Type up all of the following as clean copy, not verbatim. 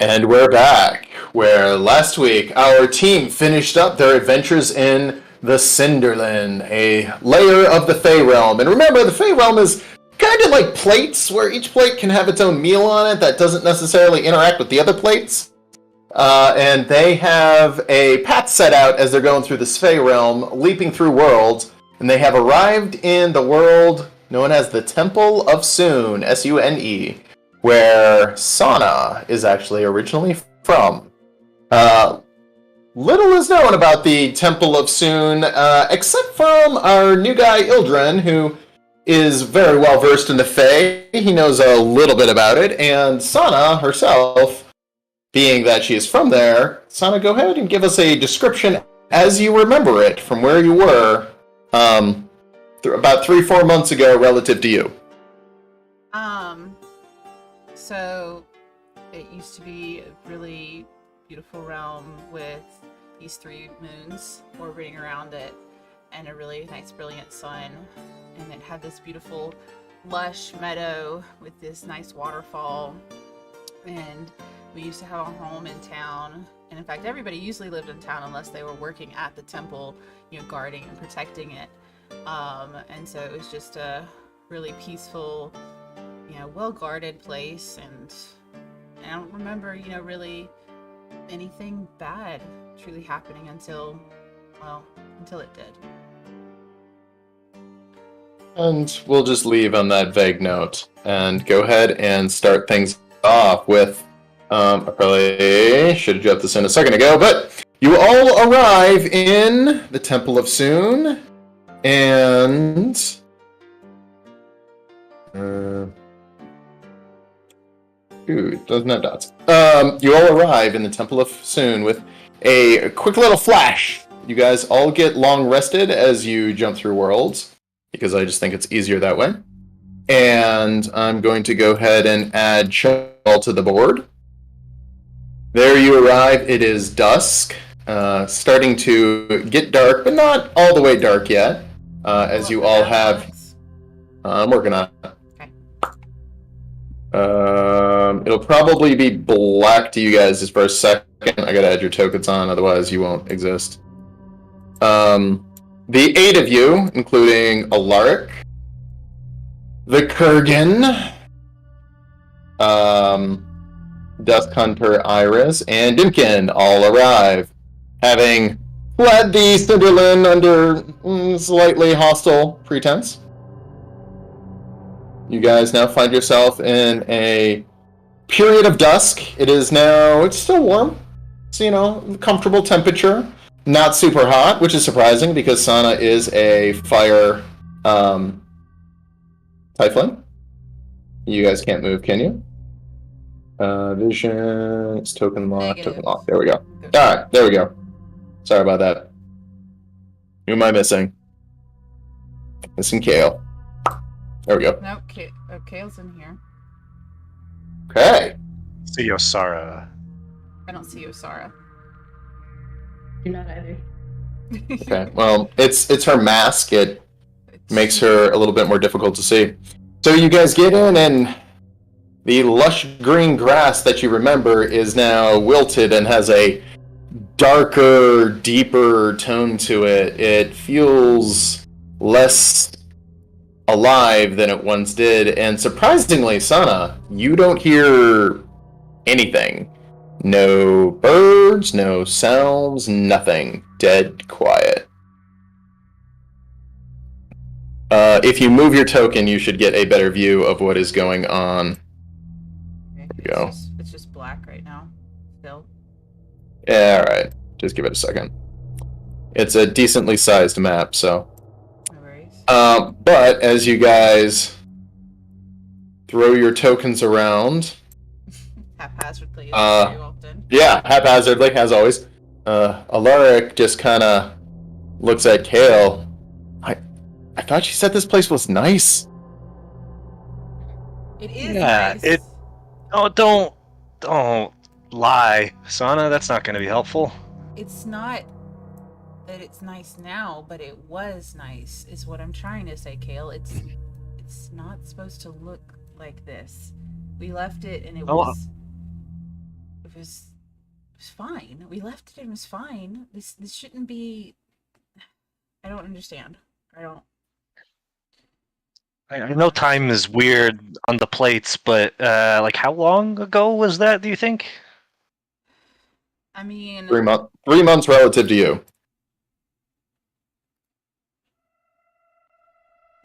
And we're back, where last week our team finished up their adventures in the Cinderland, a layer of the Fey Realm. And remember, the Fey Realm is kind of like plates, where each plate can have its own meal on it that doesn't necessarily interact with the other plates. And they have a path set out as they're going through this Fey Realm, leaping through worlds, and they have arrived in the world known as the Temple of Sune, S-U-N-E, where Sana is actually originally from. Little is known about the Temple of Sune, except from our new guy Ildren, who is very well versed in the Fae. He knows a little bit about it, and Sana herself, being that she is from there, Sana, go ahead and give us a description as you remember it from where you were about 3-4 months ago relative to you. So it used to be a really beautiful realm with these 3 moons orbiting around it and a really nice brilliant sun, and it had this beautiful lush meadow with this nice waterfall, and we used to have a home in town, and in fact everybody usually lived in town unless they were working at the temple, guarding and protecting it, and so it was just a really peaceful, well-guarded place, and I don't remember, really anything bad truly happening until it did. And we'll just leave on that vague note and go ahead and start things off with, I probably should have jumped this in a second ago, but you all arrive in the Temple of Sune, and doesn't have dots. You all arrive in the Temple of Sune with a quick little flash. You guys all get long rested as you jump through worlds, because I just think it's easier that way. And I'm going to go ahead and add Chell to the board. There you arrive. It is dusk, starting to get dark, but not all the way dark yet, as you all have... I'm working on it. It'll probably be black to you guys just for a second. I gotta add your tokens on, otherwise you won't exist. The 8 of you, including Alaric, the Kurgan, Dusk Hunter Iris, and Dimkin all arrive, having fled the Cinderland under slightly hostile pretense. You guys now find yourself in a period of dusk. It's still warm. It's, comfortable temperature. Not super hot, which is surprising because Sana is a fire tiefling. You guys can't move, can you? Vision, it's token lock, Negative. token lock. There we go. Alright, there we go. Sorry about that. Who am I missing? Missing Kale. There we go. No, Kale's in here. Okay. See Osara. I don't see Osara. You're not either. Okay. Well, it's her mask. It makes her a little bit more difficult to see. So you guys get in, and the lush green grass that you remember is now wilted and has a darker, deeper tone to it. It feels less alive than it once did, and surprisingly, Sana, you don't hear anything. No birds, no sounds, nothing. Dead quiet. If you move your token, you should get a better view of what is going on. Okay. There we go. It's just black right now. Still. Yeah, alright. Just give it a second. It's a decently sized map, so... No worries. But as you guys throw your tokens around... Haphazardly, as you often. Yeah, haphazardly, as always. Alaric just kind of looks at Kale. I thought she said this place was nice. It is Yeah, nice. Oh, don't lie, Sana. That's not going to be helpful. It's not that it's nice now, but it was nice, is what I'm trying to say, Kale. It's not supposed to look like this. We left it and it Oh. was it was fine. We left it and it was fine. This shouldn't be. I don't understand. I don't. I know time is weird on the plates, but like how long ago was that? Do you think? I mean, 3 months. 3 months relative to you.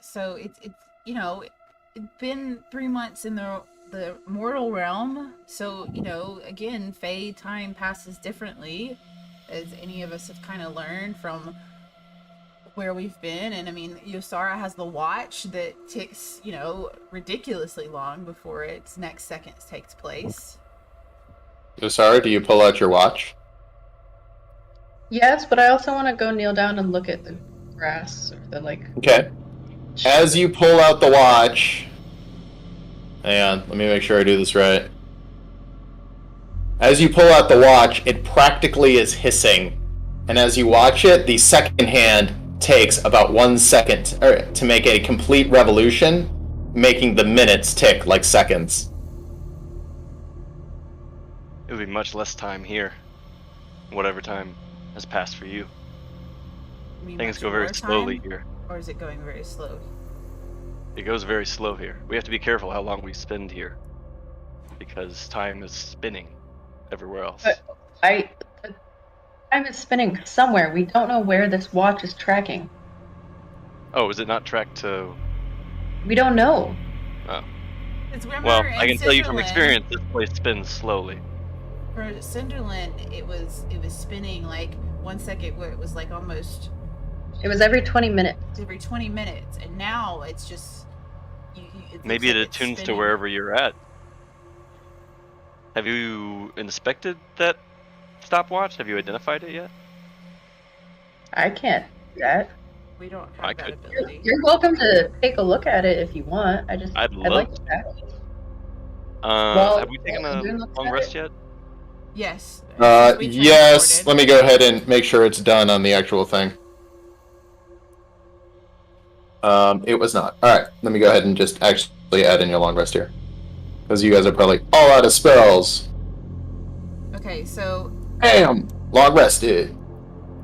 so it's it's been 3 months in the mortal realm. So again, Fae time passes differently, as any of us have kind of learned from where we've been. And I mean, Yosara has the watch that ticks ridiculously long before its next seconds takes place. Sorry, do you pull out your watch? Yes, but I also want to go kneel down and look at the grass or the Okay. As you pull out the watch, hang on, let me make sure I do this right. As you pull out the watch, it practically is hissing. And as you watch it, the second hand takes about 1 second to make a complete revolution, making the minutes tick like seconds. It would be much less time here. Whatever time has passed for you. You mean Things much go very more slowly time, here. or is it going very slow? It goes very slow here. We have to be careful how long we spend here, because time is spinning everywhere else. But the time is spinning somewhere. We don't know where this watch is tracking. Oh, is it not tracked to? We don't know. Oh. It's remember Well, in I can tell you from Cinderland- experience, this place spins slowly. For Cinderland, it was spinning like 1 second where it was like almost It was every 20 minutes. every 20 minutes, and now it's just it Maybe looks it like it's attunes to spinning. wherever you're at. Have you inspected that stopwatch? Have you identified it yet? I can't do that. We don't have I that could. ability. You're welcome to take a look at it if you want. I'd I'd love like to. to check. Well, Have we taken while a you look long at rest it- yet? Yes. Since we Yes, transported. let me go ahead and make sure it's done on the actual thing. It was not. Alright, let me go ahead and just actually add in your long rest here. Because you guys are probably all out of spells. Okay, so Bam! Long rested.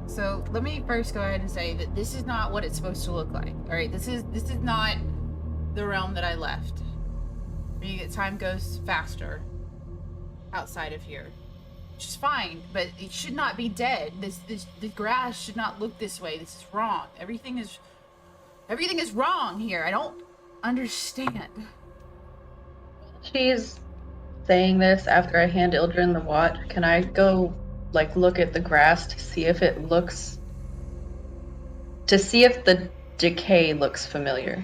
So let me first go ahead and say that this is not what it's supposed to look like. All right, this is not the realm that I left. Meaning that time goes faster outside of here, which is fine, but it should not be dead. The grass should not look this way. This is wrong. Everything is wrong here. I don't understand. She's saying this after I hand Ildren the watch. Can I go, look at the grass to see if it looks... to see if the decay looks familiar?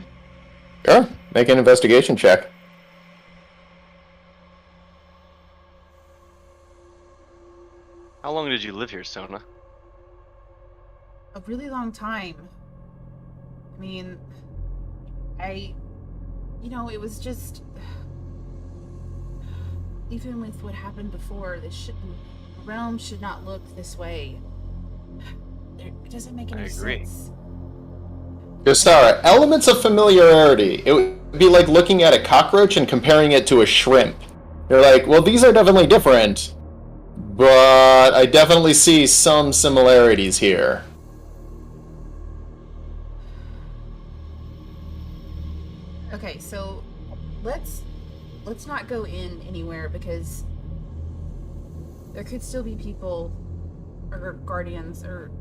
Sure, make an investigation check. How long did you live here, Sona? A really long time. I mean, it was just, even with what happened before, the realm should not look this way. It doesn't make any I agree. sense. Yosara, elements of familiarity. It would be like looking at a cockroach and comparing it to a shrimp. You're like, well, these are definitely different, but I definitely see some similarities here. Okay, so let's not go in anywhere, because there could still be people or guardians, or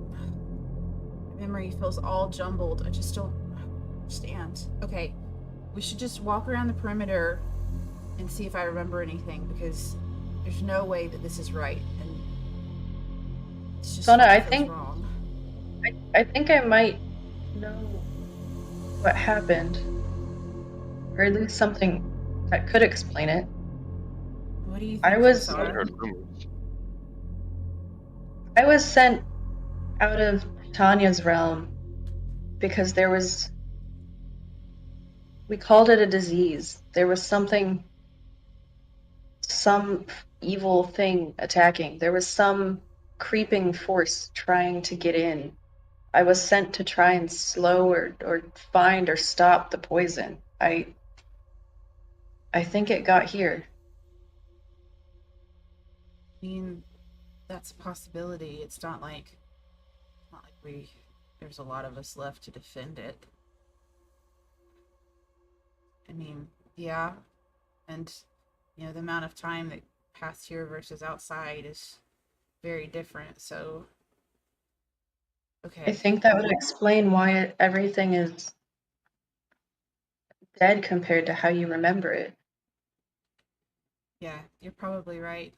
memory feels all jumbled. I just don't understand. Okay, we should just walk around the perimeter and see if I remember anything, because there's no way that this is right, and it's just Sona, I feels think- wrong. I think I might know what happened. Or at least something that could explain it. What do you think? I was- I Sarah? heard rumors. I was sent out of Tanya's realm because there was... we called it a disease. There was some evil thing attacking. There was some creeping force trying to get in. I was sent to try and slow or find or stop the poison. I think it got here. mean, that's a possibility. It's not like there's a lot of us left to defend it. I mean, yeah, and the amount of time that passed here versus outside is very different. So, I okay, think that would explain why everything is dead compared to how you remember it. yeah, you're probably right.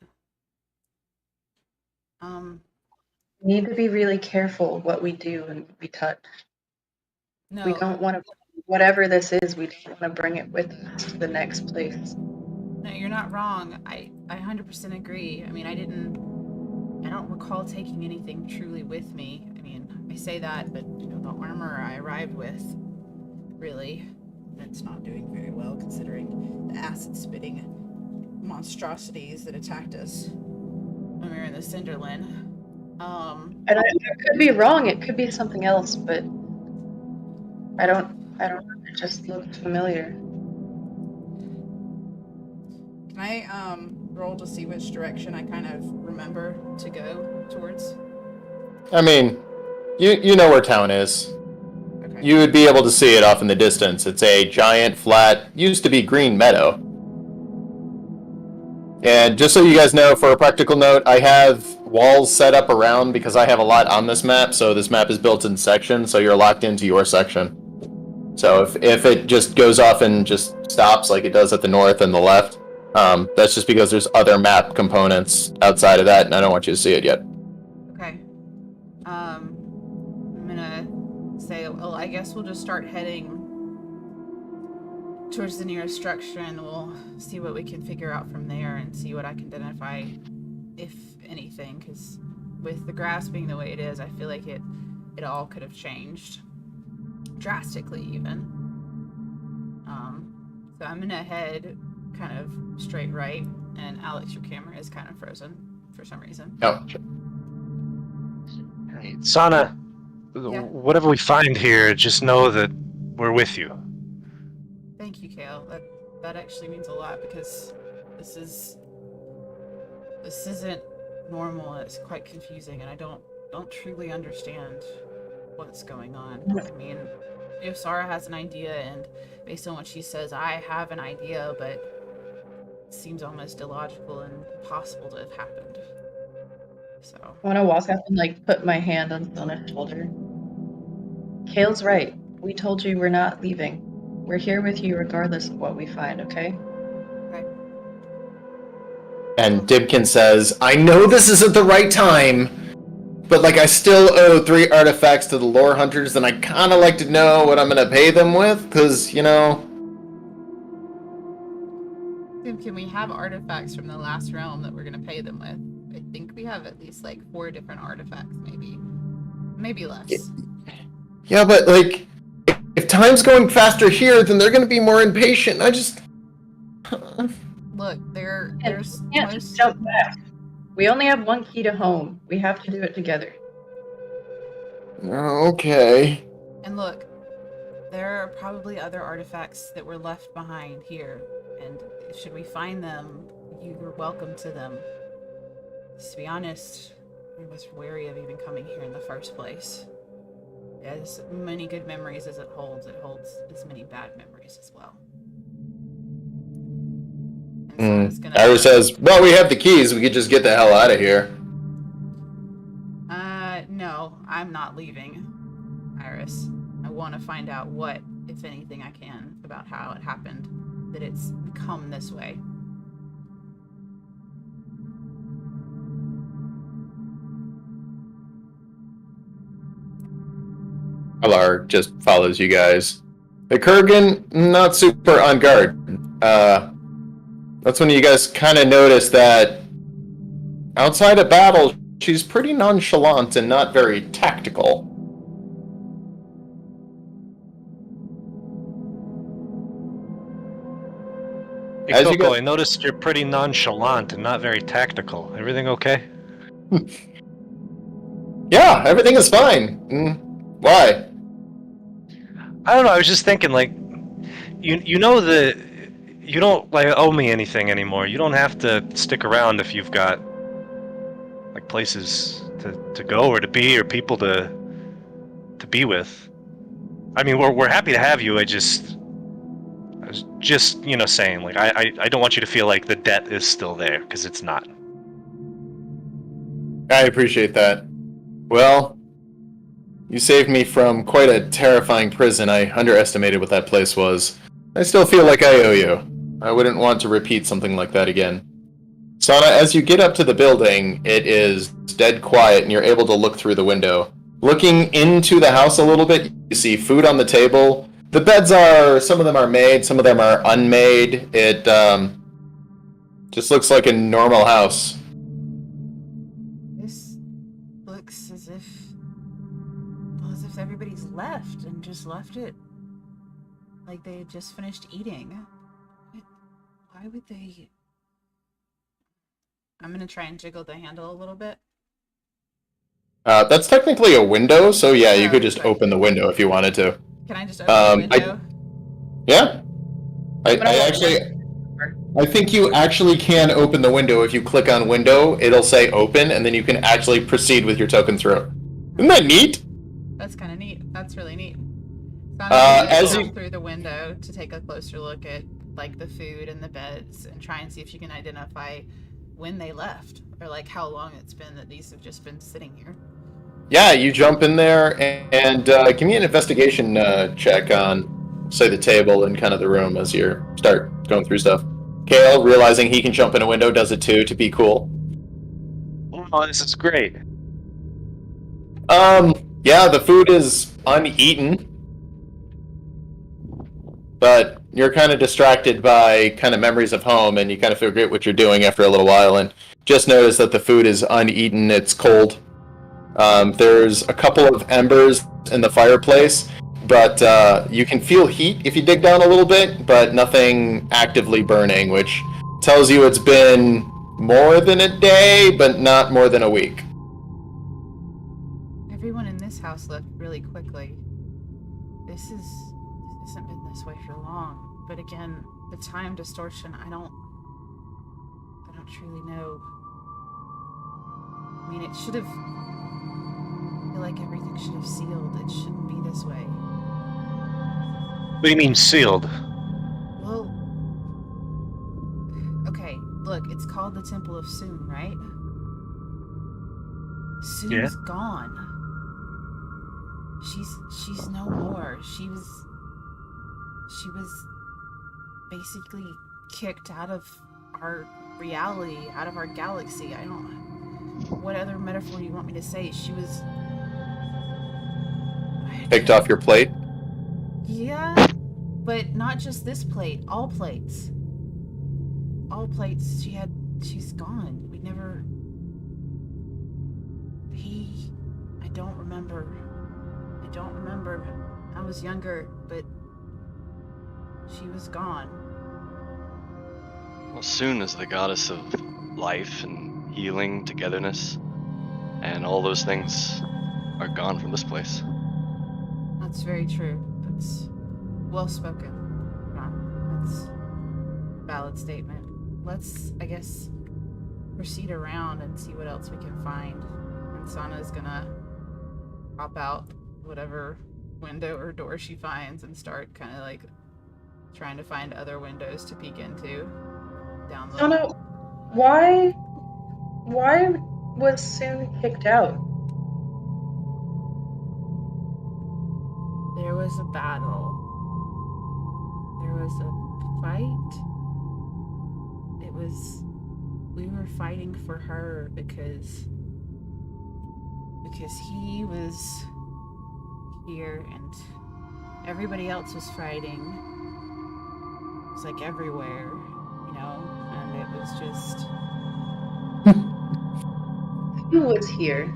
We need to be really careful what we do and we touch. We No, don't want to, whatever this is, we don't want to bring it with us to the next place. no, you're not wrong. I 100% agree. I mean, I don't recall taking anything truly with me. I mean, I say that, but the armor I arrived with, really, it's not doing very well considering the acid spitting monstrosities that attacked us when we were in the Cinderland. And I could be wrong. It could be something else, but I don't know. It just looked familiar. Can I roll to see which direction I kind of remember to go towards? I mean, you know where town is. Okay. You would be able to see it off in the distance. It's a giant, flat, used to be green meadow. And just so you guys know, for a practical note, I have walls set up around because I have a lot on this map, so this map is built in sections, so you're locked into your section. So if it just goes off and just stops like it does at the north and the left, that's just because there's other map components outside of that, and I don't want you to see it yet. Okay. I'm gonna say, well, I guess we'll just start heading towards the nearest structure, and we'll see what we can figure out from there, and see what I can identify, if anything. Because with the grass being the way it is, I feel like it all could have changed drastically, even. So I'm gonna head kind of straight right, and Alex, your camera is kind of frozen for some reason. Oh, Hey, Sana, Yeah. whatever we find here, just know that we're with you. Thank you, Kale. That actually means a lot, because this isn't normal. It's quite confusing, and I don't truly understand what's going on. I mean, if Sarah has an idea, and based on what she says, I have an idea, but it seems almost illogical and impossible to have happened. So I want to walk up and put my hand on Sona's shoulder. Kale's right. We told you we're not leaving. We're here with you regardless of what we find, okay? okay. and Dibkin says, I know this isn't the right time, but I still owe 3 artifacts to the lore hunters, and I kind of like to know what I'm going to pay them with, because, Can we have artifacts from the last realm that we're gonna pay them with? I think we have at least 4 different artifacts, maybe less. Yeah, but, if time's going faster here, then they're going to be more impatient. I just... Look, there's You can't just jump back. We only have one key to home. We have to do it together. Okay. And look, there are probably other artifacts that were left behind here, and should we find them, you're welcome to them. To be honest, I was wary of even coming here in the first place. As many good memories as it holds as many bad memories as well. And so Ira says, well, we have the keys. We could just get the hell out of here. No, I'm not leaving, Iris. I want to find out what, if anything, I can about how it happened, that it's become this way. Alar just follows you guys. The Kurgan, not super on guard. That's when you guys kind of notice that outside of battle, she's pretty nonchalant and not very tactical. Hey, As you Coco, go- I noticed you're pretty nonchalant and not very tactical. Everything okay? Yeah, everything is fine. Why? I don't know, I was just thinking, you know that you don't owe me anything anymore. You don't have to stick around if you've got like places to go or to be or people to be with. I mean, we're happy to have you. I was just saying, like, I don't want you to feel like the debt is still there, because it's not. I appreciate that. Well, you saved me from quite a terrifying prison. I underestimated what that place was. I still feel like I owe you. I wouldn't want to repeat something like that again. Sana, as you get up to the building, it is dead quiet and you're able to look through the window. Looking into the house a little bit, you see food on the table. The beds some of them are made, some of them are unmade. It just looks like a normal house. This looks as if everybody's left and just left it like they had just finished eating. Why would they? I'm gonna try and jiggle the handle a little bit. That's technically a window, so yeah, you could just sorry. open the window if you wanted to. Can I just open the window? Yeah. I think you actually can open the window. If you click on window, it'll say open, and then you can actually proceed with your token throw. Isn't that neat? That's kind of neat. That's really neat. So as I'm you through the window to take a closer look at like the food and the beds and try and see if she can identify when they left or like how long it's been that these have just been sitting here. Yeah, you jump in there and give me an investigation check on, say, the table and kind of the room as you start going through stuff. Kale, realizing he can jump in a window, does it too to be cool. Oh, this is great. Yeah, the food is uneaten, but you're kind of distracted by kind of memories of home, and you kind of forget what you're doing after a little while, and just notice that the food is uneaten, it's cold. There's a couple of embers in the fireplace, but you can feel heat if you dig down a little bit, but nothing actively burning, which tells you it's been more than a day, but not more than a week. Everyone in this house left really quickly. This hasn't been this way for long. But again, the time distortion, I don't truly know. I mean, it should have. I feel like everything should have sealed. It shouldn't be this way. What do you mean sealed? Well, okay, look, it's called the Temple of Sune, right? Sune's gone. She's no more. She was basically kicked out of our reality, out of our galaxy. I don't. What other metaphor do you want me to say? She was Picked off your plate? Yeah, but not just this plate. All plates. All plates. She's gone. We never. I don't remember. I was younger, but she was gone. Well, Sune is the goddess of life and healing, togetherness, and all those things are gone from this place. That's very true. That's well spoken. That's a valid statement. Let's, I guess, proceed around and see what else we can find. And Sana's gonna hop out whatever window or door she finds and start kind of like trying to find other windows to peek into down the. Sana, why was Sune kicked out? There was a battle. There was a fight. We were fighting for her because he was here and everybody else was fighting. It was like everywhere, you know, and it was just. Who was here?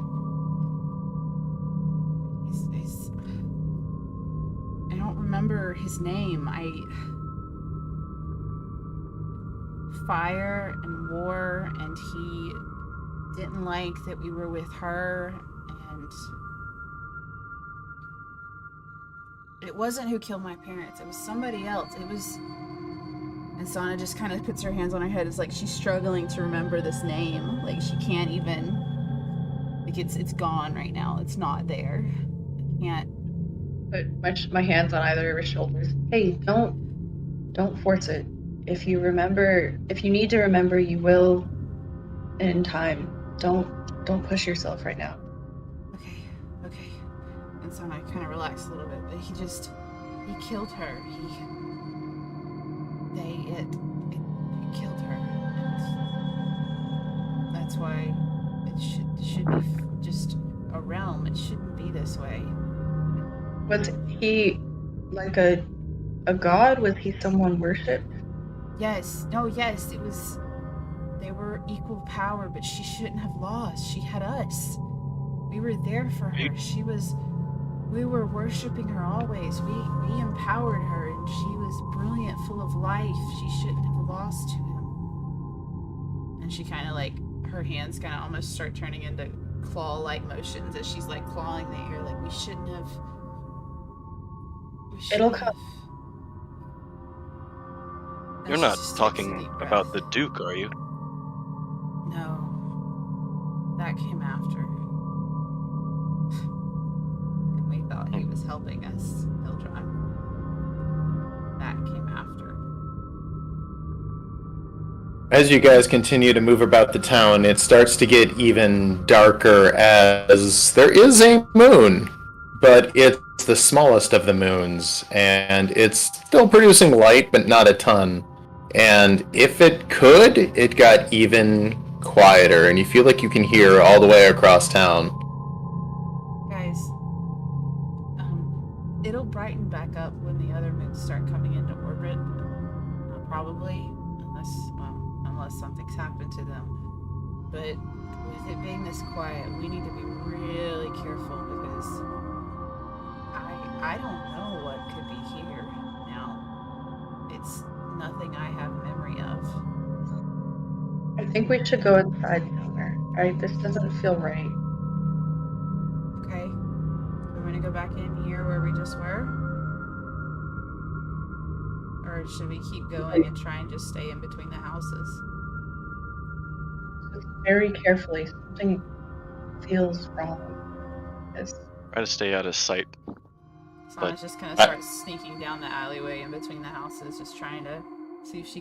I don't remember his name. Fire and war, and he didn't like that we were with her, and it wasn't who killed my parents. It was somebody else. It was. And Sana just kind of puts her hands on her head. It's like she's struggling to remember this name. Like she can't even like it's gone right now. It's not there. I can't. Put my hands on either of her shoulders. Hey, don't force it. If you need to remember, you will in time. Don't push yourself right now. Okay. And so I kind of relax a little bit, but he killed her. It killed her. And that's why it should be just a realm. It shouldn't be this way. Was he like a god? Was he someone worshipped? Yes. No, yes. It was... They were equal power, but she shouldn't have lost. She had us. We were there for her. We were worshiping her always. We empowered her, and she was brilliant, full of life. She shouldn't have lost to him. And she kind of like, her hands kind of almost start turning into claw-like motions as she's like clawing the air. Like, we shouldn't have. It'll come. You're not talking about the Duke, are you? No. That came after. And we thought he was helping us, Hildron. That came after. As you guys continue to move about the town, it starts to get even darker as there is a moon, but it's the smallest of the moons, and it's still producing light, but not a ton. And if it could, it got even quieter, and you feel like you can hear all the way across town. Guys, it'll brighten back up when the other moons start coming into orbit. Probably, unless something's happened to them. But with it being this quiet, we need to be really careful because I don't know what could be here now. It's nothing I have memory of. I think we should go inside somewhere. This doesn't feel right. Okay. We're gonna go back in here where we just were? Or should we keep going and try and just stay in between the houses? Just very carefully. Something feels wrong. Try to stay out of sight. Sana's just gonna start sneaking down the alleyway in between the houses, just trying to see if she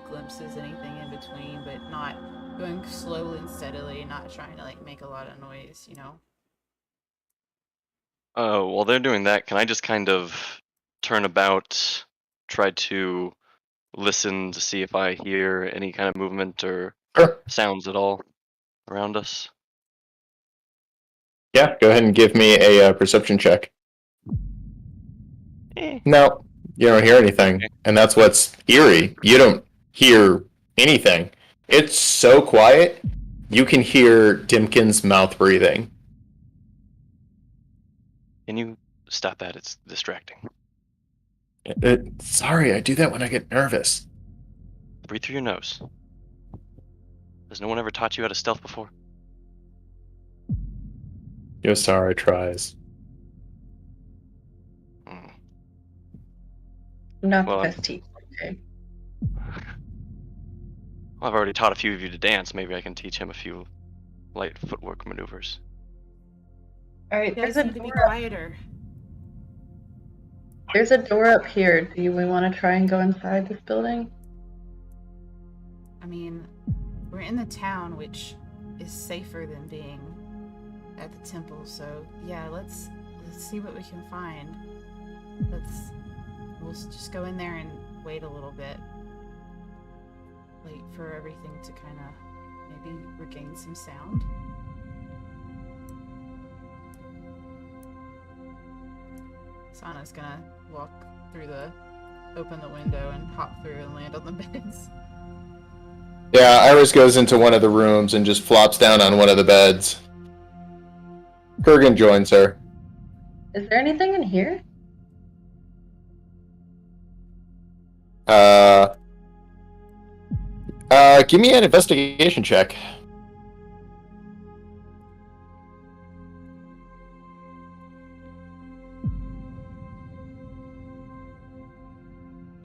glimpses anything in between, but not going slowly and steadily, not trying to like make a lot of noise, you know? Oh, while they're doing that, can I just kind of turn about, try to listen to see if I hear any kind of movement or sounds at all around us? Yeah, go ahead and give me a perception check. No, you don't hear anything, Okay. and that's what's eerie. You don't hear anything. It's so quiet, you can hear Dimkin's mouth breathing. Can you stop that? It's distracting. Sorry, I do that when I get nervous. Breathe through your nose. Has no one ever taught you how to stealth before? Yosara tries. Not Well, the best teacher. Okay. Well, I've already taught a few of you to dance. Maybe I can teach him a few light footwork maneuvers. All right, You there's guys a need to be door. quieter. There's a door up here. Do we want to try and go inside this building? I mean, we're in the town, which is safer than being at the temple, so yeah, let's see what we can find. We'll just go in there and wait a little bit. Wait for everything to kind of maybe regain some sound. Sana's gonna open the window and hop through and land on the beds. Yeah, Iris goes into one of the rooms and just flops down on one of the beds. Kurgan joins her. Is there anything in here? Give me an investigation check.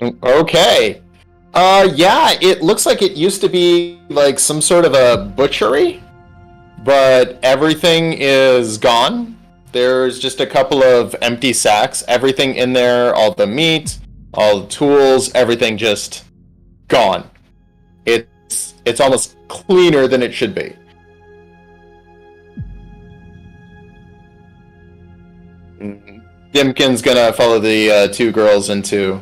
Okay. Yeah, it looks like it used to be like some sort of a butchery, but everything is gone. There's just a couple of empty sacks. Everything in there, all the meat, all the tools, everything just gone. It's almost cleaner than it should be. Dimkin's gonna follow the two girls into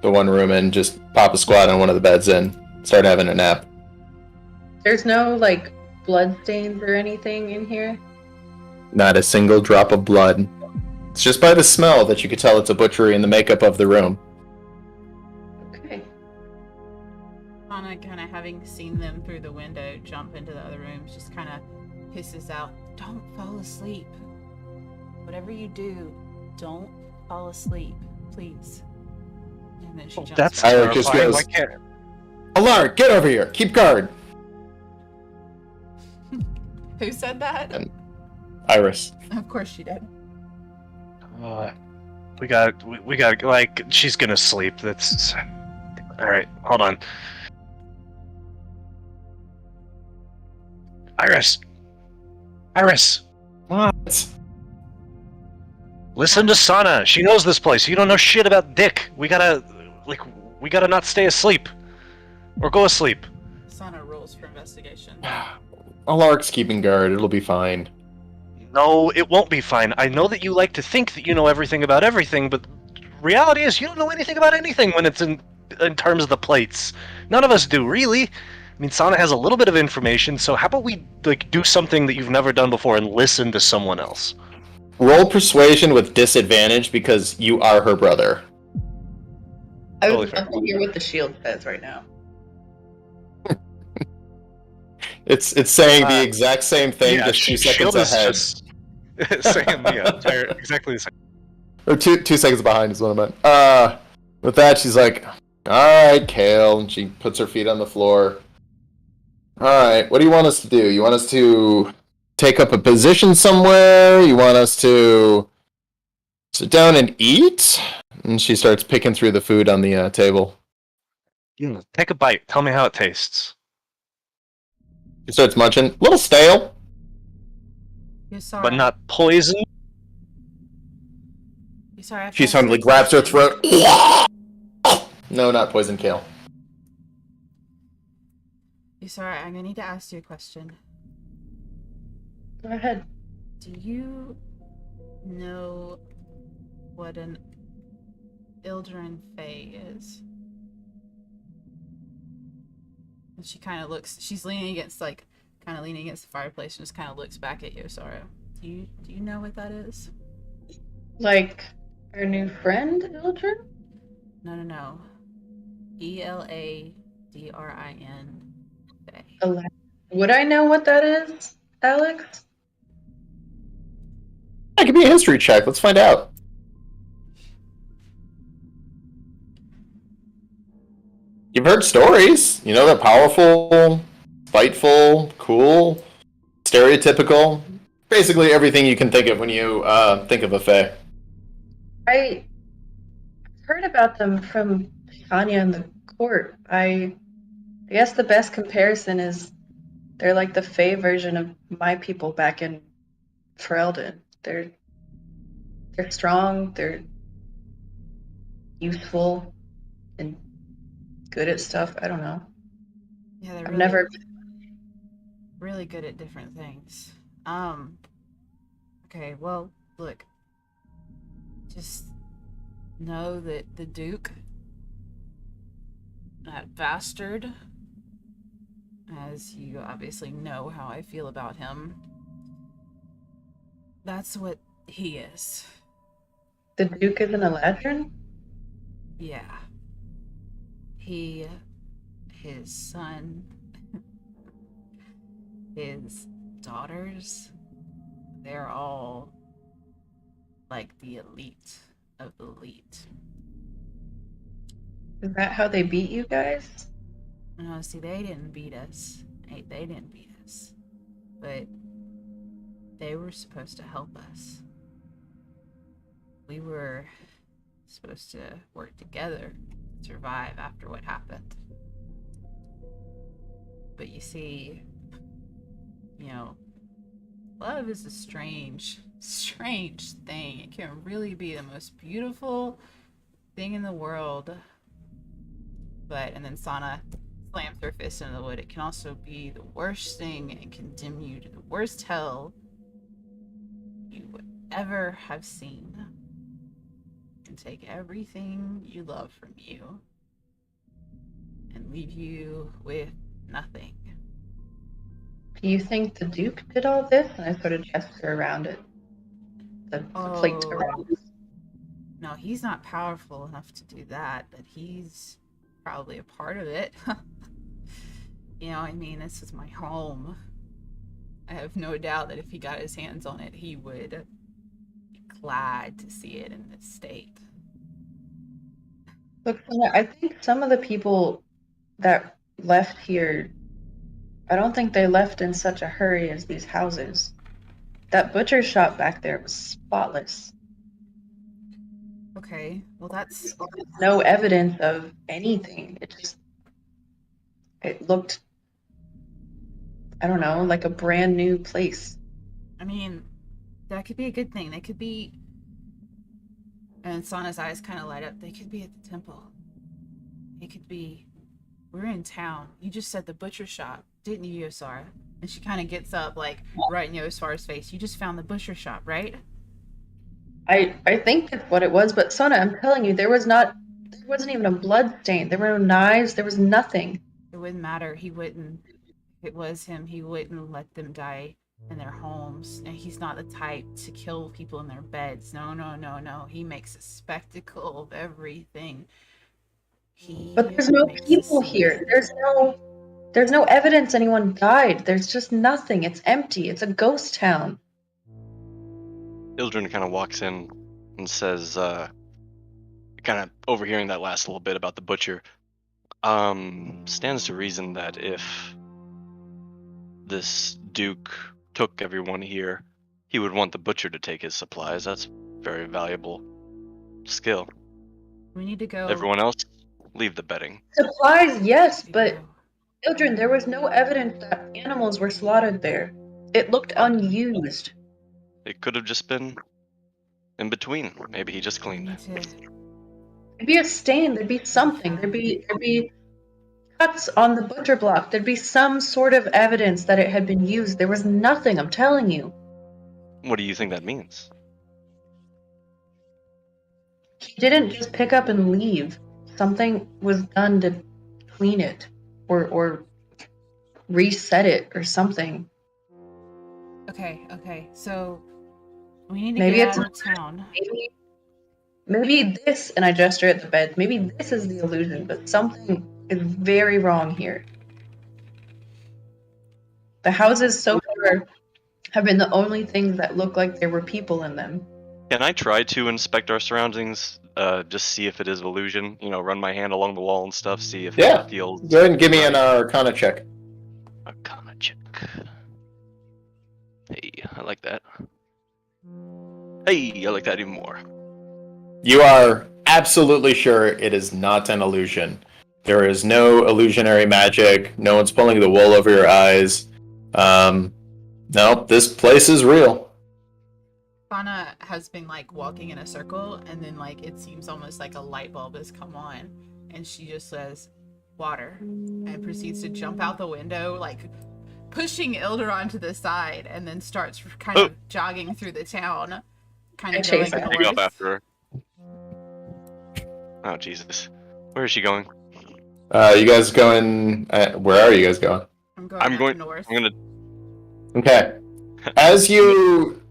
the one room and just pop a squat on one of the beds and start having a nap. There's no, like, blood stains or anything in here? Not a single drop of blood. It's just by the smell that you could tell it's a butchery and the makeup of the room. Okay. Anna, kind of having seen them through the window jump into the other rooms, just kind of hisses out, "Don't fall asleep. Whatever you do, don't fall asleep, please." And then she jumps That's back. Tyler just terrifying. goes- Why can't... Alar, get over here! Keep guard! Who said that? And- Iris. Of course she did. We got, like, she's gonna sleep. That's... Alright, hold on. Iris! What? Listen to Sana. She knows this place. You don't know shit about Dick. We gotta not stay asleep. Or go asleep. Sana rolls for investigation. Alark's keeping guard. It'll be fine. No, it won't be fine. I know that you like to think that you know everything about everything, but reality is you don't know anything about anything when it's in terms of the plates. None of us do, really. I mean, Sana has a little bit of information, so how about we, like, do something that you've never done before and listen to someone else? Roll persuasion with disadvantage because you are her brother. I Totally would fair. love to hear what the shield says right now. It's saying the exact same thing, just 2 seconds Shield is ahead. just saying, yeah, exactly the same. Or 2 seconds behind is what I meant. With that, she's like, "Alright, Kale," and she puts her feet on the floor. "Alright, what do you want us to do? You want us to take up a position somewhere? You want us to sit down and eat?" And she starts picking through the food on the table. Take a bite. Tell me how it tastes. She starts munching. A little stale. Yusara, But not poison. Yusara, She suddenly grabs her throat. No, not poison, Kale. Yusara, I'm gonna need to ask you a question. Go ahead. Do you know what an Ildren Fae is? And she kind of looks. She's leaning against, like, kind of leaning against the fireplace, and just kind of looks back at you, Sora. Do you know what that is? Like, our new friend, Ildren? No. Eladrin. Fae. Would I know what that is, Alex? That could be a history check. Let's find out. You've heard stories. You know they're powerful, spiteful, cool, stereotypical. Basically everything you can think of when you think of a fae. I heard about them from Tanya in the court. I guess the best comparison is they're like the Fae version of my people back in Ferelden. They're strong, they're useful, and good at stuff. I don't know. Yeah, they're I've really, never. really good at different things. Okay, well, look. Just know that the Duke, that bastard, as you obviously know how I feel about him, that's what he is. The Duke is an Eladrin? Yeah. His son, his daughters, they're all like the elite of the elite. Is that how they beat you guys? No, see, they didn't beat us. Hey, they didn't beat us. But they were supposed to help us. We were supposed to work together to survive after what happened. But you see, Love is a strange thing. It can really be the most beautiful thing in the world. But, and then Sana slams her fist into the wood. It can also be the worst thing and condemn you to the worst hell you would ever have seen. And take everything you love from you and leave you with nothing. Do you think the Duke did all this? And I sort of gesture around it. The plate around it. No, he's not powerful enough to do that, but he's probably a part of it. You know, I mean, this is my home. I have no doubt that if he got his hands on it, he would be glad to see it in this state. Look, I think some of the people that left here, I don't think they left in such a hurry as these houses. That butcher shop back there was spotless. Okay, well that's... No evidence of anything. It looked, I don't know, like a brand new place. I mean, that could be a good thing. They could be... And Sana's eyes kind of light up. They could be at the temple. It could be... We're in town. You just said the butcher shop, didn't you, Yosara? And she kind of gets up, like, right in Yosara's face. You just found the butcher shop, right? I think that's what it was, but Sona, I'm telling you, there wasn't even a blood stain. There were no knives. There was nothing. It wouldn't matter. He wouldn't. If it was him, he wouldn't let them die in their homes. And he's not the type to kill people in their beds. No. He makes a spectacle of everything. But there's no people here. There's no evidence anyone died. There's just nothing. It's empty. It's a ghost town. Ildren kind of walks in and says, kind of overhearing that last little bit about the butcher, stands to reason that if this Duke took everyone here, he would want the butcher to take his supplies. That's very valuable skill. We need to go. Everyone else, leave the betting. Supplies, yes, but Ildren, there was no evidence that animals were slaughtered there. It looked unused. It could have just been in between. Maybe he just cleaned it. There'd be a stain. There'd be something. There'd be cuts on the butcher block. There'd be some sort of evidence that it had been used. There was nothing, I'm telling you. What do you think that means? He didn't just pick up and leave. Something was done to clean it or reset it or something. Okay. So we need to get out of town. Maybe this, and I gesture at the bed, maybe this is the illusion, but something is very wrong here. The houses so far have been the only things that look like there were people in them. Can I try to inspect our surroundings, just see if it is illusion? You know, run my hand along the wall and stuff, see if it feels... Go ahead and give me an Arcana check. Arcana check. Hey, I like that. Hey, I like that even more. You are absolutely sure it is not an illusion. There is no illusionary magic. No one's pulling the wool over your eyes. No, this place is real. Fauna has been like walking in a circle, and then like it seems almost like a light bulb has come on, and she just says, "Water," and proceeds to jump out the window, like pushing Ilderon to the side, and then starts kind of jogging through the town, kind of going north. Pick up after her. Oh Jesus, where is she going? You guys going? Where are you guys going? I'm going north. I'm gonna. Okay. As you.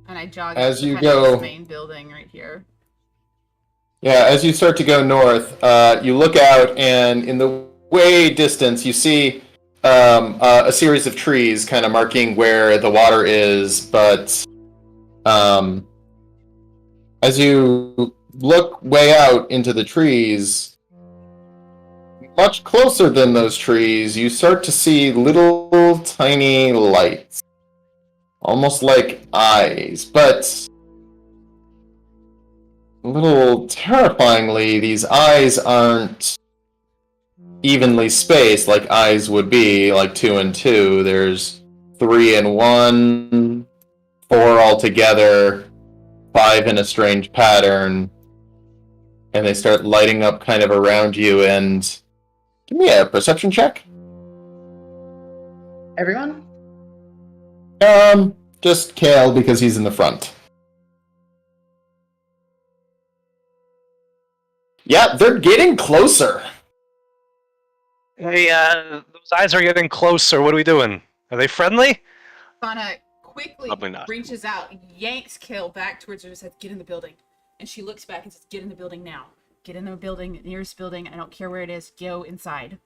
And I jog as you kind go. of this main building right here. Yeah, as you start to go north, you look out, and in the way distance, you see a series of trees kind of marking where the water is, but as you look way out into the trees, much closer than those trees, you start to see little tiny lights. Almost like eyes, but a little terrifyingly, these eyes aren't evenly spaced like eyes would be, like 2 and 2. There's 3 and 1, 4 altogether, 5 in a strange pattern, and they start lighting up kind of around you. And give me a perception check. Everyone? Just Kale because he's in the front. Yeah, they're getting closer. Hey, those eyes are getting closer. What are we doing? Are they friendly? Fauna quickly Probably not. reaches out, yanks Kale back towards her and says, "Get in the building." And she looks back and says, "Get in the building now. Get in the building, nearest building. I don't care where it is. Go inside."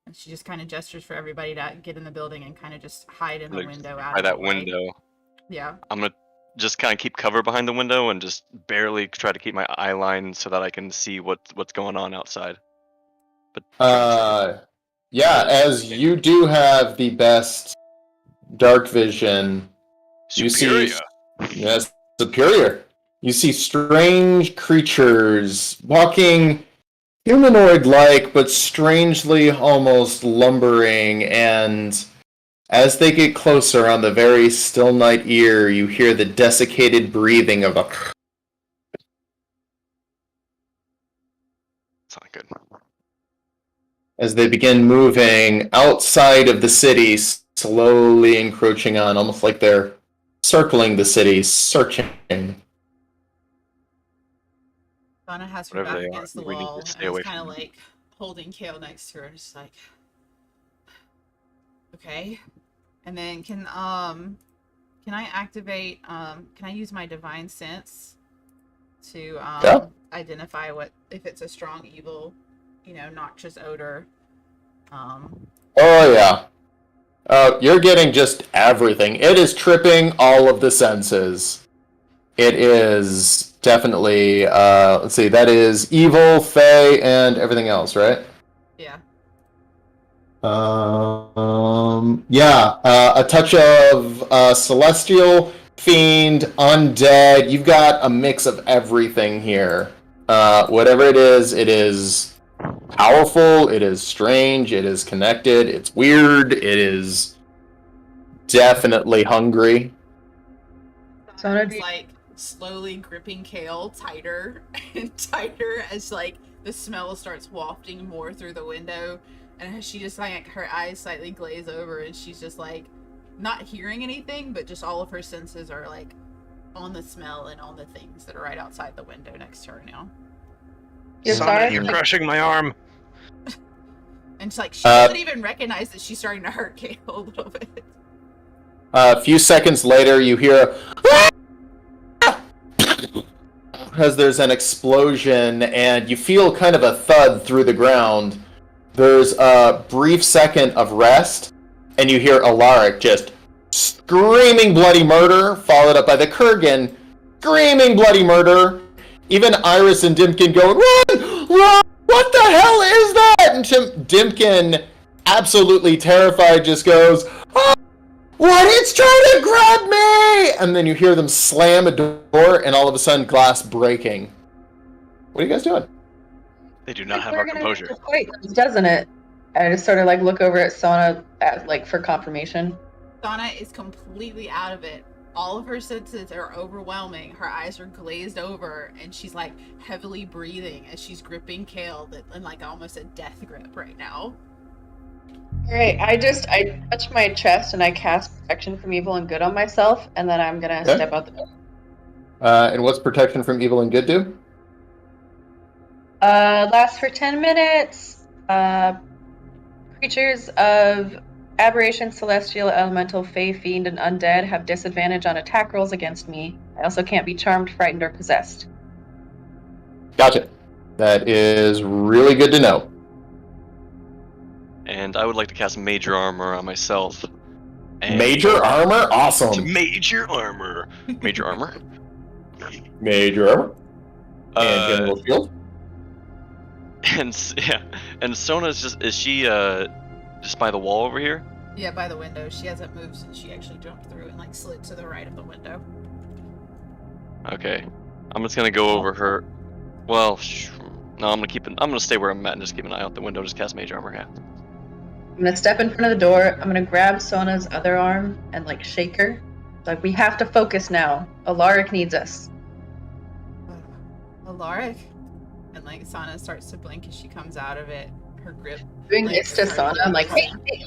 And she just kind of gestures for everybody to get in the building and kind of just hide in the Like, window. Out By of the that way. window. Yeah. I'm gonna just kind of keep cover behind the window and just barely try to keep my eye line so that I can see what's going on outside. But Yeah, as you do have the best dark vision, you see, yes, superior. You see strange creatures walking humanoid-like, but strangely almost lumbering, and as they get closer on the very still night ear, you hear the desiccated breathing of a... It's not good. as they begin moving outside of the city, slowly encroaching on, almost like they're circling the city, searching. Fauna has her Whatever back they against the we need to wall stay and away is kind of from them. like holding Kale next to her, just like, okay. And then can I activate can I use my divine sense to Yeah. identify if it's a strong evil, noxious odor. Oh, yeah. You're getting just everything. It is tripping all of the senses. It is definitely, let's see, that is evil, fey, and everything else, right? Yeah. A touch of celestial, fiend, undead. You've got a mix of everything here. Whatever it is powerful, it is strange, it is connected, it's weird, it is definitely hungry. It's like slowly gripping Kale tighter and tighter as like the smell starts wafting more through the window, and she just like her eyes slightly glaze over and she's just like not hearing anything, but just all of her senses are like on the smell and on the things that are right outside the window next to her now. You're crushing my arm. And it's like she doesn't even recognize that she's starting to hurt Kale a little bit. A few seconds later, you hear as there's an explosion, and you feel kind of a thud through the ground. There's a brief second of rest, and you hear Alaric just screaming bloody murder, followed up by the Kurgan screaming bloody murder. Even Iris and Dimkin going, "Run! Run! What the hell is that?" And Dimkin, absolutely terrified, just goes, "Oh, what? It's trying to grab me!" And then you hear them slam a door, and all of a sudden, glass breaking. What are you guys doing? They do not have our composure. Wait, doesn't it? I just sort of like look over at Sona for confirmation. Sona is completely out of it. All of her senses are overwhelming. Her eyes are glazed over, and she's like heavily breathing as she's gripping Kale in like almost a death grip right now. Alright, I touch my chest and I cast protection from evil and good on myself, and then I'm gonna step out the door. And what's protection from evil and good do? Lasts for 10 minutes. Creatures of aberration, celestial, elemental, fey, fiend, and undead have disadvantage on attack rolls against me. I also can't be charmed, frightened, or possessed. Gotcha. That is really good to know. And I would like to cast Major Armor on myself. And Major armor? Awesome. Major Armor. Major Armor. Major armor. And general shield. And Sona's is she just by the wall over here? Yeah, by the window. She hasn't moved since she actually jumped through and like slid to the right of the window. Okay, I'm just gonna go over her. Well, no, I'm gonna stay where I'm at and just keep an eye out the window. Just cast Major Armor. Yeah. gonna step in front of the door. I'm gonna grab Sona's other arm and like shake her. Like, we have to focus now. Alaric needs us. Alaric? And like Sana starts to blink as she comes out of it. Her grip. Doing like, this to starts Sona, I'm like, loosening. hey.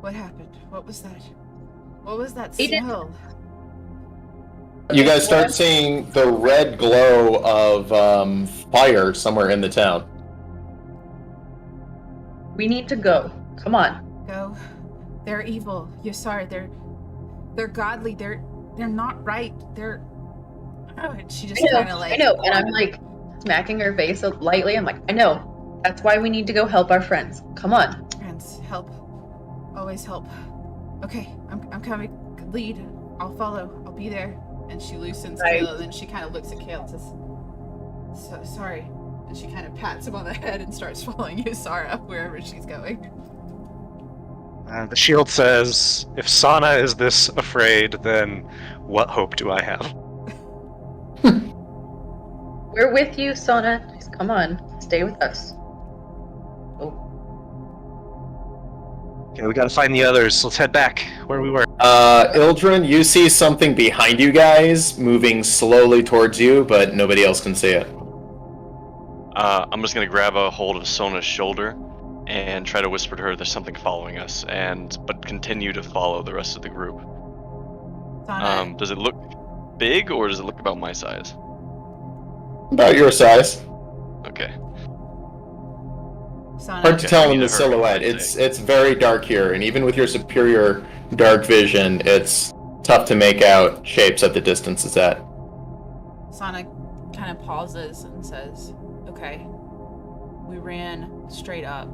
What happened? What was that? What was that He didn't- smell? You guys start seeing the red glow of fire somewhere in the town. We need to go. Come on. Go. They're evil. You're sorry. They're godly. They're not right. They're. Oh, she just kind of like. I know, and I'm like smacking her face lightly. I'm like, I know. That's why we need to go help our friends. Come on. Friends, help. Always help. Okay, I'm coming. Lead. I'll follow. I'll be there. And she loosens Kale, and then she kind of looks at Kale and says, sorry. And she kind of pats him on the head and starts following Yusara wherever she's going. The shield says, if Sana is this afraid, then what hope do I have? We're with you, Sona. Just come on. Stay with us. Oh. Okay, we gotta find the others. Let's head back where we were. Ildren, you see something behind you guys moving slowly towards you, but nobody else can see it. I'm just gonna grab a hold of Sona's shoulder and try to whisper to her there's something following us, but continue to follow the rest of the group. Sana, Does it look big or does it look about my size? About your size. Okay. Sana, Hard to Okay, tell I in need the to hurry, silhouette. I'd It's say. it's very dark here, and even with your superior dark vision, it's tough to make out shapes at the distance it's at. Sana kind of pauses and says, okay, we ran straight up.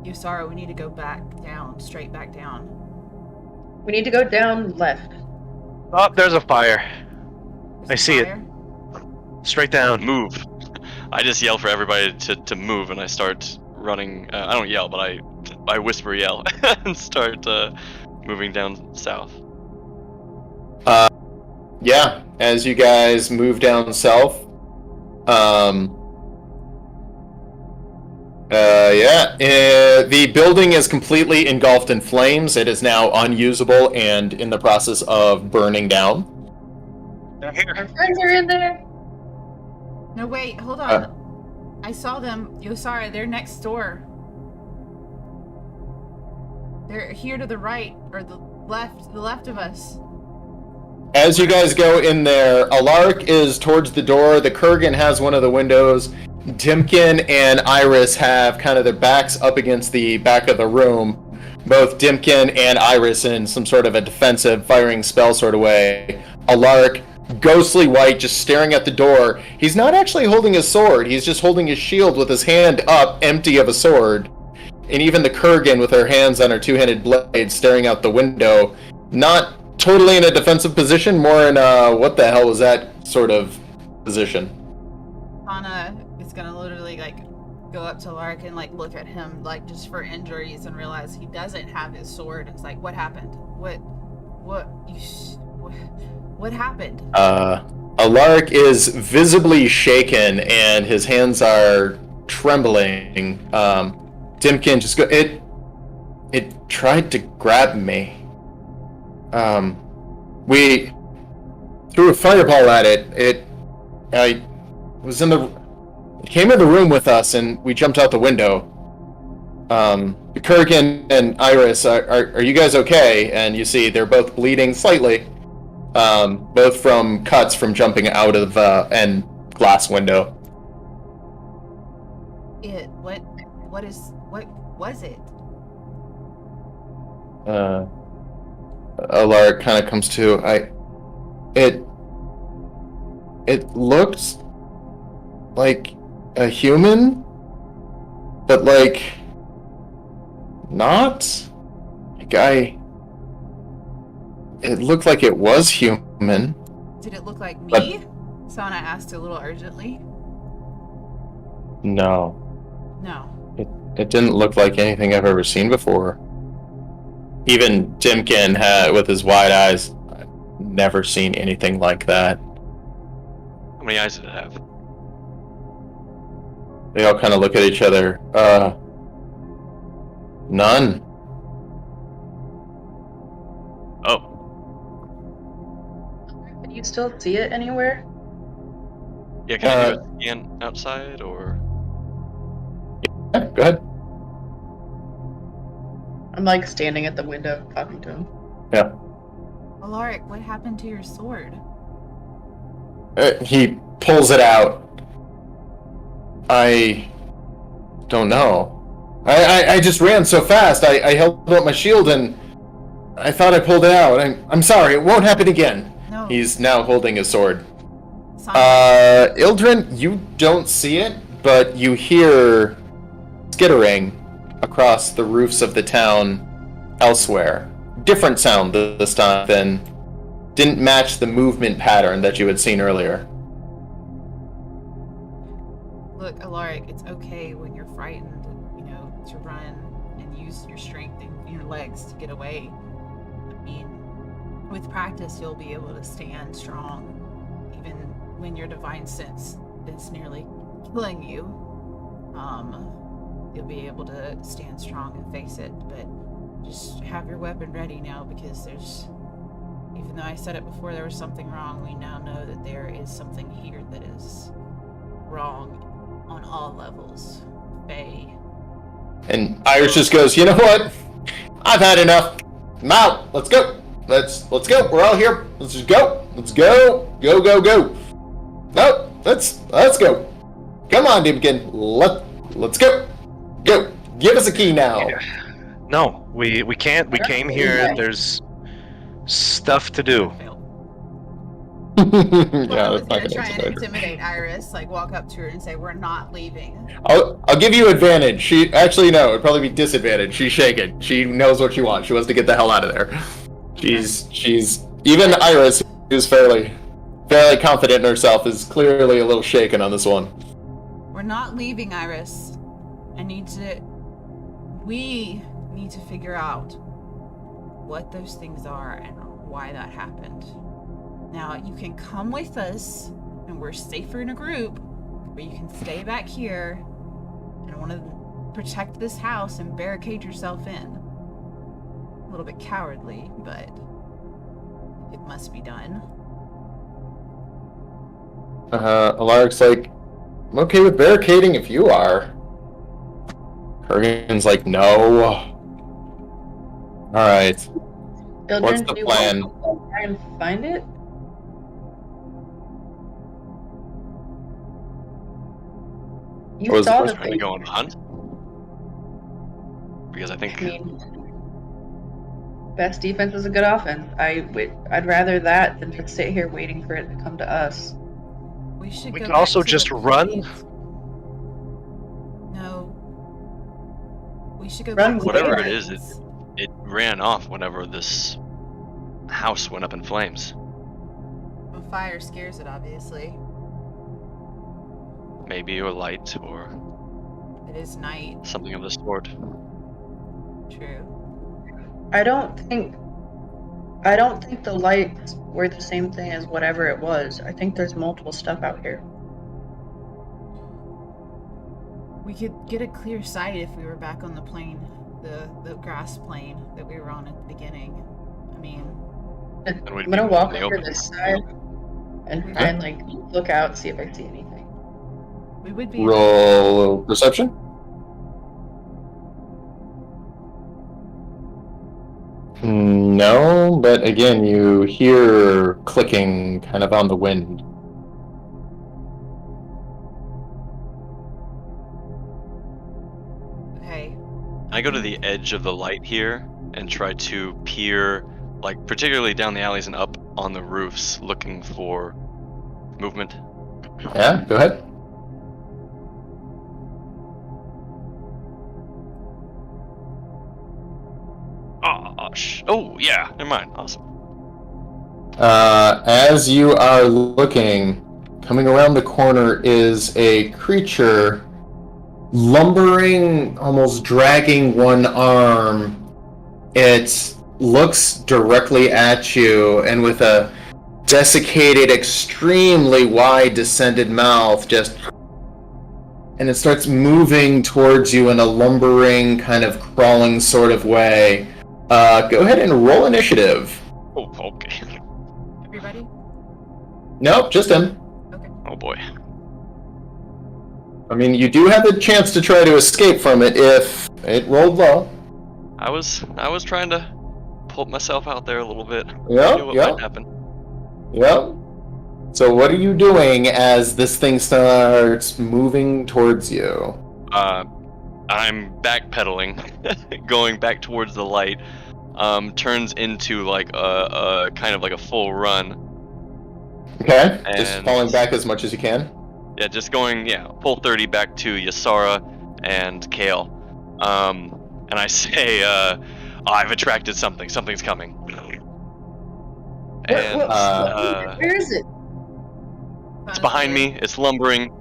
Yusara, we need to go back down, straight back down. We need to go down left. Oh, there's a fire. There's I a see it. fire. Straight down. Move. I just yell for everybody to move, and I start running. I don't yell, but I whisper yell and start moving down south. Yeah, as you guys move down south, the building is completely engulfed in flames. It is now unusable and in the process of burning down. They're here. Our friends are in there. No, wait, hold on. I saw them. Yusara, they're next door. They're here to the right, or the left of us. As you guys go in there, Alaric is towards the door. The Kurgan has one of the windows. Dimkin and Iris have kind of their backs up against the back of the room. Both Dimkin and Iris in some sort of a defensive firing spell sort of way. Alaric, ghostly white, just staring at the door. He's not actually holding his sword. He's just holding his shield with his hand up, empty of a sword. And even the Kurgan with her hands on her two-handed blade staring out the window. Not totally in a defensive position, more in a what the hell was that sort of position. Sana is gonna literally like go up to Lark and like look at him like just for injuries and realize he doesn't have his sword. It's like, what happened? What happened? Alaric is visibly shaken and his hands are trembling. Dimkin just it tried to grab me. We threw a fireball at it. It came in the room with us and we jumped out the window. Kurgan and Iris, are you guys okay? And you see they're both bleeding slightly. Both from cuts from jumping out of an glass window. What was it? Alaric kind of comes to. It looked like a human, but like not. It looked like it was human. Did it look like me? Sana asked a little urgently. No. No. It didn't look like anything I've ever seen before. Even Timkin had, with his wide eyes, I've never seen anything like that. How many eyes did it have? They all kind of look at each other. None. Oh, Can you still see it anywhere? yeah. Can I do a scan outside or? Yeah, go ahead. I'm like standing at the window talking to him. Yeah. Alaric, what happened to your sword? He pulls it out. I don't know. I just ran so fast. I held up my shield and I thought I pulled it out. I'm sorry. It won't happen again. No. He's now holding his sword. Simon, Ildren, you don't see it, but you hear skittering across the roofs of the town elsewhere. Different sound this time than didn't match the movement pattern that you had seen earlier. look, Alaric, it's okay when you're frightened, to run and use your strength and your legs to get away. I mean, with practice, you'll be able to stand strong, even when your divine sense is nearly killing you. You'll be able to stand strong and face it, but just have your weapon ready now, because even though I said it before, there was something wrong, we now know that there is something here that is wrong on all levels. Faye. And Iris just goes, you know what? I've had enough. I'm out. Let's go. Let's go. We're all here. Let's just go. Let's go. Go, go, go. No, let's go. Come on, Deepkin. Let's go. Go. Give us a key now. No, we can't. We came here. There's stuff to do. I Yeah, was that's not gonna gonna try and explain. intimidate Iris, like walk up to her and say, "We're not leaving." I'll give you advantage. She actually no, it'd probably be disadvantage. She's shaking. She knows what she wants. She wants to get the hell out of there. She's even Iris, who's fairly confident in herself, is clearly a little shaken on this one. We're not leaving, Iris. We need to figure out what those things are and why that happened. Now, you can come with us, and we're safer in a group, or you can stay back here and want to protect this house and barricade yourself in. A little bit cowardly, but it must be done. Alaric's like, I'm okay with barricading if you are. Kurgan's like, no. Alright. Ildren, What's the do you plan? want to try and find it? You What was the saw first the Trying to thing. go on a hunt? Because I think I mean, best defense is a good offense. I'd rather that than just sit here waiting for it to come to us. We should We go could back also to just the run. place. No. We should go Run back to whatever the it is, place. it ran off whenever this house went up in flames. Well, fire scares it, obviously. Maybe a light or It is night. something of the sort. True. I don't think the lights were the same thing as whatever it was. I think there's multiple stuff out here. We could get a clear sight if we were back on the plane, the grass plane that we were on at the beginning. I mean, And we'd I'm gonna be walk in the over open. this side and try and like look out, see if I see anything. we would be Roll perception. No, but again, you hear clicking kind of on the wind. okay. I go to the edge of the light here and try to peer, like particularly down the alleys and up on the roofs, looking for movement. Yeah, go ahead. Oh yeah, never mind. Awesome. As you are looking, coming around the corner is a creature lumbering, almost dragging one arm. It looks directly at you, and with a desiccated, extremely wide descended mouth, just and it starts moving towards you in a lumbering, kind of crawling sort of way. Go ahead and roll initiative. Oh, okay. Everybody? Nope, just him. Okay. Oh boy. I mean, you do have a chance to try to escape from it if it rolled low. I was trying to pull myself out there a little bit. Yeah, I knew what might happen. Yep. So what are you doing as this thing starts moving towards you? I'm backpedaling, going back towards the light. Turns into like a kind of like a full run. Okay. Just And- falling back as much as you can. Yeah, just going full 30 back to Yasara and Kale. And I say, I've attracted something. Something's coming. And Where is it? it's behind me. It's lumbering.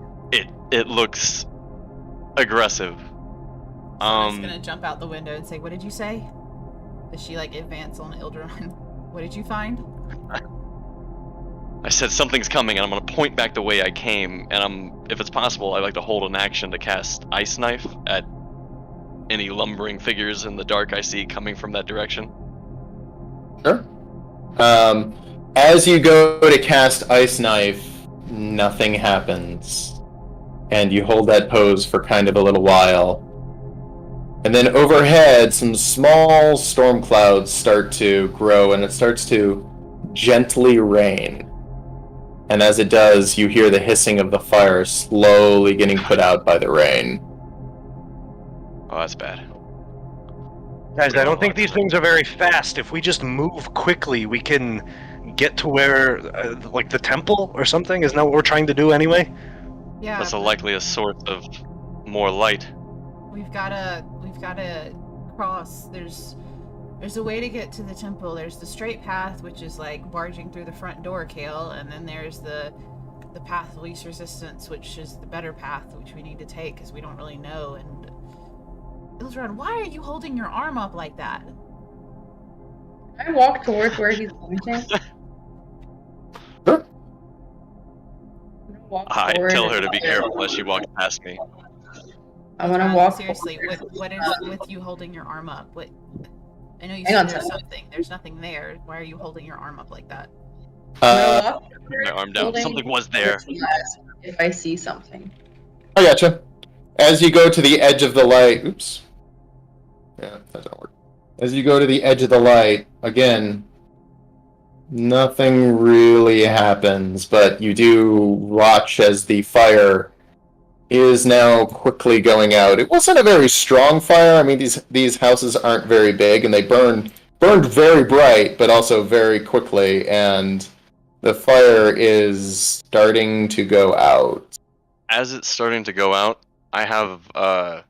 It looks aggressive. Someone's gonna jump out the window and say, "What did you say?" Does she like advance on Ildron? What did you find? I said something's coming, and I'm gonna point back the way I came. And if it's possible, I'd like to hold an action to cast Ice Knife at any lumbering figures in the dark I see coming from that direction. Sure. As you go to cast Ice Knife, nothing happens. And you hold that pose for kind of a little while. And then overhead, some small storm clouds start to grow, and it starts to gently rain. And as it does, you hear the hissing of the fire slowly getting put out by the rain. Oh, that's bad. Guys, I don't think these things are very fast. If we just move quickly, we can get to where, like the temple or something. Isn't that what we're trying to do anyway? Yeah. That's the but likeliest source of more light. We've gotta cross. There's a way to get to the temple. There's the straight path, which is like barging through the front door, Kale, and then there's the path of least resistance, which is the better path, which we need to take because we don't really know. And Ildron, why are you holding your arm up like that? Can I walk towards where he's pointing? Sure. I tell her to be careful as she walks past me. I want to Ildron, walk. seriously. What is with you holding your arm up? What? I know you Hang said on, there's Tyler. something. There's nothing there. Why are you holding your arm up like that? I'm gonna walk My arm down. holding Something was there. if I see something. I gotcha. As you go to the edge of the light... Oops. Yeah, that don't work. As you go to the edge of the light, again, nothing really happens, but you do watch as the fire is now quickly going out. It wasn't a very strong fire. I mean, these houses aren't very big, and they burned very bright, but also very quickly, and the fire is starting to go out. As it's starting to go out, I have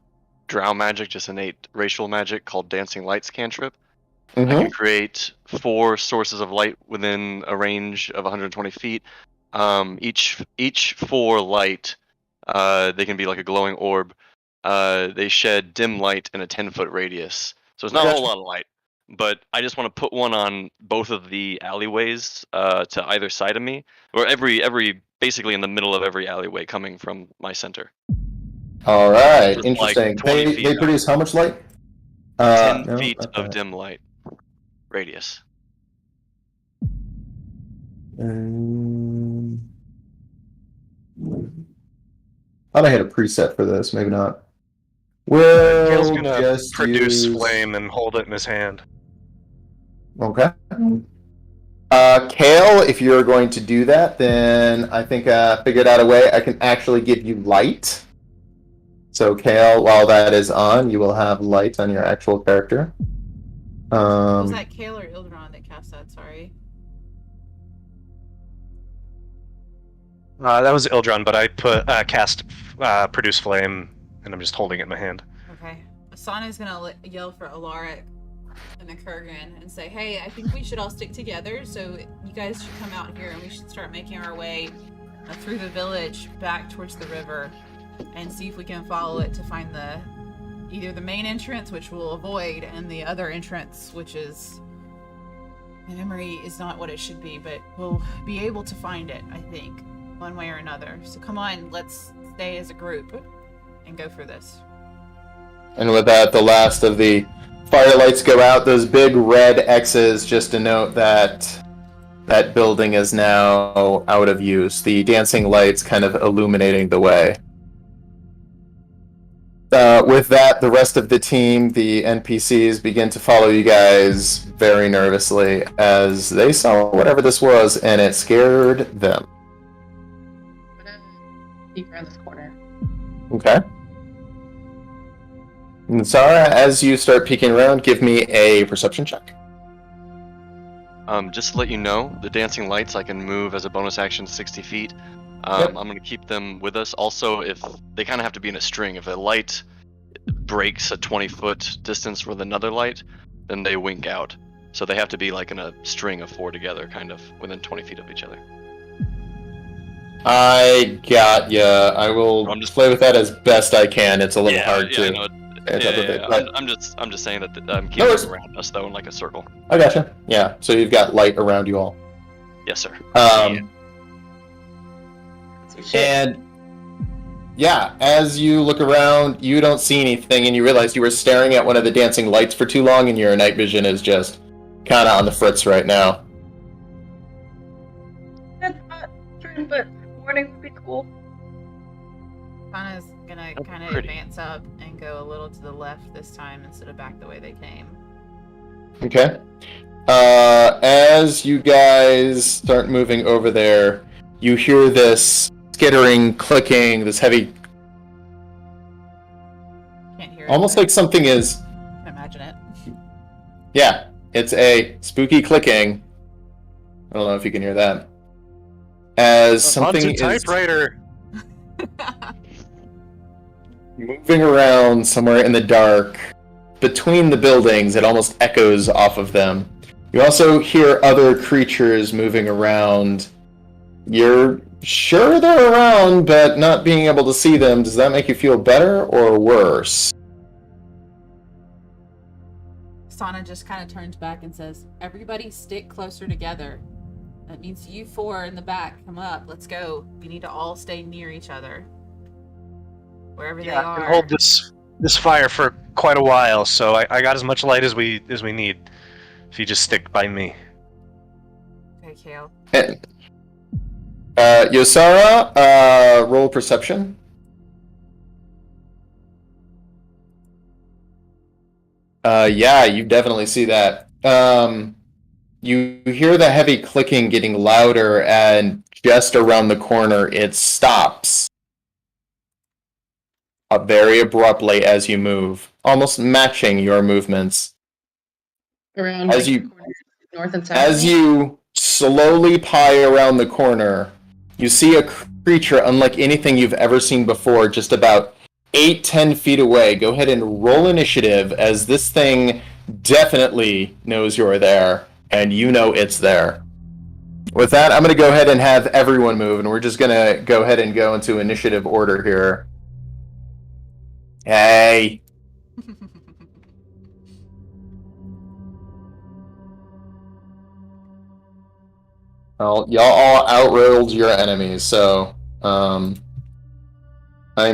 drow magic, just innate racial magic called Dancing Lights cantrip. I can create 4 sources of light within a range of 120 feet. Each 4 light, they can be like a glowing orb. They shed dim light in a 10-foot radius. So it's not a whole lot of light. But I just want to put one on both of the alleyways to either side of me, or every basically in the middle of every alleyway coming from my center. All right, Just interesting. like 20 feet They out. produce how much light? 10 no, feet not of that. dim light radius. Thought I had a preset for this, maybe not. We'll Kale's gonna just produce use... flame and hold it in his hand. Okay. Kale, if you're going to do that, then I think I figured out a way I can actually give you light. So Kale, while that is on, you will have light on your actual character. Was that Kale or Ildron that cast that? Sorry. That was Ildron, but I cast produce flame, and I'm just holding it in my hand. Okay. Asana's gonna yell for Alaric and the Kurgan and say, "Hey, I think we should all stick together. So you guys should come out here, and we should start making our way through the village back towards the river, and see if we can follow it to find either the main entrance, which we'll avoid, and the other entrance, which is, my memory is not what it should be, but we'll be able to find it, I think, one way or another. So come on, let's stay as a group." and go through this. And with that, the last of the firelights go out. Those big red X's just denote that that building is now out of use. The dancing lights kind of illuminating the way. With that, the rest of the team, the NPCs, begin to follow you guys very nervously as they saw whatever this was, and it scared them. I'm gonna peek around this corner. Okay. And Sarah, as you start peeking around, give me a perception check. Just to let you know, the dancing lights I can move as a bonus action 60 feet. Yep. I'm going to keep them with us. Also, if they kind of have to be in a string. If a light breaks a 20-foot distance with another light, then they wink out. So they have to be like in a string of 4 together, kind of within 20 feet of each other. I got ya. I will I'm just- play with that as best I can. It's a little hard I to. know. catch up with it, but- I'm just saying that I'm keeping worries. them around us though in like a circle. I gotcha. Yeah. So you've got light around you all. Yes, sir. So shit. And yeah, as you look around, you don't see anything, and you realize you were staring at one of the dancing lights for too long, and your night vision is just kind of on the fritz right now. That's not true, but morning would be cool. Kana's gonna That's kind of pretty. advance up and go a little to the left this time instead of back the way they came. Okay. As you guys start moving over there, you hear this skittering, clicking, this heavy, Can't hear it. almost but like something is, I can imagine it. yeah, it's a spooky clicking. I don't know if you can hear that. As something Haunted is typewriter. moving around somewhere in the dark between the buildings. It almost echoes off of them. You also hear other creatures moving around. You're sure they're around, but not being able to see them. Does that make you feel better or worse? Sana just kind of turns back and says, "Everybody stick closer together. That means you 4 in the back. Come up. Let's go. We need to all stay near each other. Wherever they I are." can hold this fire for quite a while, so I got as much light as we need. If you just stick by me. Okay, Kale. Yosara, roll perception. Yeah, you definitely see that. You hear the heavy clicking getting louder, and just around the corner, it stops. Very abruptly as you move, almost matching your movements. Around As like, you- the corners, north and south. As you slowly pie around the corner, you see a creature unlike anything you've ever seen before, just about 8-10 feet away. Go ahead and roll initiative, as this thing definitely knows you're there, and you know it's there. With that, I'm going to go ahead and have everyone move, and we're just going to go ahead and go into initiative order here. Hey! Well, y'all all outrolled your enemies, so I'm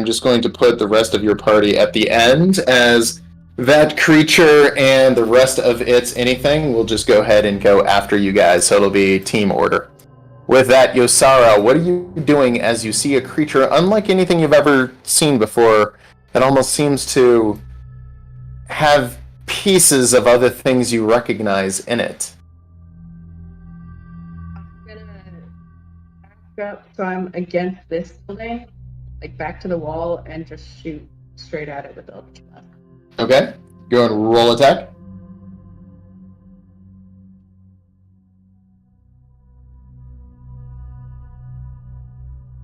just going to put the rest of your party at the end, as that creature and the rest of its anything will just go ahead and go after you guys, so it'll be team order. With that, Yosara, what are you doing as you see a creature unlike anything you've ever seen before that almost seems to have pieces of other things you recognize in it? I'm gonna back up so I'm against this building, like back to the wall, and just shoot straight at it with the Eldritch Blast. Okay, go and roll attack.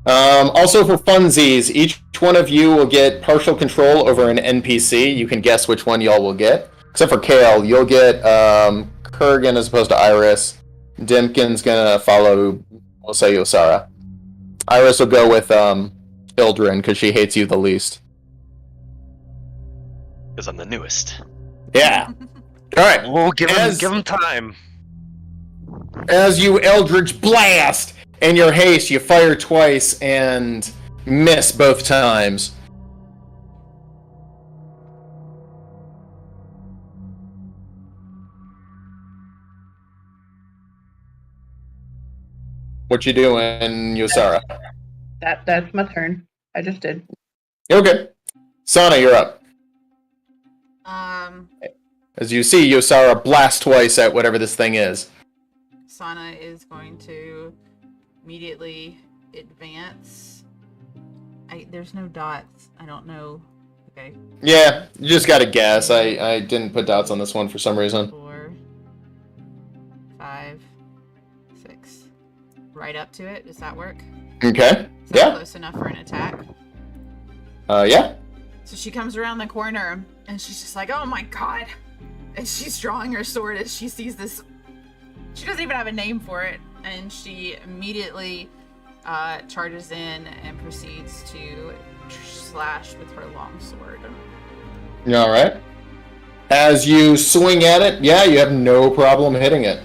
Also for funsies, each one of you will get partial control over an NPC. You can guess which one y'all will get. Except for Kale, you'll get Kurgan as opposed to Iris. Dimkin's gonna follow, we'll say, Yosara. Iris will go with Ildrin, because she hates you the least. Because I'm the newest. Yeah. Alright. We'll give As- him time. As you Eldritch Blast! In your haste, you fire twice and miss both times. What you doing, Yosara? That's my turn. I just did. Okay. Sana, you're up. As you see, Yosara blast twice at whatever this thing is. Sana is going to immediately advance. There's no dots. I don't know. Okay. Yeah, you just gotta guess. I didn't put dots on this one for some reason. 4, 5, 6. Right up to it. Does that work? Okay. Is that Yeah. close enough for an attack? Yeah. So she comes around the corner and she's just like, oh my god. And she's drawing her sword as she sees this. She doesn't even have a name for it. And she immediately charges in and proceeds to slash with her long sword. All right. As you swing at it, yeah, you have no problem hitting it.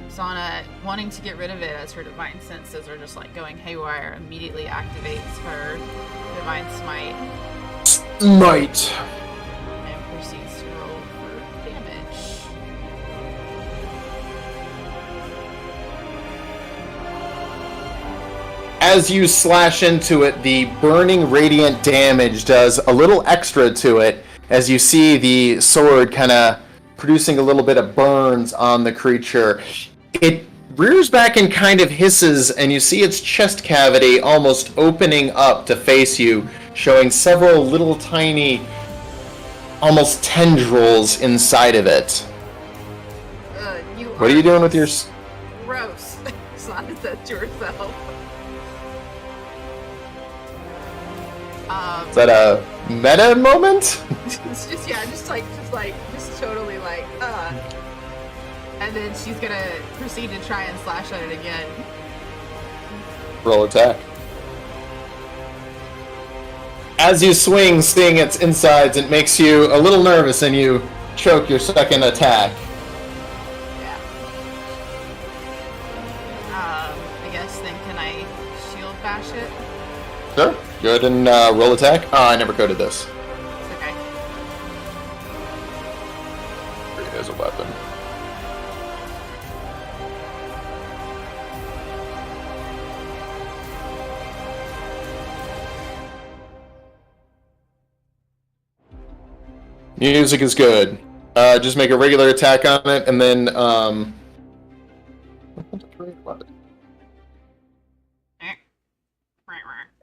Sana, wanting to get rid of it as her divine senses are just like going haywire, immediately activates her divine smite Might. and proceeds to roll for damage. As you slash into it, the burning radiant damage does a little extra to it as you see the sword kind of producing a little bit of burns on the creature. It rears back and kind of hisses, and you see its chest cavity almost opening up to face you, showing several little tiny, almost tendrils inside of it. What are you doing with your... Gross. Sana said to herself. Is that a meta moment? It's just totally like, And then she's gonna proceed to try and slash at it again. Roll attack. As you swing, seeing its insides, it makes you a little nervous and you choke your second attack. Yeah. I guess then can I shield bash it? Sure. Go ahead and roll attack. I never coded this. It's okay. It is a weapon. Music is good. Just make a regular attack on it, and then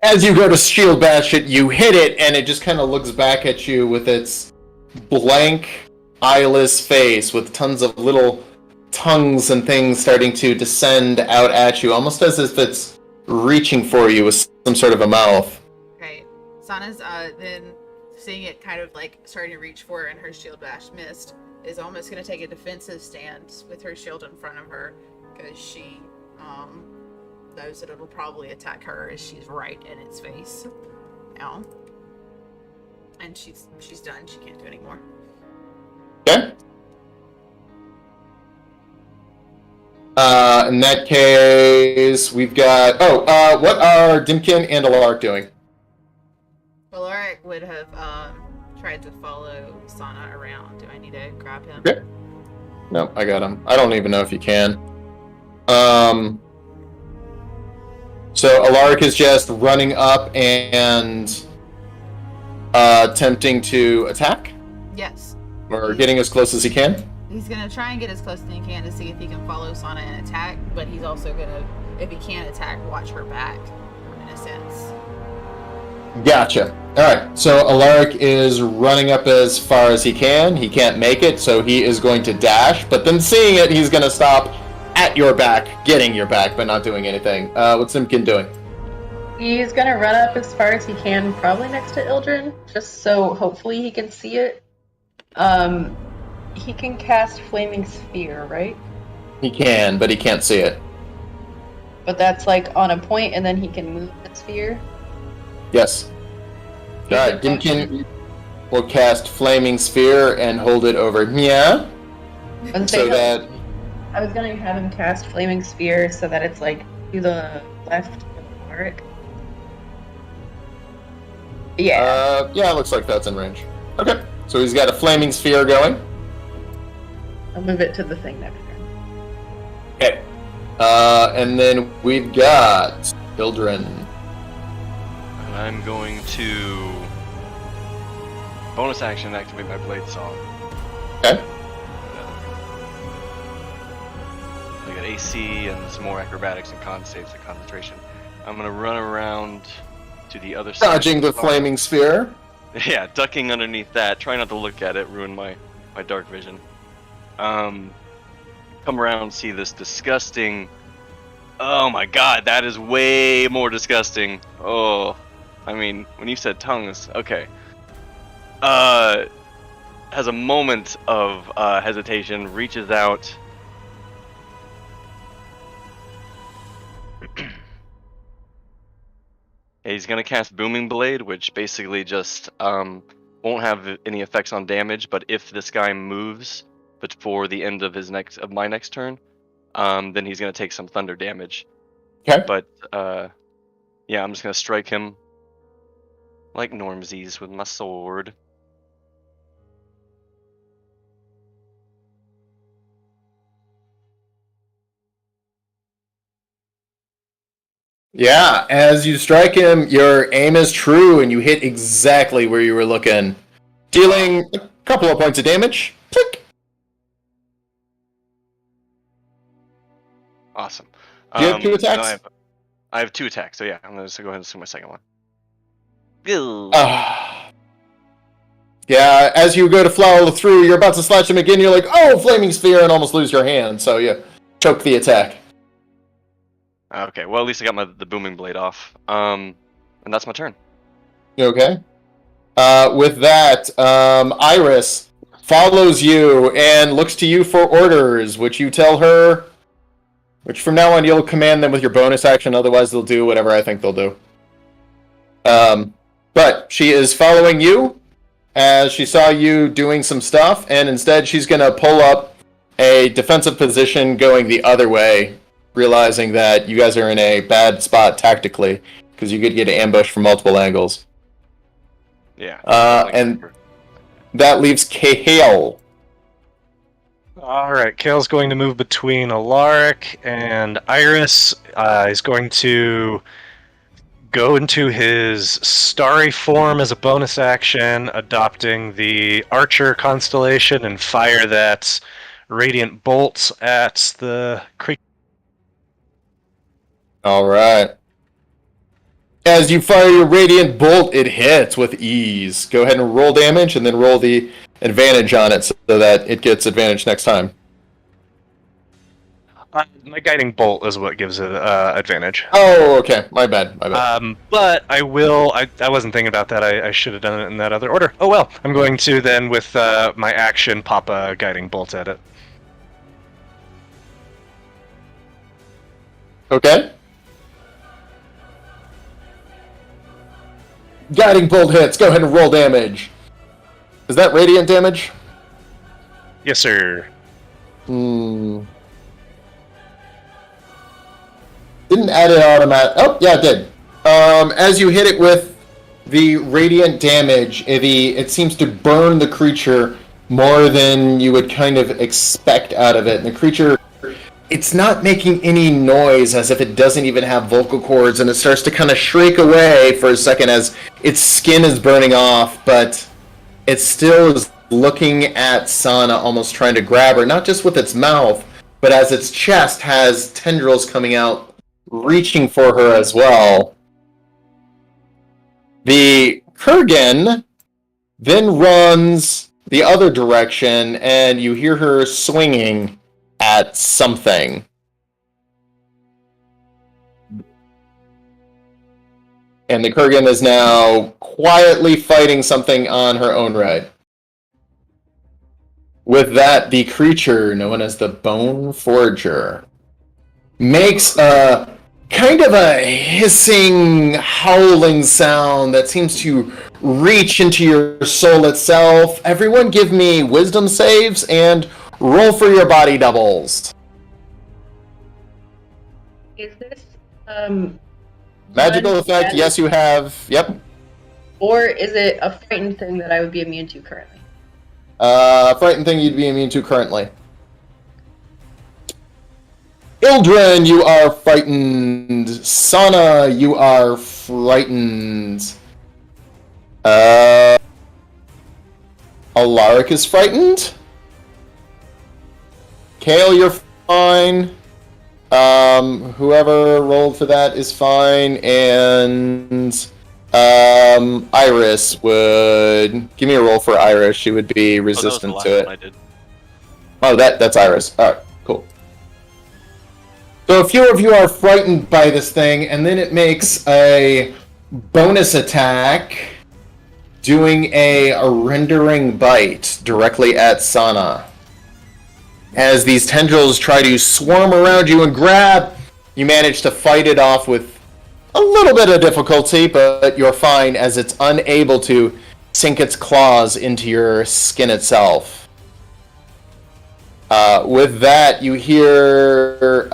as you go to shield bash it, you hit it, and it just kind of looks back at you with its blank, eyeless face, with tons of little tongues and things starting to descend out at you, almost as if it's reaching for you with some sort of a mouth. Right. Sana's then seeing it kind of like starting to reach for her and her shield bash missed, is almost going to take a defensive stance with her shield in front of her, because she knows that it'll probably attack her as she's right in its face now. And she's done. She can't do anymore. Okay. In that case, we've got... what are Dimkin and Alaric doing? Well, Alaric would have tried to follow Sana around. Do I need to grab him? Okay. No, I got him. I don't even know if you can. So Alaric is just running up and attempting to attack? Yes. Or getting as close as he can? He's going to try and get as close as he can to see if he can follow Sana and attack, but he's also going to, if he can't attack, watch her back, in a sense. Gotcha. Alright, so Alaric is running up as far as he can. He can't make it, so he is going to dash, but then seeing it, he's going to stop at your back, getting your back, but not doing anything. What's Simkin doing? He's gonna run up as far as he can, probably next to Ildren, just so hopefully he can see it. He can cast Flaming Sphere, right? He can, but he can't see it. But that's like on a point, and then he can move the sphere. Yes. Alright, Dimkin will cast Flaming Sphere and hold it over Mia. I was gonna have him cast Flaming Sphere so that it's like to the left of Alaric. Yeah. Yeah, it looks like that's in range. Okay, so he's got a Flaming Sphere going. I'll move it to the thing next turn. Okay. And then we've got Ildren. And I'm going to bonus action activate my blade song. Okay. I got AC and some more acrobatics and con saves and concentration. I'm gonna run around to the other side. Dodging the flaming sphere. Yeah, ducking underneath that. Try not to look at it, ruin my dark vision. Come around, see this disgusting. Oh my god, that is way more disgusting. Oh, I mean, when you said tongues, okay. Has a moment of hesitation, reaches out. He's gonna cast Booming Blade, which basically just won't have any effects on damage. But if this guy moves before the end of my next turn, then he's gonna take some thunder damage. Okay. But yeah, I'm just gonna strike him like Normsies with my sword. Yeah, as you strike him, your aim is true and you hit exactly where you were looking. Dealing a couple of points of damage. Click. Awesome. Do you have 2 no, attacks? I have 2 attacks, so yeah, I'm gonna just go ahead and swing my second one. Yeah, as you go to flower through, you're about to slash him again, you're like, oh, flaming sphere, and almost lose your hand, so you choke the attack. Okay, well at least I got the booming blade off. And that's my turn. Okay. With that, Iris follows you and looks to you for orders, which you tell her, which from now on you'll command them with your bonus action, otherwise they'll do whatever I think they'll do. But she is following you as she saw you doing some stuff, and instead she's going to pull up a defensive position going the other way, realizing that you guys are in a bad spot tactically, because you could get ambushed from multiple angles. Yeah. And that leaves Kale. Alright, Kale's going to move between Alaric and Iris. He's going to go into his starry form as a bonus action, adopting the Archer constellation, and fire that radiant bolt at the creature. Alright. As you fire your radiant bolt, it hits with ease. Go ahead and roll damage, and then roll the advantage on it so that it gets advantage next time. My guiding bolt is what gives it advantage. Oh, okay. My bad. But I will. I wasn't thinking about that. I should have done it in that other order. Oh well. I'm going to then, with my action, pop a guiding bolt at it. Okay. Guiding bolt hits. Go ahead and roll damage. Is that radiant damage? Yes, sir. Didn't add it automatic. Oh, yeah, it did. As you hit it with the radiant damage, it seems to burn the creature more than you would kind of expect out of it. And the creature, it's not making any noise, as if it doesn't even have vocal cords, and it starts to kind of shriek away for a second as its skin is burning off, but it still is looking at Sana, almost trying to grab her, not just with its mouth, but as its chest has tendrils coming out, reaching for her as well. The Kurgan then runs the other direction, and you hear her swinging at something. And the Kurgan is now quietly fighting something on her own right. With that, the creature known as the Bone Forger makes a kind of a hissing, howling sound that seems to reach into your soul itself. Everyone give me wisdom saves and roll for your body doubles. Is this Magical one effect, dead? yes you have. Yep. Or is it a frightened thing that I would be immune to currently? Frightened thing you'd be immune to currently. Ildren, you are frightened. Sana, you are frightened. Alaric is frightened. Kale, you're fine. Whoever rolled for that is fine, and Iris would give me a roll for Iris. She would be resistant to it. I did. Oh, that's Iris. All right, cool. So a few of you are frightened by this thing, and then it makes a bonus attack, doing a rendering bite directly at Sana. As these tendrils try to swarm around you and grab, you manage to fight it off with a little bit of difficulty, but you're fine as it's unable to sink its claws into your skin itself. With that, you hear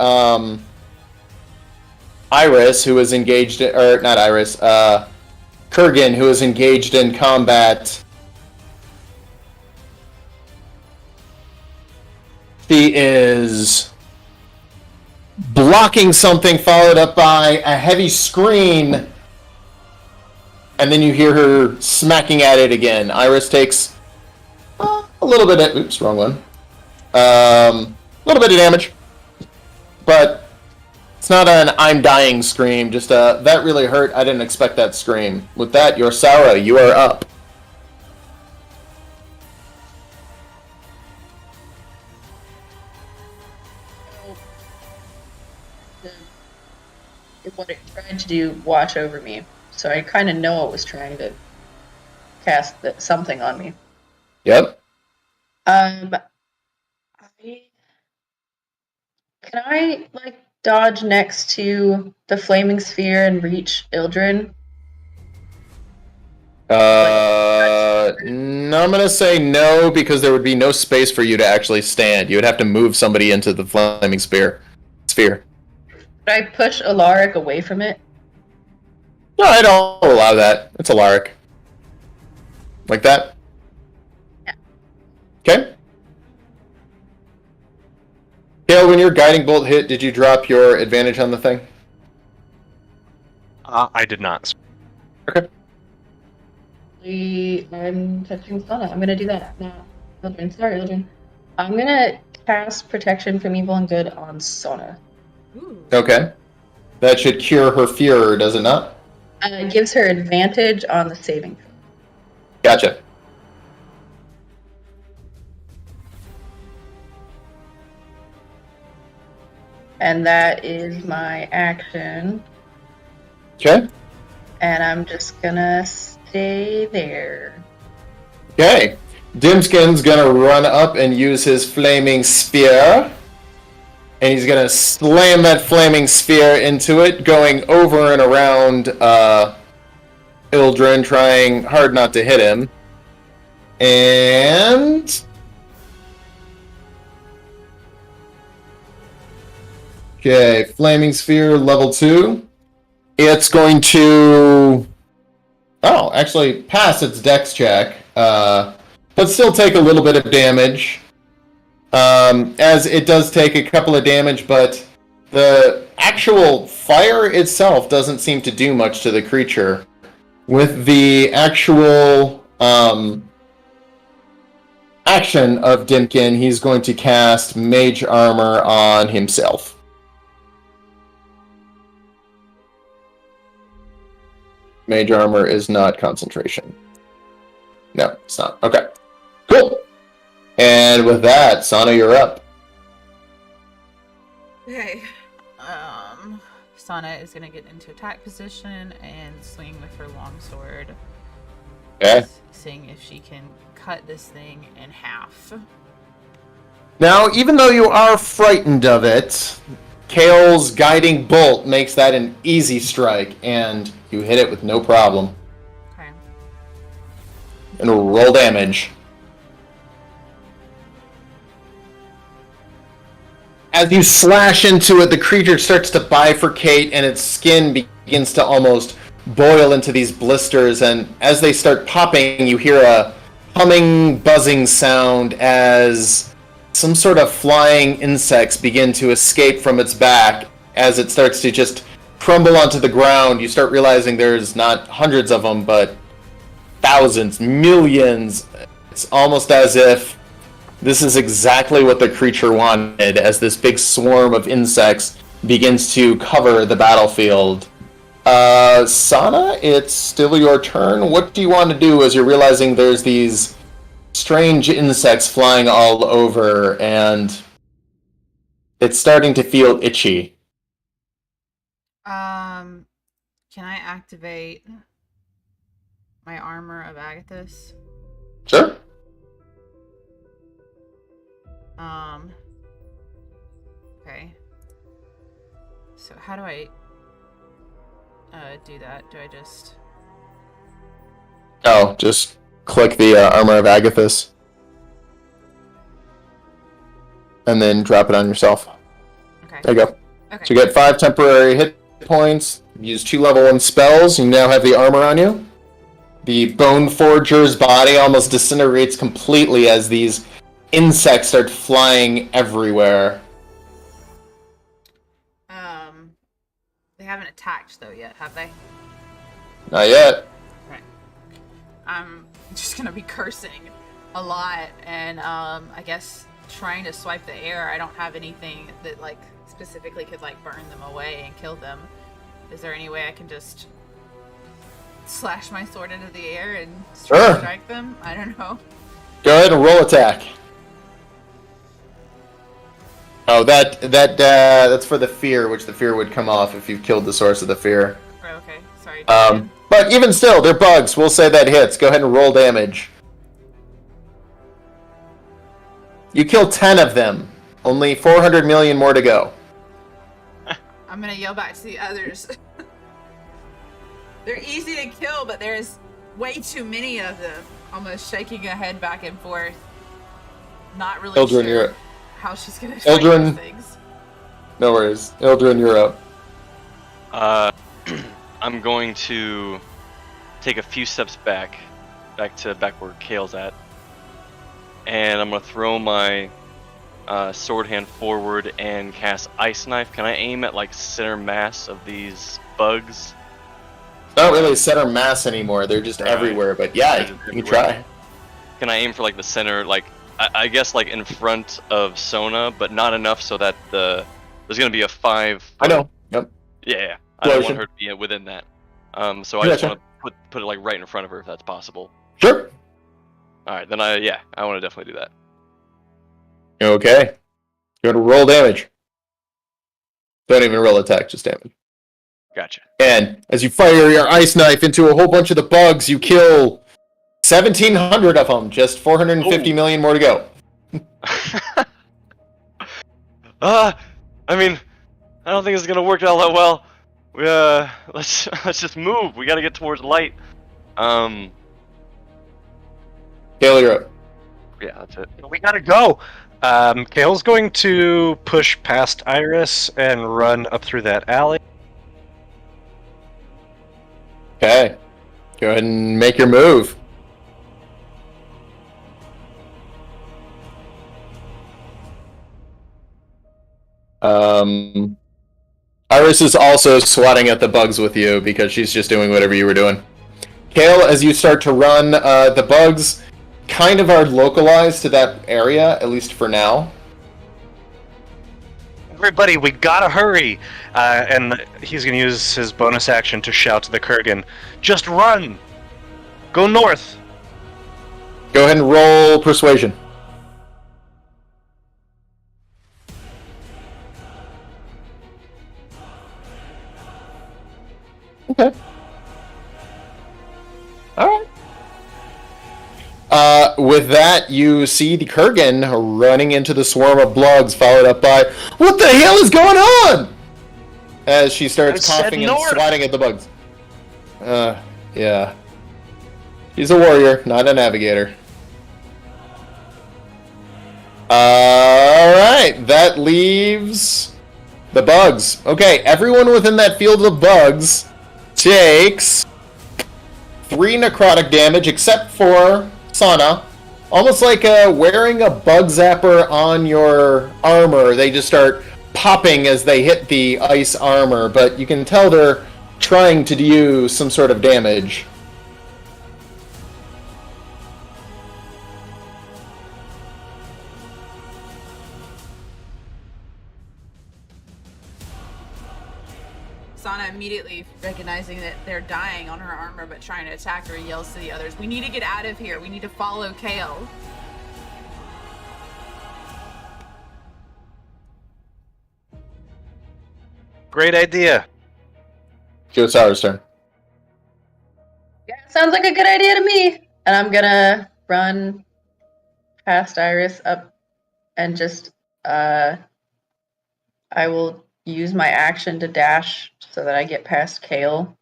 Iris, who is engaged, or not Iris, Kurgan, who is engaged in combat. She is blocking something, followed up by a heavy scream, and then you hear her smacking at it again. Iris takes a little bit of... Oops, wrong one. A little bit of damage. But it's not an I'm dying scream, just a that really hurt, I didn't expect that scream. With that, Yorsara, you are up. What it tried to do, watch over me. So I kind of know it was trying to cast something on me. Yep. Can I dodge next to the flaming sphere and reach Ildren? No, I'm gonna say no, because there would be no space for you to actually stand. You would have to move somebody into the flaming sphere. Could I push Alaric away from it? No, I don't allow that. It's Alaric. Like that? Yeah. Okay. Kale, when your guiding bolt hit, did you drop your advantage on the thing? I did not. Okay. I'm touching Sana. I'm gonna do that now. Ildren, sorry, Ildren. I'm gonna cast Protection from Evil and Good on Sona. Ooh. Okay. That should cure her fear, does it not? It gives her advantage on the saving throw. Gotcha. And that is my action. Okay. And I'm just gonna stay there. Okay. Dimskin's gonna run up and use his flaming spear. And he's gonna slam that flaming sphere into it, going over and around Ildren, trying hard not to hit him. And... Okay, flaming sphere, level 2. It's going to... Oh, actually pass its dex check, but still take a little bit of damage. As it does take a couple of damage, but the actual fire itself doesn't seem to do much to the creature. With the actual action of Dimkin, he's going to cast Mage Armor on himself. Mage Armor is not concentration. No, it's not. Okay. Cool. And with that, Sana, you're up. Okay. Sana is gonna get into attack position and swing with her longsword. Okay. Seeing if she can cut this thing in half. Now, even though you are frightened of it, Kale's guiding bolt makes that an easy strike, and you hit it with no problem. Okay. And roll damage. As you slash into it, the creature starts to bifurcate, and its skin begins to almost boil into these blisters, and as they start popping, you hear a humming, buzzing sound as some sort of flying insects begin to escape from its back as it starts to just crumble onto the ground. You start realizing there's not hundreds of them, but thousands, millions. It's almost as if this is exactly what the creature wanted, as this big swarm of insects begins to cover the battlefield. Sana, it's still your turn. What do you want to do as you're realizing there's these strange insects flying all over, and it's starting to feel itchy? Can I activate my armor of Agathis? Sure. Okay. So how do I do that? Do I just... Oh, just click the armor of Agathis. And then drop it on yourself. Okay. There you go. Okay. So you get 5 temporary hit points. Use 2 level 1 spells. You now have the armor on you. The Bone Forger's body almost disintegrates completely as these insects start flying everywhere. They haven't attacked though yet, have they? Not yet. Right. I'm just gonna be cursing a lot, and I guess trying to swipe the air. I don't have anything that like specifically could like burn them away and kill them. Is there any way I can just slash my sword into the air and strike them? I don't know. Go ahead and roll attack. Oh, that's for the fear, which the fear would come off if you killed the source of the fear. Oh, okay, sorry. But even still, they're bugs. We'll say that hits. Go ahead and roll damage. You kill 10 of them. Only 400 million more to go. I'm gonna yell back to the others. They're easy to kill, but there's way too many of them. Almost shaking her head back and forth. Not really Ildren, sure you're... how she's gonna fight Ildren, these things. No worries. Ildren, you're up. I'm going to take a few steps back where Kale's at, and I'm gonna throw my sword hand forward and cast Ice Knife. Can I aim at like center mass of these bugs? Not really center mass anymore. They're just everywhere. But yeah, you can try. Can I aim for like the center, like I guess like in front of Sona, but not enough so that there's gonna be a 5. I know. Yep. Yeah. I don't want her to be within that. So I just want to put it like right in front of her if that's possible. Sure. All right, then I want to definitely do that. Okay. You're gonna roll damage. Don't even roll attack, just damage. Gotcha. And as you fire your ice knife into a whole bunch of the bugs, you kill 1,700 of them. Just 450 million more to go. I mean, I don't think it's gonna work out that well. Let's just move. We gotta get towards light. Kale, you're up. Yeah, that's it. We gotta go. Kale's going to push past Iris and run up through that alley. Okay. Go ahead and make your move. Iris is also swatting at the bugs with you because she's just doing whatever you were doing. Kale, as you start to run, the bugs kind of are localized to that area, at least for now. Everybody, we gotta hurry! And he's gonna use his bonus action to shout to the Kurgan, just run! Go north! Go ahead and roll persuasion. Okay. Alright. With that, you see the Kurgan running into the swarm of bugs, followed up by, "What the hell is going on?" As she starts coughing and swatting at the bugs. Yeah. She's a warrior, not a navigator. Alright, that leaves the bugs. Okay, everyone within that field of bugs takes 3 necrotic damage, except for Sana. almost like wearing a bug zapper on your armor. They just start popping as they hit the ice armor, but you can tell they're trying to do some sort of damage. Sana, immediately recognizing that they're dying on her armor but trying to attack her, yells to the others, "We need to get out of here. We need to follow Kale." Great idea. Kyosaru's turn. Yeah, sounds like a good idea to me. And I'm gonna run past Iris up and just I will use my action to dash so that I get past Kale.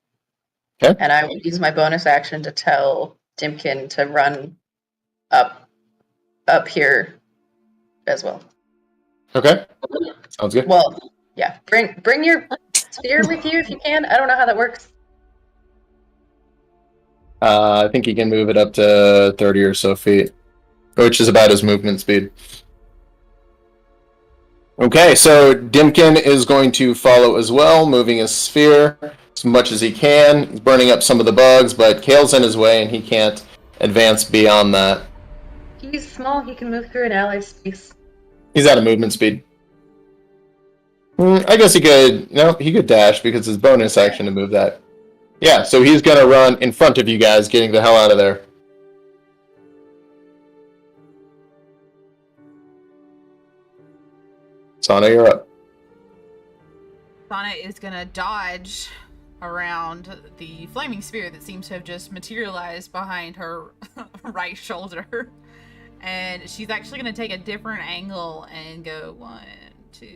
Okay. And I will use my bonus action to tell Dimkin to run up here as well. Okay. Sounds good. Well, yeah. Bring your sphere with you if you can. I don't know how that works. I think he can move it up to 30 or so feet, which is about his movement speed. Okay, so Dimkin is going to follow as well, moving his sphere as much as he can. He's burning up some of the bugs, but Kale's in his way, and he can't advance beyond that. He's small. He can move through an ally's space. He's out of movement speed. I guess he could. No, he could dash because his bonus action to move that. Yeah, so he's gonna run in front of you guys, getting the hell out of there. Sana, you're up. Sana is gonna dodge around the flaming spear that seems to have just materialized behind her right shoulder. And she's actually gonna take a different angle and go 1, 2,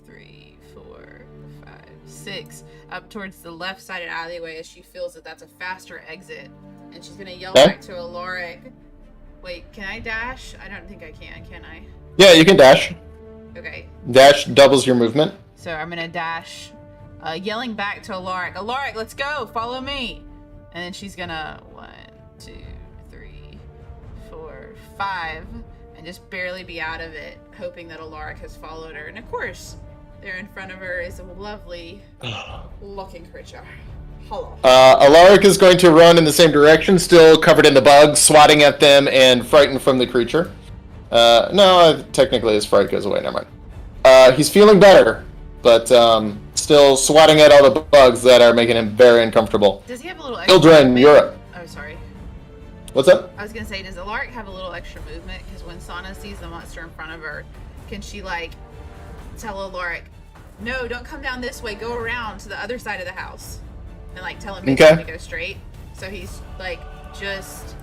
3, 4, 5, 6 up towards the left sided alleyway as she feels that that's a faster exit. And she's gonna yell back to Alaric. Wait, can I dash? I don't think I can I? Yeah, you can dash. Okay. Dash doubles your movement. So I'm gonna dash, yelling back to Alaric, "Alaric, let's go! Follow me!" And then she's gonna 1, 2, 3, 4, 5, and just barely be out of it, hoping that Alaric has followed her. And of course, there in front of her is a lovely looking creature. Hello. Alaric is going to run in the same direction, still covered in the bugs, swatting at them and frightened from the creature. No, technically his fright goes away, never mind. He's feeling better, but still swatting at all the bugs that are making him very uncomfortable. Does he have a little extra Children, movement? you're up. Oh, sorry. What's up? I was gonna say, does Alaric have a little extra movement? Because when Sana sees the monster in front of her, can she, like, tell Alaric, "No, don't come down this way, go around to the other side of the house," and, like, tell him basically to go straight? So he's, like, just,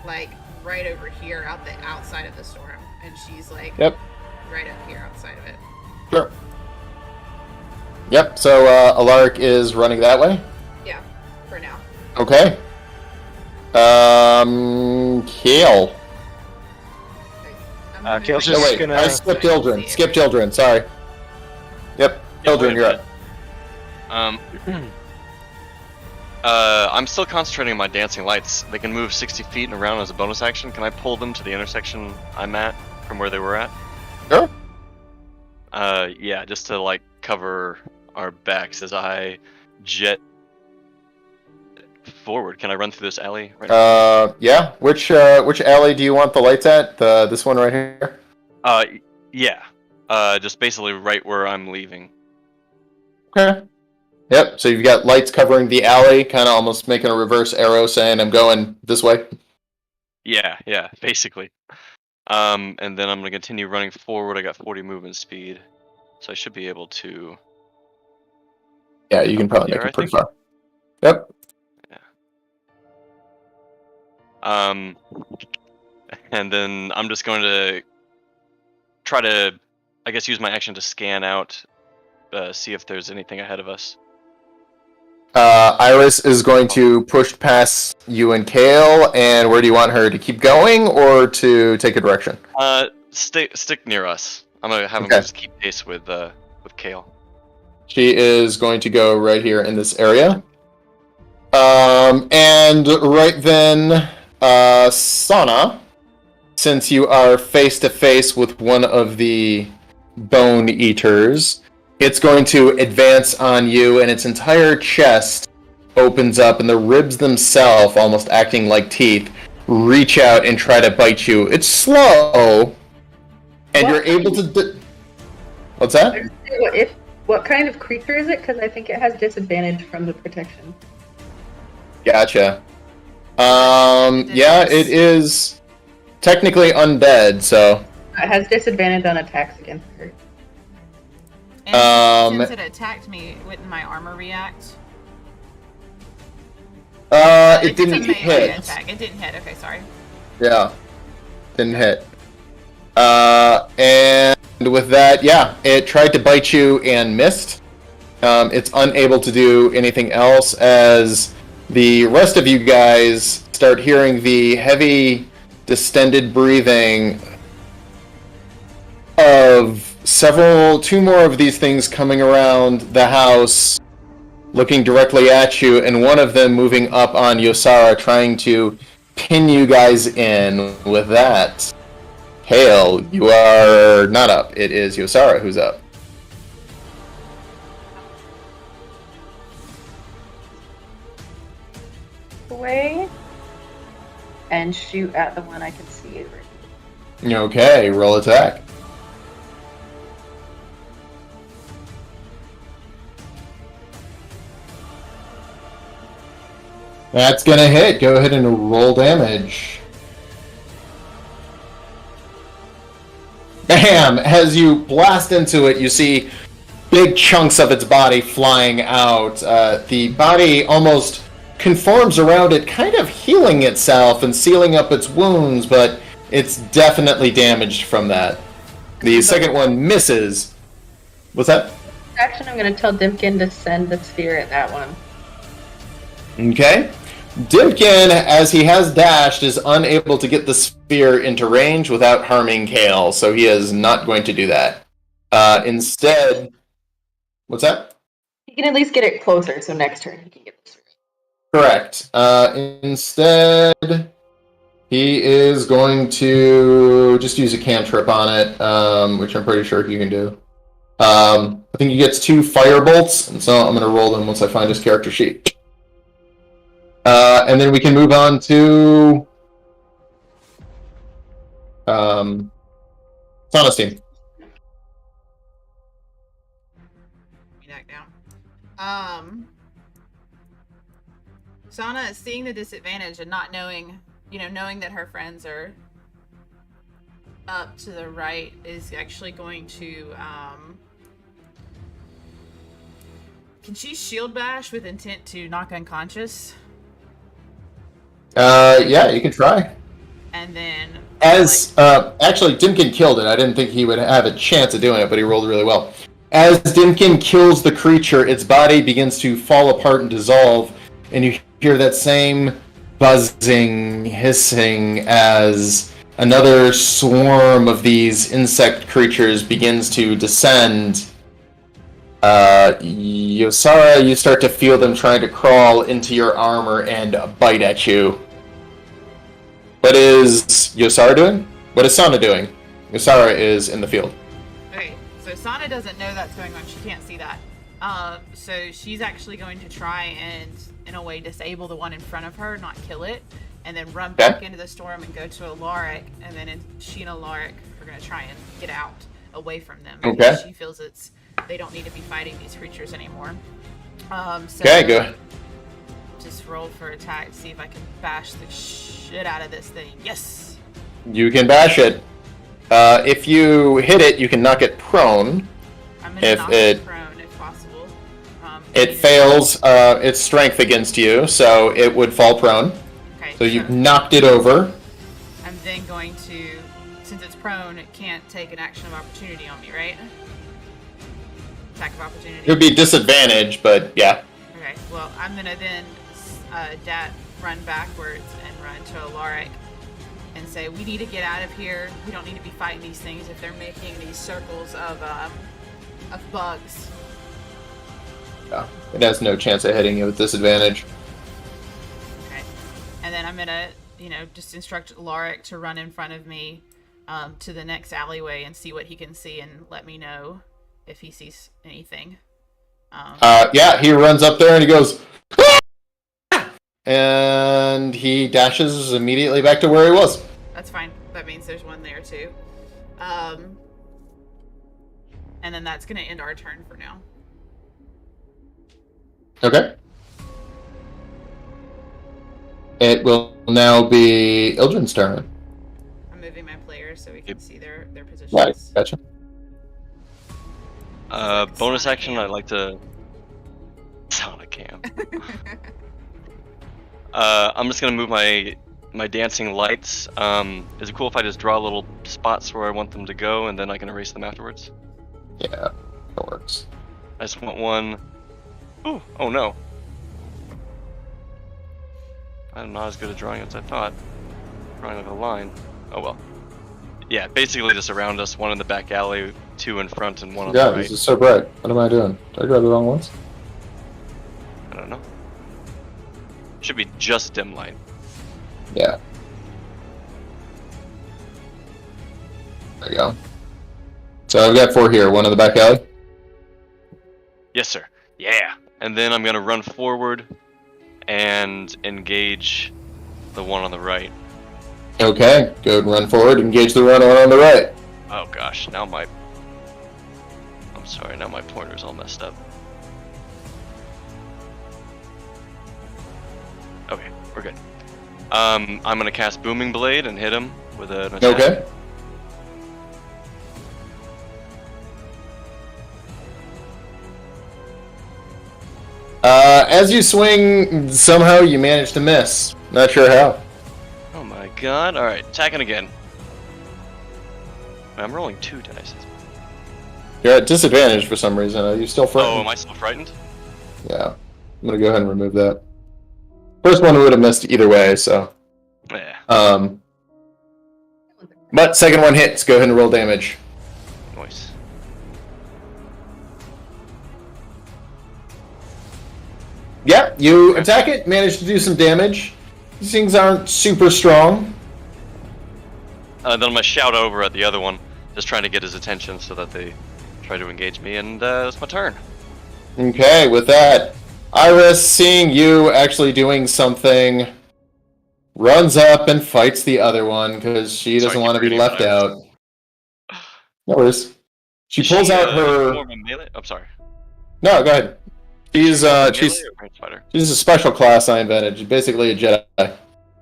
like, right over here out the outside of the storm, and she's, like, right up here outside of it. Sure. Yep, so Alaric is running that way? Yeah, for now. Okay. Kale. Kale's just gonna... I skipped Ildren. Skipped Ildren, sorry. Yep, Ildren, you're up. I'm still concentrating on my dancing lights. They can move 60 feet and around as a bonus action. Can I pull them to the intersection I'm at from where they were at? Sure. Yeah, just to, like, cover our backs as I jet forward. Can I run through this alley right now? Yeah. Which alley do you want the lights at? This one right here? Yeah. Just basically right where I'm leaving. Okay. Yep, so you've got lights covering the alley, kind of almost making a reverse arrow saying, "I'm going this way." Yeah, basically. And then I'm going to continue running forward. I got 40 movement speed, so I should be able to... Yeah, you can probably make it pretty far. Yep. Yeah. And then I'm just going to try to, I guess, use my action to scan out, see if there's anything ahead of us. Iris is going to push past you and Kale, and where do you want her to keep going, or to take a direction? Stick near us. I'm gonna have him just keep pace with Kale. She is going to go right here in this area. And right then, Sana since you are face to face with one of the bone eaters, it's going to advance on you, and its entire chest opens up, and the ribs themselves, almost acting like teeth, reach out and try to bite you. It's slow, and you're able to... What's that? What kind of creature is it? Because I think it has disadvantage from the protection. Gotcha. Yeah, it is technically undead, so... It has disadvantage on attacks against her. And since it attacked me, wouldn't my armor react? It didn't hit. Attack. It didn't hit. Okay, sorry. Yeah, didn't hit. And with that, yeah, it tried to bite you and missed. It's unable to do anything else as the rest of you guys start hearing the heavy, distended breathing of two more of these things coming around the house, looking directly at you, and one of them moving up on Yosara, trying to pin you guys in. With that, Hale, you are not up. It is Yosara who's up. Away and shoot at the one I can see over here. Okay, roll attack. That's gonna hit. Go ahead and roll damage. Bam! As you blast into it, you see big chunks of its body flying out. The body almost conforms around it, kind of healing itself and sealing up its wounds, but it's definitely damaged from that. The second one misses. What's that? Action, I'm going to tell Dimkin to send the sphere at that one. Okay. Dimkin, as he has dashed, is unable to get the sphere into range without harming Kale, so he is not going to do that. Instead... What's that? He can at least get it closer, so next turn he can get the sphere. Correct. Instead, he is going to just use a cantrip on it, which I'm pretty sure he can do. I think he gets 2 fire bolts, and so I'm going to roll them once I find his character sheet. And then we can move on to Sana's team. Back down. Sana is seeing the disadvantage and not knowing, knowing that her friends are up to the right, is actually going to, can she shield bash with intent to knock unconscious? Yeah, you can try. And then... actually, Dimkin killed it. I didn't think he would have a chance of doing it, but he rolled really well. As Dimkin kills the creature, its body begins to fall apart and dissolve, and you hear that same buzzing, hissing as another swarm of these insect creatures begins to descend. Yosara, you start to feel them trying to crawl into your armor and bite at you. What is Yosara doing? What is Sana doing? Yosara is in the field. Okay, so Sana doesn't know that's going on. She can't see that. So she's actually going to try and, in a way, disable the one in front of her, not kill it, and then run back into the storm and go to Alaric, and then she and Alaric are going to try and get out away from them. Because she feels they don't need to be fighting these creatures anymore. Okay, go ahead. Just roll for attack, see if I can bash the shit out of this thing. Yes! You can bash it. If you hit it, you can knock it prone. I'm going to knock it prone if possible. It fails its strength against you, so it would fall prone. Okay, so you've knocked it over. I'm then going to, since it's prone, it can't take an action of opportunity on me, right? Attack of opportunity. It would be disadvantage, but yeah. Okay, well, I'm gonna then run backwards and run to Alaric and say, we need to get out of here. We don't need to be fighting these things if they're making these circles of bugs. Yeah, it has no chance of hitting you with disadvantage. Okay, and then I'm gonna just instruct Lorik to run in front of me to the next alleyway and see what he can see and let me know if he sees anything. Yeah, he runs up there and he goes, "Ah!" And he dashes immediately back to where he was. That's fine. That means there's one there too. And then that's going to end our turn for now. Okay. It will now be Ildren's turn. I'm moving my players so we can see their positions. Right, gotcha. Bonus action, I'd like to... Sonic Cam. I'm just going to move my dancing lights. Is it cool if I just draw little spots where I want them to go and then I can erase them afterwards? Yeah, that works. I just want one. Ooh, oh no. I'm not as good at drawing as I thought. Drawing like a line. Oh well. Yeah, basically just around us, one in the back alley, two in front, and one on the right. This is so bright. What am I doing? Did I grab the wrong ones? I don't know. Should be just dim light. Yeah. There you go. So I've got 4 here. One in the back alley. Yes, sir. Yeah. And then I'm gonna run forward and engage the one on the right. Okay, go and run forward. Engage the runner on the right. Oh gosh, now I'm sorry, now my pointer's all messed up. Okay, we're good. I'm gonna cast Booming Blade and hit him with an attack. Okay. As you swing, somehow you manage to miss. Not sure how. Oh my god. Alright, attacking again. I'm rolling 2 dice. You're at disadvantage for some reason. Are you still frightened? Oh, am I still frightened? Yeah. I'm gonna go ahead and remove that. First one would have missed either way, so. Yeah. But second one hits. Go ahead and roll damage. Nice. Yeah, you attack it, manage to do some damage. These things aren't super strong. Then I'm gonna shout over at the other one, just trying to get his attention so that they try to engage me, and it's my turn. Okay, with that, Iris, seeing you actually doing something, runs up and fights the other one because she doesn't want to be left out. No worries. She pulls out her. More of a melee? I'm sorry. No, go ahead. She's a special class I invented. She's basically a Jedi.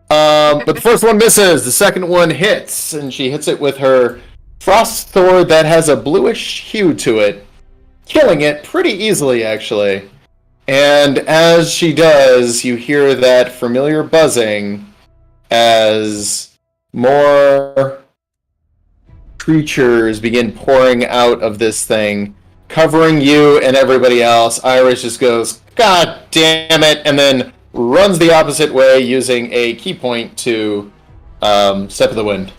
But the first one misses. The second one hits, and she hits it with her frost sword that has a bluish hue to it, killing it pretty easily, actually. And as she does, you hear that familiar buzzing as more creatures begin pouring out of this thing, covering you and everybody else. Iris just goes, "God damn it," and then runs the opposite way using a key point to Step of the Wind.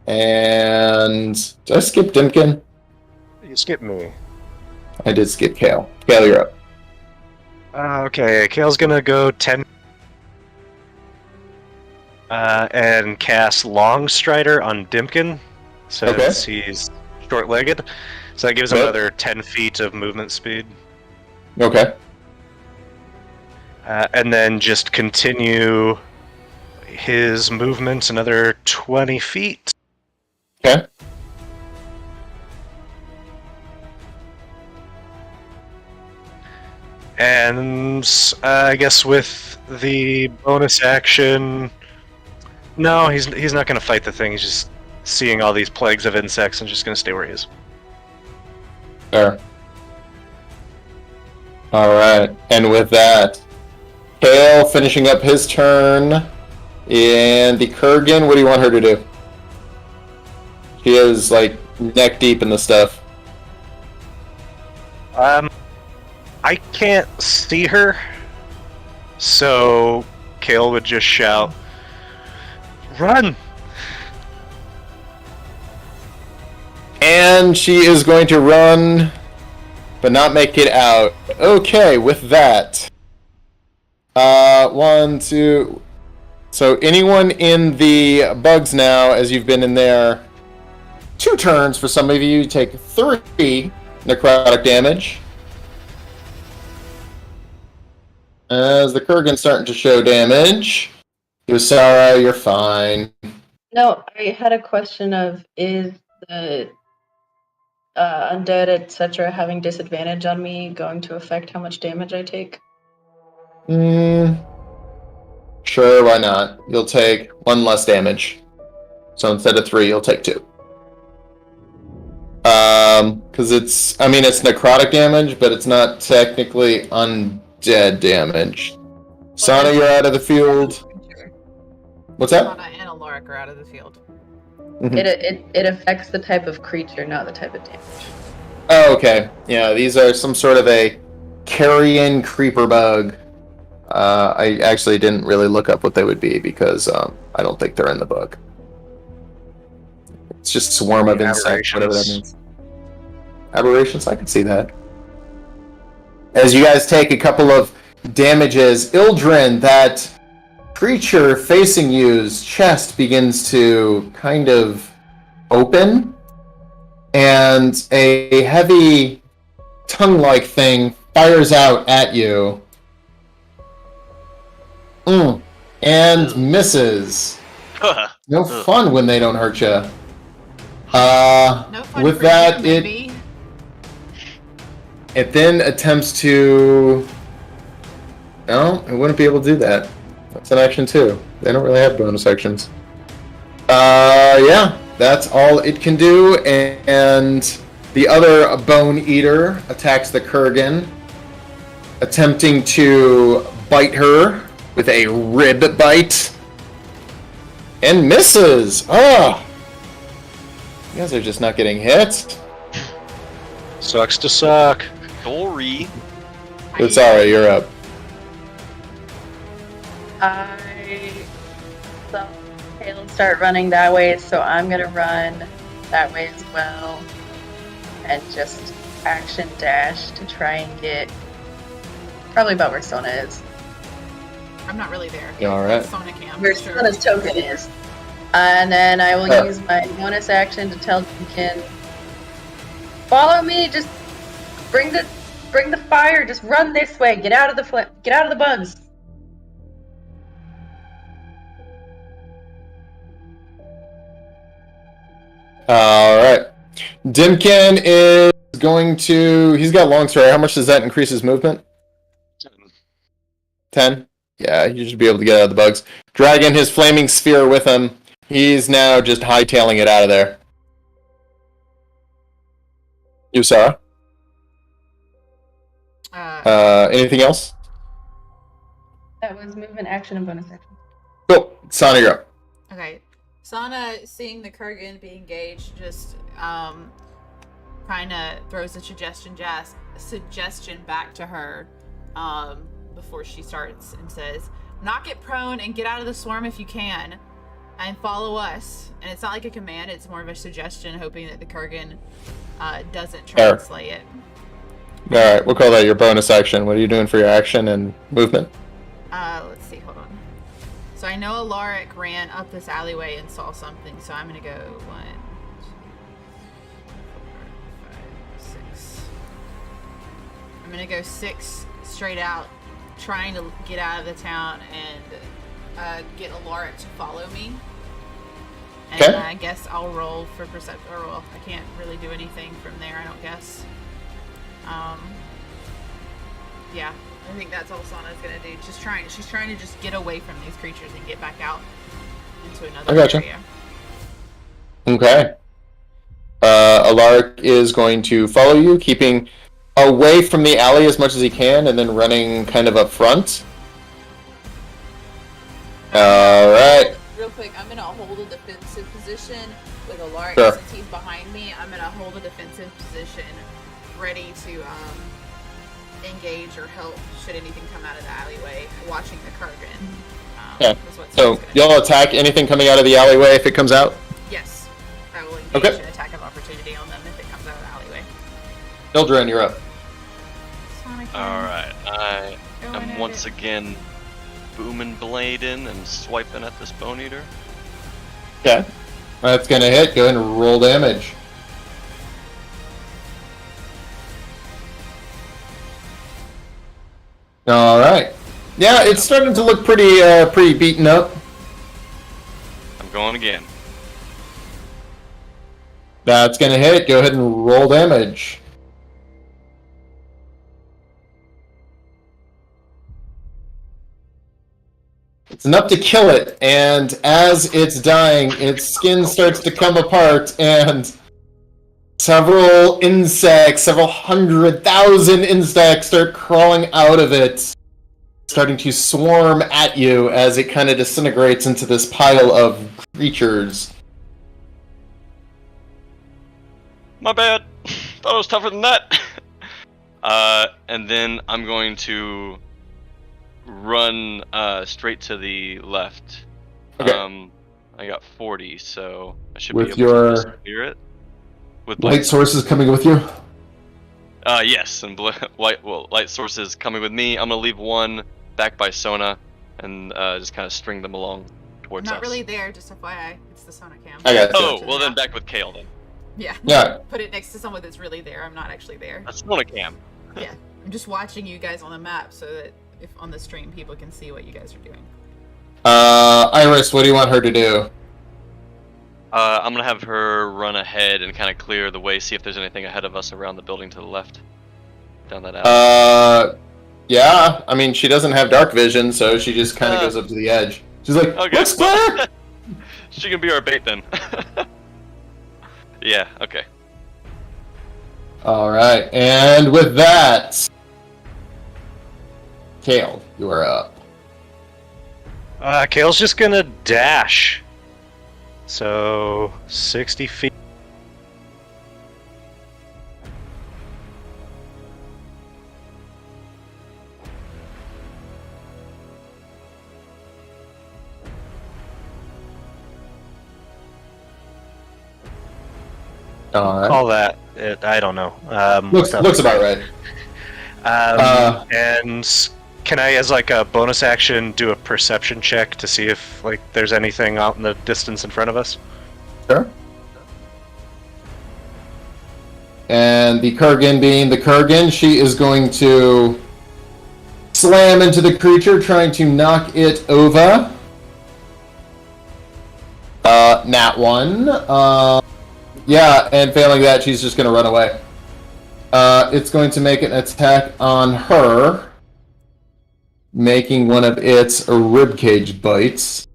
And did I skip Dimkin? You skipped me. I did skip Kale. Kale, you're up. Okay, Kale's gonna go 10 and cast Long Strider on Dimkin, since he's short-legged. So that gives him another 10 feet of movement speed. Okay. And then just continue his movement another 20 feet. Okay. And I guess with the bonus action, no, he's not going to fight the thing. He's just seeing all these plagues of insects and just going to stay where he is. Fair. Alright, and with that, Kale finishing up his turn, and the Kurgan, what do you want her to do? She is, like, neck deep in the stuff. I can't see her, so Kale would just shout, "Run!" And she is going to run but not make it out. Okay, with that. 1, 2. So anyone in the bugs now, as you've been in there 2 turns for some of you, take 3 necrotic damage. As the Kurgan's starting to show damage. Yusara, you're fine. No, I had a question of, is the undead, etc., having disadvantage on me going to affect how much damage I take? Sure, why not? You'll take 1 less damage. So instead of 3, you'll take 2. Because it's necrotic damage, but it's not technically undead damage. Sana, you're out of the field. What's that? Sana and Alaric are out of the field. Mm-hmm. It affects the type of creature, not the type of damage. Oh, okay. Yeah, these are some sort of a carrion creeper bug. I actually didn't really look up what they would be because I don't think they're in the book. It's just swarm of insects, whatever that means. Aberrations, I can see that. As you guys take a couple of damages, Ildren, that creature facing you's chest begins to kind of open, and a heavy tongue-like thing fires out at you. And misses. No fun when they don't hurt you. No fun with for that, you, maybe. it then attempts to. No, it wouldn't be able to do that. That's an action too. They don't really have bonus actions. Yeah, that's all it can do. And the other bone eater attacks the Kurgan, attempting to bite her with a rib bite, and misses. Ah, you guys are just not getting hit. Sucks to suck. Sorry. It's alright. You're up. He'll start running that way, so I'm gonna run that way as well, and just action dash to try and get probably about where Sona is. I'm not really there. You alright? Sona can. Where Sure. Sona's token is. And then I will use my bonus action to tell Deacon, follow me, just bring the fire, just run this way, get out of the bugs. Alright. Dimkin is going to. He's got long stride. How much does that increase his movement? 10? Yeah, you should be able to get out of the bugs. Dragging his flaming sphere with him. He's now just hightailing it out of there. Yusara? Anything else? That was movement, action, and bonus action. Cool. Sana, you're up. Okay. Sana, seeing the Kurgan be engaged, just kind of throws a suggestion back to her before she starts and says, knock it prone and get out of the swarm if you can and follow us. And it's not like a command, it's more of a suggestion, hoping that the Kurgan doesn't translate it. Alright, we'll call that your bonus action. What are you doing for your action and movement? Let's see, hold on. So I know Alaric ran up this alleyway and saw something, so I'm gonna go 1, 2, 3, 4, 5, 6. I'm gonna go 6 straight out, trying to get out of the town and get Alaric to follow me. And Okay. I guess I'll roll for perception. Or well, I can't really do anything from there, I don't guess. Yeah. I think that's all Sana's gonna do. She's trying to just get away from these creatures and get back out into another area. Okay. Alaric is going to follow you, keeping away from the alley as much as he can, and then running kind of up front. Alright. Real quick, I'm gonna hold a defensive position with Alaric Sure. since he's behind me. I'm gonna hold a defensive position, ready to engage or help should anything come out of the alleyway, watching the Kurgan. Yeah. Is what So, Sana's gonna you'll attack anything coming out of the alleyway if it comes out? do. Yes. I will engage Okay. an attack of opportunity on them if it comes out of the alleyway. Ildren, you're up. Alright, I Going am at once it. again booming blading and swiping at this Bone Eater. Okay. That's gonna hit. Go ahead and roll damage. Alright. Yeah, it's starting to look pretty beaten up. I'm going again. That's gonna hit. Go ahead and roll damage. It's enough to kill it, and as it's dying, its skin starts to come apart, and several insects, several 100,000 insects start crawling out of it, starting to swarm at you as it kind of disintegrates into this pile of creatures. My bad. Thought it was tougher than that. And then I'm going to run straight to the left. Okay. I got 40, so I should With be able your to disappear it. With light sources coming with you? yes, and light sources coming with me. I'm gonna leave one back by Sona, and just kind of string them along towards Not us. really there, just FYI. It's the Sonic Cam. I got you. Oh, well then back with Kale then. Yeah. Yeah. Put it next to someone that's really there. I'm not actually there. That's not a cam. Yeah. I'm just watching you guys on the map so that if on the stream people can see what you guys are doing. Iris, what do you want her to do? I'm gonna have her run ahead and kind of clear the way, see if there's anything ahead of us around the building to the left. Down that alley. Yeah. I mean, she doesn't have dark vision, so she just kind of goes up to the edge. She's like, Okay. looks clear! She can be our bait then. Yeah, okay. Alright, and with that, Kale, you are up. Kale's just gonna dash. So 60 feet. Alright. Call that. I don't know. Looks about right. And can I, as like a bonus action, do a perception check to see if like there's anything out in the distance in front of us? Sure. And the Kurgan being the Kurgan, she is going to slam into the creature, trying to knock it over. Nat 1. Yeah, and failing that, she's just going to run away. It's going to make an attack on her, making one of its ribcage bites.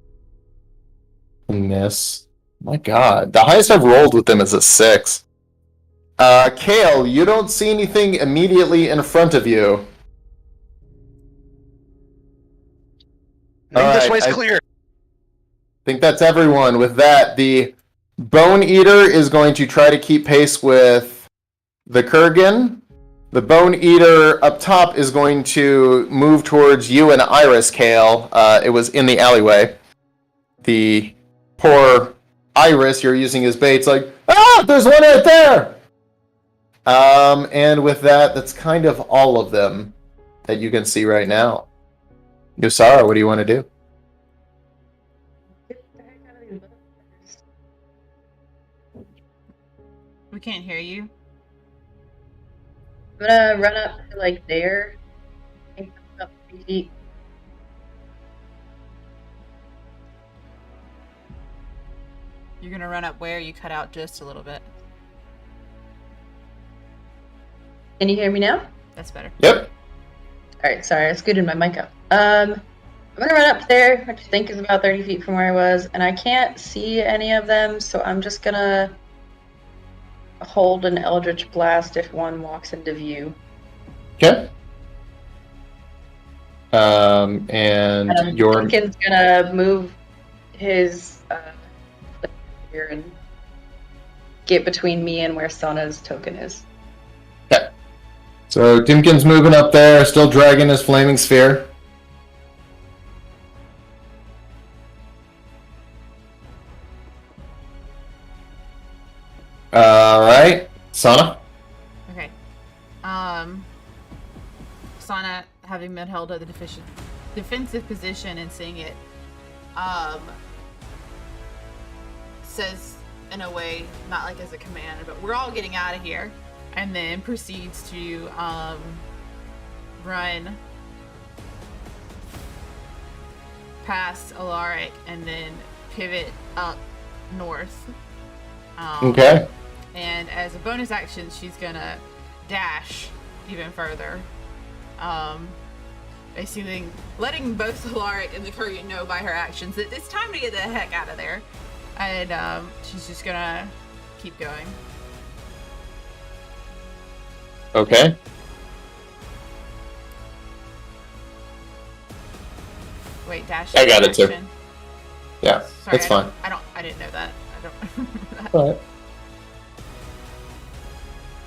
Miss. My god. The highest I've rolled with them is a 6. Kale, you don't see anything immediately in front of you. This Alright, way's I clear. think that's everyone. With that, the Bone Eater is going to try to keep pace with the Kurgan. The Bone Eater up top is going to move towards you and Iris, Kale. It was in the alleyway. The poor Iris you're using as bait's like, ah, there's one right there! And with that, that's kind of all of them that you can see right now. Yusara, what do you want to do? We can't hear you. I'm gonna run up to like there. I think that's about 3 feet. You're gonna run up where? You cut out just a little bit. Can you hear me now? That's better. Yep. Alright, sorry, I scooted my mic up. I'm gonna run up there, which I think is about 30 feet from where I was, and I can't see any of them, so I'm just gonna hold an Eldritch Blast if one walks into view. Okay. And your Lincoln's gonna move his here and get between me and where Sona's token is. okay. So Timkin's moving up there, still dragging his flaming sphere. All right, Sana. Okay. having been held at the defensive position and seeing it, says in a way, not like as a command, but we're all getting out of here, and then proceeds to run past Alaric and then pivot up north. Okay. And as a bonus action, she's gonna dash even further. Basically letting both Alaric and the Kurgan know by her actions that it's time to get the heck out of there. And she's just gonna keep going. Okay. Wait, dash. I got it too. action. Yeah, Sorry, that's fine. I didn't know that. I don't remember that. All right.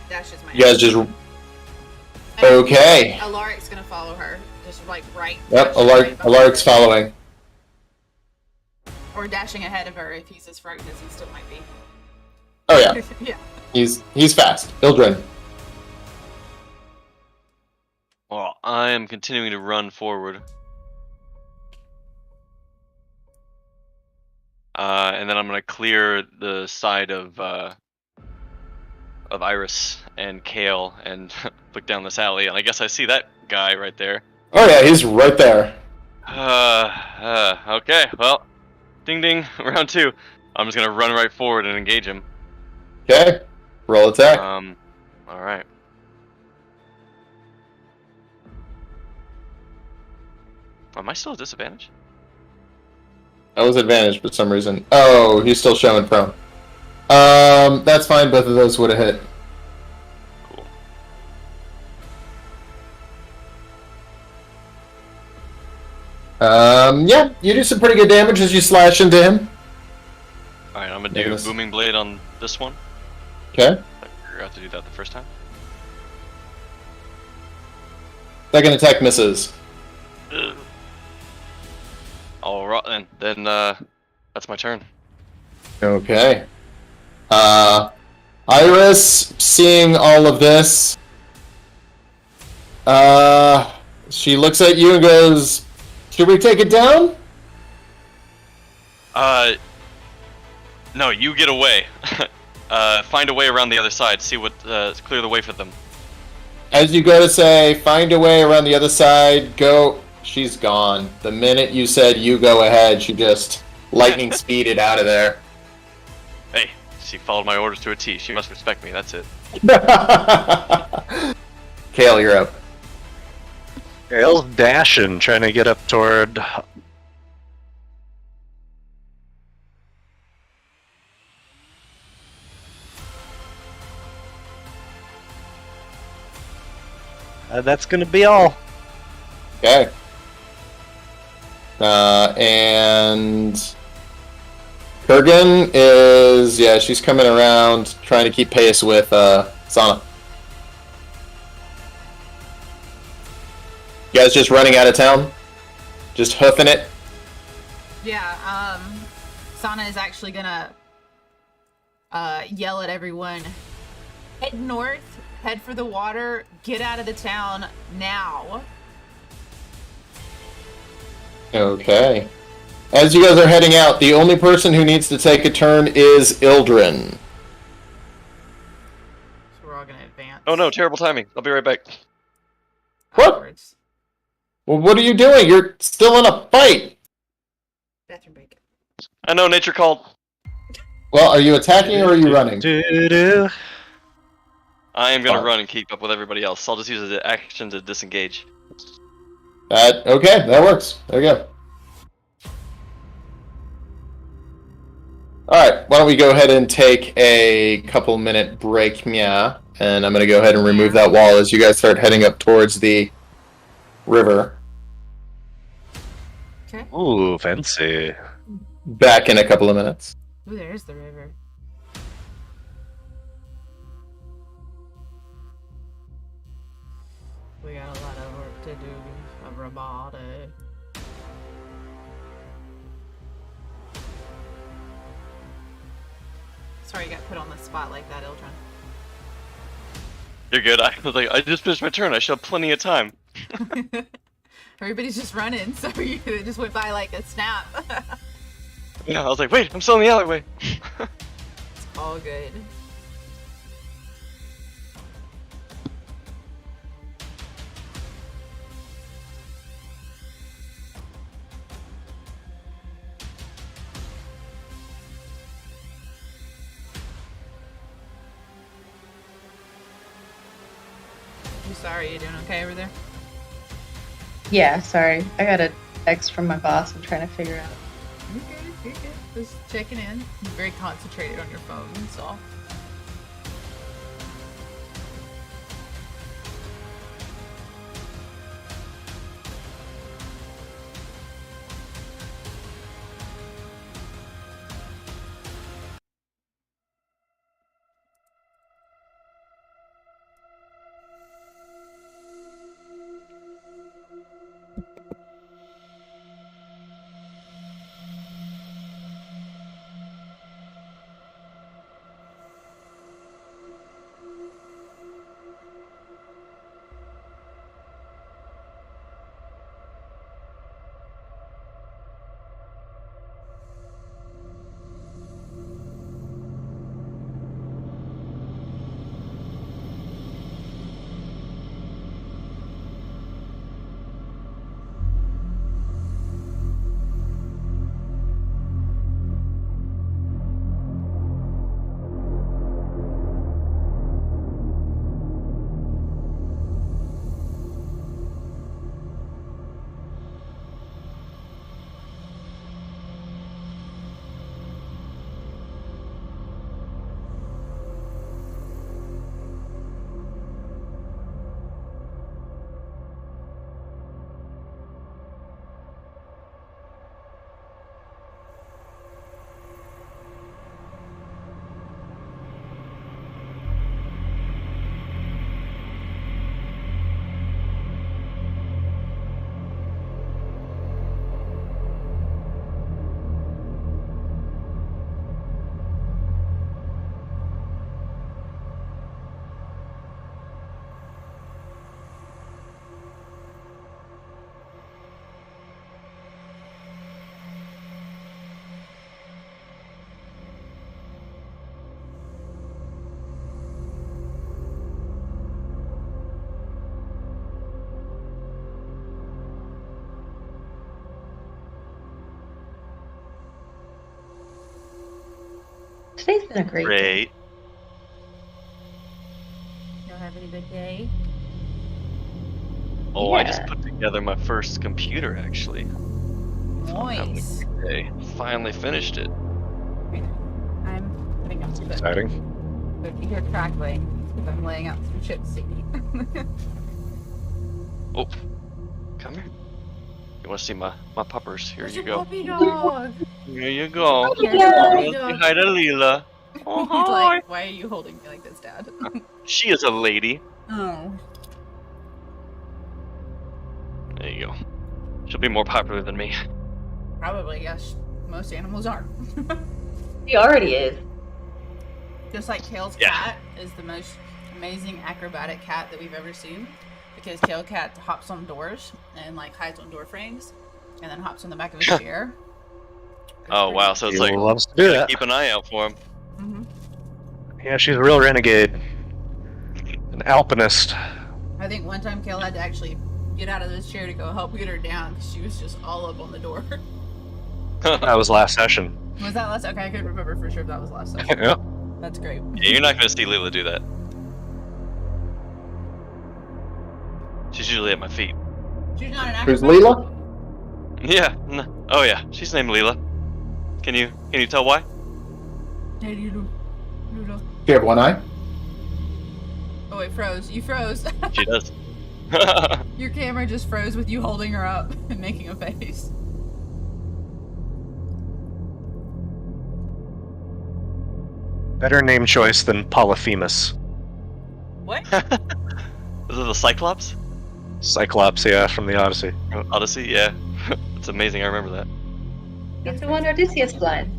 Dash is my You guys just And okay. Alaric's gonna follow her, just like right. Yep, dashing right behind Alaric's her. following. Or dashing ahead of her if he's as frightened as he still might be. Oh yeah, Yeah. he's fast. Ildren. Well, I am continuing to run forward. And then I'm gonna clear the side of Iris and Kale and look down this alley, and I guess I see that guy right there. Oh yeah, he's right there. Okay, well, ding ding, round 2. I'm just gonna run right forward and engage him. Okay. Roll attack. Alright. Am I still at disadvantage? That was advantage for some reason. Oh, he's still showing prone. That's fine. Both of those would have hit. Cool. Yeah, you do some pretty good damage as you slash into him. Alright, I'm gonna Making do this- Booming Blade on this one. Okay. I forgot to do that the first time. Second attack misses. Ugh. Alright then that's my turn. Okay. Iris, seeing all of this, she looks at you and goes, "Should we take it down?" No, you get away. Find a way around the other side. See what, clear the way for them. As you go to say, "Find a way around the other side," go. She's gone. The minute you said you go ahead, she just lightning speeded out of there. Hey, she followed my orders to a T. She must respect me, that's it. Kale, you're up. Kale's dashing, trying to get up toward. That's gonna be all. Okay. And Kurgan is, yeah, she's coming around trying to keep pace with Sana. You guys just running out of town? Just hoofing it? Yeah, Sana is actually gonna yell at everyone. Head north, head for the water, get out of the town now. Okay. As you guys are heading out, the only person who needs to take a turn is Ildren. So we're all gonna advance. Oh no, terrible timing. I'll be right back. What? Outwards. Well, what are you doing? You're still in a fight! Bathroom break. I know, nature called. Well, are you attacking or are you running? I am gonna Oh. run and keep up with everybody else. I'll just use the action to disengage. Okay, that works. There you go. Alright, why don't we go ahead and take a couple minute break, yeah. And I'm gonna go ahead and remove that wall as you guys start heading up towards the river. Okay. Ooh, fancy. Back in a couple of minutes. Ooh, there's the river. We got a lot of work to do. Everybody. Sorry you got put on the spot like that, Ildren. You're good. I was like, I just finished my turn. I should have plenty of time. Everybody's just running, so you just went by like a snap. Yeah, I was like, wait, I'm still in the alleyway. It's all good. You sorry, you doing okay over there? Yeah, sorry. I got a text from my boss. I'm trying to figure out. You're good, you're good. Just checking in. You're very concentrated on your phone, so. Today's been a great day. Great. Y'all having a good day? Oh, I just Yeah. put together my first computer, actually. So I'm having a Nice. good day. Finally finished it. I'm putting up the Exciting. So if you hear crackling, because I'm laying out some chips to eat. Oh, come here. You want to see my puppers? Here Where's you your go. puppy dog? Here you go. Here's You your want puppy to say dog. hi to Leela? Oh, He's hi. like, why are you holding me like this, Dad? She is a lady. Oh. There you go. She'll be more popular than me. Probably, yes. Most animals are. He already is. Just like Kale's Yeah. cat is the most amazing acrobatic cat that we've ever seen. Because Kale cat hops on doors and like hides on door frames and then hops on the back of his chair. Oh, wow. So it's He like, loves to do gotta that. keep an eye out for him. Mm-hmm. Yeah, she's a real renegade. An alpinist. I think one time Kale had to actually get out of this chair to go help get her down because she was just all up on the door. That was last session. Was that last? Okay, I couldn't remember for sure if that was last session. Yep. That's great. Yeah, you're not going to see Leela do that. She's usually at my feet. She's not an Who's acrobat. Leela? Yeah. Oh, yeah. She's named Leela. Can you tell why? Hey, Lulu. Lulu. Do you have one eye? Oh, it froze. You froze. She does. Your camera just froze with you holding her up and making a face. Better name choice than Polyphemus. What? Is it the Cyclops? Cyclops, yeah, from the Odyssey. Odyssey? Yeah. It's amazing. I remember that. It's the one Odysseus blind.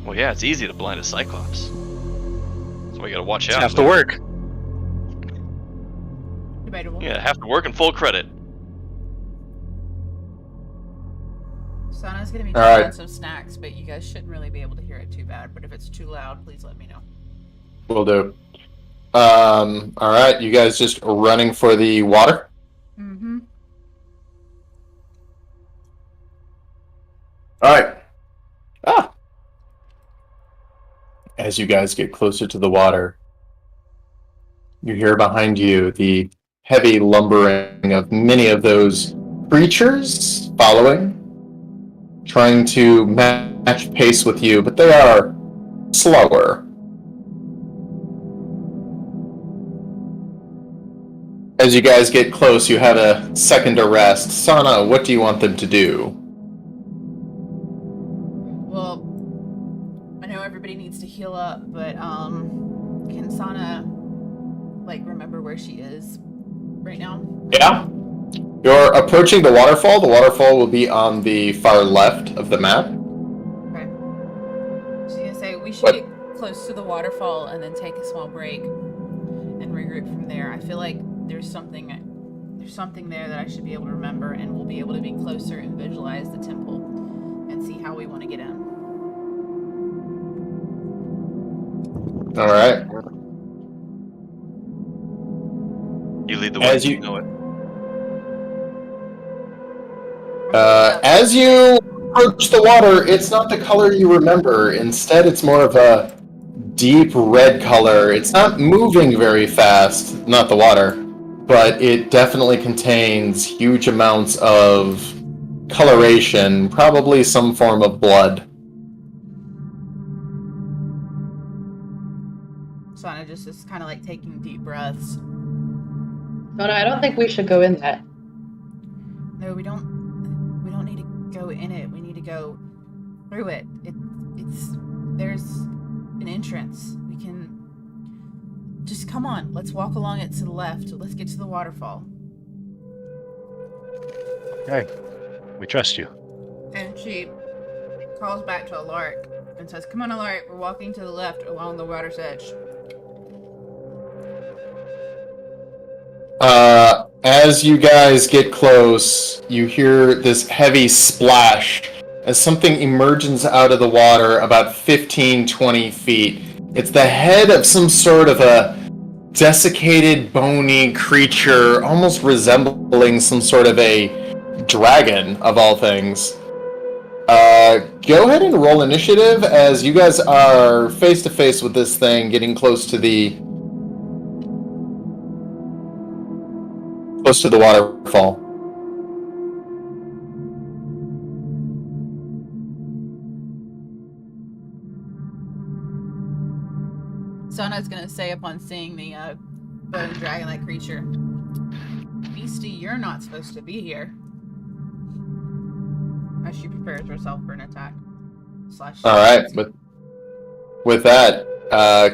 Well, yeah, it's easy to blind a Cyclops. So we gotta watch out. Have to work. Debatable. Yeah, have to work in full credit. Sana's gonna be All right. on some snacks, but you guys shouldn't really be able to hear it too bad. But if it's too loud, please let me know. Will do. All right, you guys just running for the water? Mm-hmm. All right. As you guys get closer to the water, you hear behind you the heavy lumbering of many of those creatures following, trying to match pace with you, but they are slower. As you guys get close, you have a second to rest. Sana, what do you want them to do? Well, I know everybody needs to heal up, but can Sana remember where she is right now? Yeah. You're approaching the waterfall. The waterfall will be on the far left of the map. Okay. I was gonna say we should What? get close to the waterfall and then take a small break and regroup from there. I feel like there's something there that I should be able to remember, and we'll be able to be closer and visualize the temple and see how we want to get in. All right. You lead the way. As you know it. As you approach the water, it's not the color you remember. Instead, it's more of a deep red color. It's not moving very fast, not the water, but it definitely contains huge amounts of coloration, probably some form of blood. Sana just is kind of taking deep breaths. No, I don't think we should go in that. No, we don't need to go in it. We need to go through it. There's an entrance. We can just come on. Let's walk along it to the left. Let's get to the waterfall. Okay. We trust you. And she calls back to Alaric and says, "Come on, Alaric. We're walking to the left along the water's edge." As you guys get close, you hear this heavy splash as something emerges out of the water about 15-20 feet. It's the head of some sort of a desiccated, bony creature, almost resembling some sort of a dragon, of all things. Go ahead and roll initiative as you guys are face to face with this thing, getting close to the waterfall. Sana's gonna say upon seeing the bone dragon-like creature, "Beastie, you're not supposed to be here." As she prepares herself for an attack. All right, with that,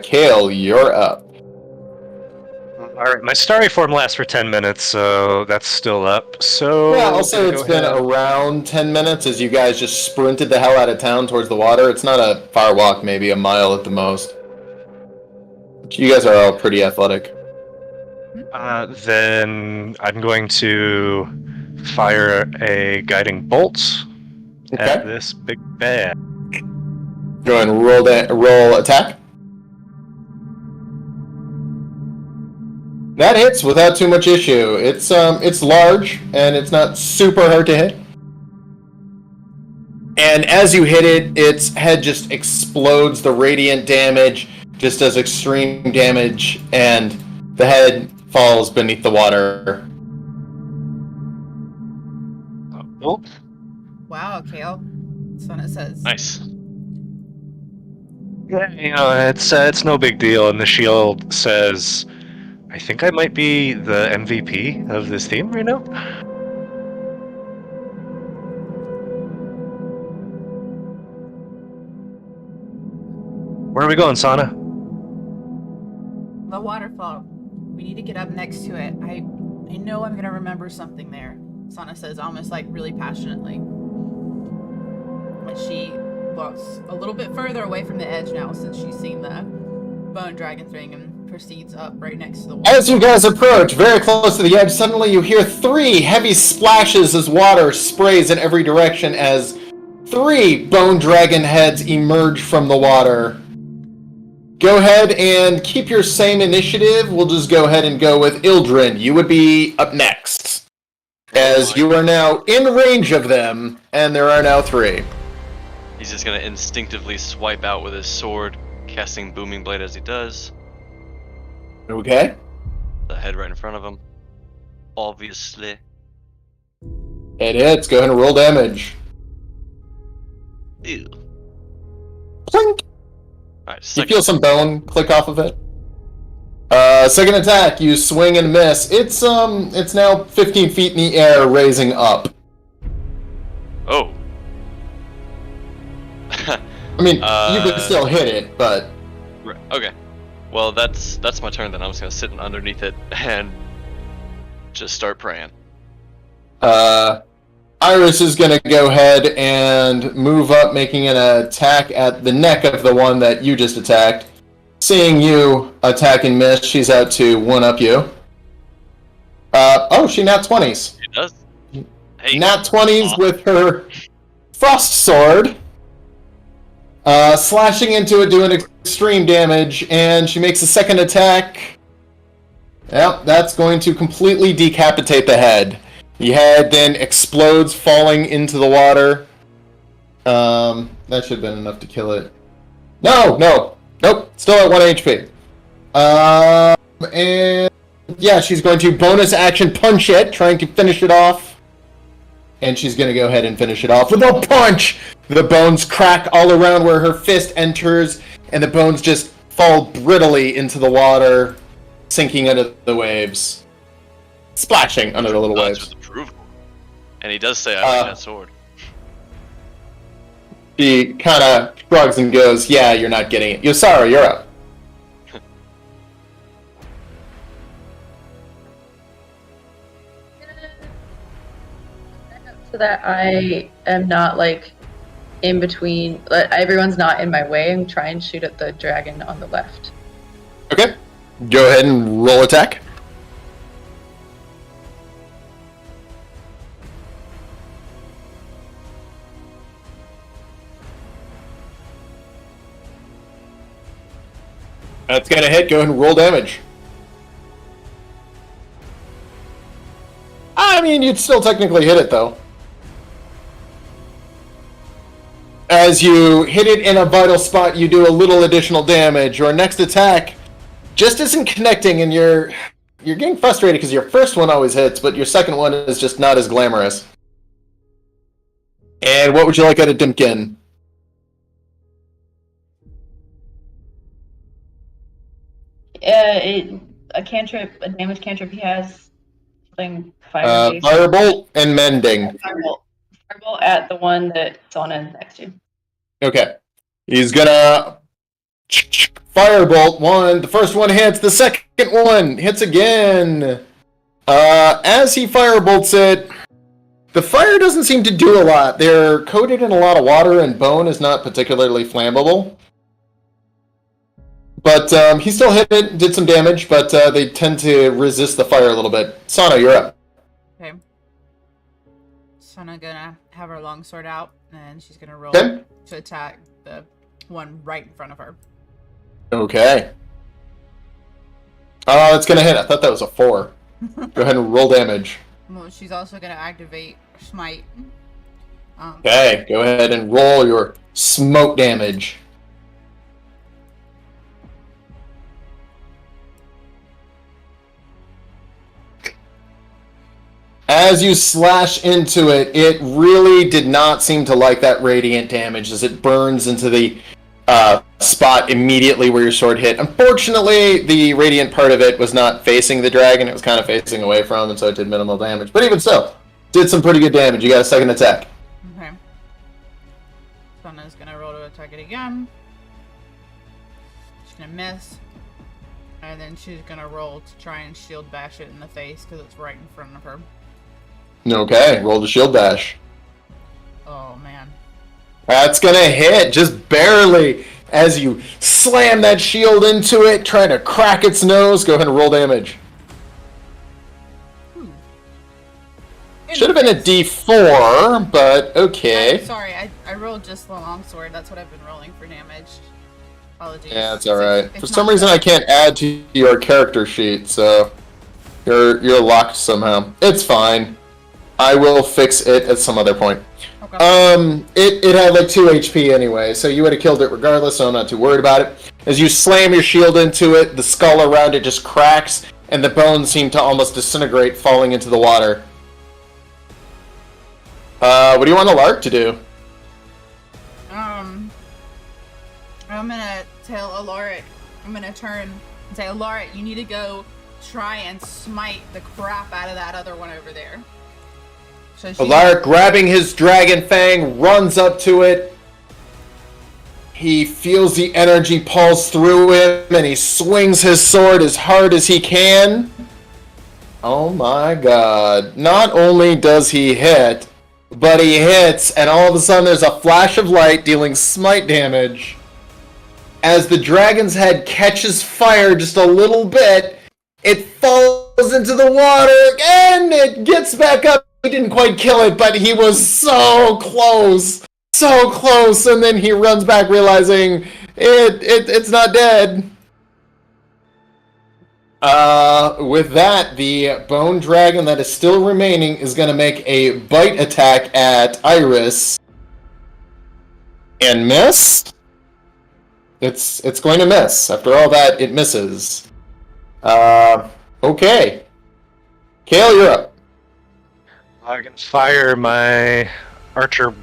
Kale, you're up. All right, my starry form lasts for 10 minutes, so that's still up. So Yeah, I'll say it's been around 10 minutes as you guys just sprinted the hell out of town towards the water. It's not a far walk, maybe a mile at the most. But you guys are all pretty athletic. Then I'm going to fire a guiding bolt at this big bad. Go ahead and roll attack. That hits without too much issue. It's large and it's not super hard to hit. And as you hit it, its head just explodes. The radiant damage just does extreme damage, and the head falls beneath the water. Oh. Wow, Kale. Sana says. Nice. Yeah, it's no big deal. And the shield says, "I think I might be the MVP of this team right now." Where are we going, Sana? The waterfall. We need to get up next to it. I know I'm gonna remember something there. Sana says, almost really passionately. And she walks a little bit further away from the edge now since she's seen the bone dragon thing and proceeds up right next to the water. As you guys approach, very close to the edge, suddenly you hear 3 heavy splashes as water sprays in every direction as 3 bone dragon heads emerge from the water. Go ahead and keep your same initiative. We'll just go ahead and go with Ildren. You would be up next, as you are now in range of them, and there are now 3. He's just gonna instinctively swipe out with his sword, casting Booming Blade as he does. Okay. The head right in front of him. Obviously. It hits. Go ahead and roll damage. Ew. Plink! Alright, You feel some bone click off of it. Second attack, you swing and miss. It's now 15 feet in the air, raising up. Oh. I mean, you could still hit it, but... Right, okay. Well, that's my turn then. I'm just gonna sit underneath it and just start praying. Iris is gonna go ahead and move up, making an attack at the neck of the one that you just attacked. Seeing you attack and miss, she's out to one-up you. She nat 20s. It does. Hey. Nat 20s with her frost sword. Slashing into it, doing extreme damage, and she makes a second attack. Yep, that's going to completely decapitate the head. The head then explodes, falling into the water. That should have been enough to kill it. Nope, still at 1 HP. And yeah, she's going to bonus action punch it, trying to finish it off. And she's going to go ahead and finish it off with a punch! The bones crack all around where her fist enters, and the bones just fall brittly into the water, sinking under the waves. Splashing under the little waves. And he does say, I like that sword. She kind of shrugs and goes, yeah, you're not getting it. Yosara, you're up. So that I am not, like, in between... Everyone's not in my way, and try and shoot at the dragon on the left. Okay. Go ahead and roll attack. That's gonna hit. Go ahead and roll damage. I mean, you'd still technically hit it, though. As you hit it in a vital spot, you do a little additional damage. Your next attack just isn't connecting, and you're getting frustrated because your first one always hits, but your second one is just not as glamorous. And what would you like out of Dimkin? A damage cantrip he has, something fire. Firebolt and Mending. Firebolt at the one that Sona is next to. Okay. He's gonna Firebolt one. The first one hits. The second one hits again. As he firebolts it, the fire doesn't seem to do a lot. They're coated in a lot of water, and bone is not particularly flammable. But he still hit it, did some damage, but they tend to resist the fire a little bit. Sana, you're up. Okay. Sana gonna have her longsword out, and she's gonna roll Okay. to attack the one right in front of her. Okay. It's gonna hit. I thought that was a 4. Go ahead and roll damage. Well, she's also gonna activate Smite. Okay, go ahead and roll your smoke damage. As you slash into it, it really did not seem to like that radiant damage as it burns into the spot immediately where your sword hit. Unfortunately, the radiant part of it was not facing the dragon, it was kind of facing away from, and so it did minimal damage. But even so, did some pretty good damage. You got a second attack. Okay. Sana's gonna roll to attack it again. She's gonna miss. And then she's gonna roll to try and shield bash it in the face because it's right in front of her. Okay, roll the shield bash. Oh man. That's gonna hit, just barely. as you slam that shield into it, trying to crack its nose. Go ahead and roll damage. Should have been a D4, but okay. Sorry, I rolled just the longsword. That's what I've been rolling for damage. Apologies. Yeah, it's alright. For some reason I can't add to your character sheet, so you're locked somehow. It's fine. I will fix it at some other point. Okay. It had like 2 HP anyway, so you would have killed it regardless, so I'm not too worried about it. As you slam your shield into it, the skull around it just cracks, and the bones seem to almost disintegrate, falling into the water. What do you want Alark to do? I'm gonna tell Alaric, I'm gonna turn and say, Alaric, you need to go try and smite the crap out of that other one over there. So Alaric, grabbing his dragon fang, runs up to it. He feels the energy pulse through him, and he swings his sword as hard as he can. Oh my god. Not only does he hit, but he hits, and all of a sudden there's a flash of light dealing smite damage. As the dragon's head catches fire just a little bit, it falls into the water, and it gets back up. He didn't quite kill it, but he was so close. So close, and then he runs back realizing it's not dead. With that, the bone dragon that is still remaining is going to make a bite attack at Iris. And miss? It's going to miss. After all that, it misses. Okay. Kale, you're up. I can fire my archer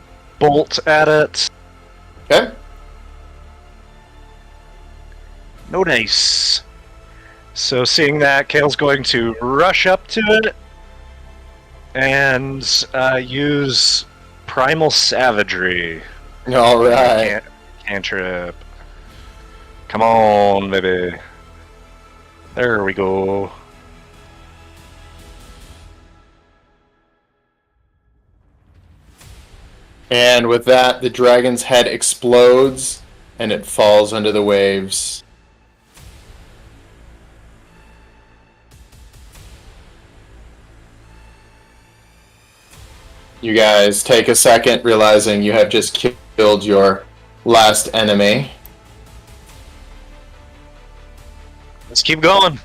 bolt at it. Okay. No dice. So seeing that, Kale's going to rush up to it and use Primal Savagery. Alright. Cantrip. Come on, baby. There we go. And with that, the dragon's head explodes, and it falls under the waves. You guys take a second, realizing you have just killed your last enemy. Let's keep going.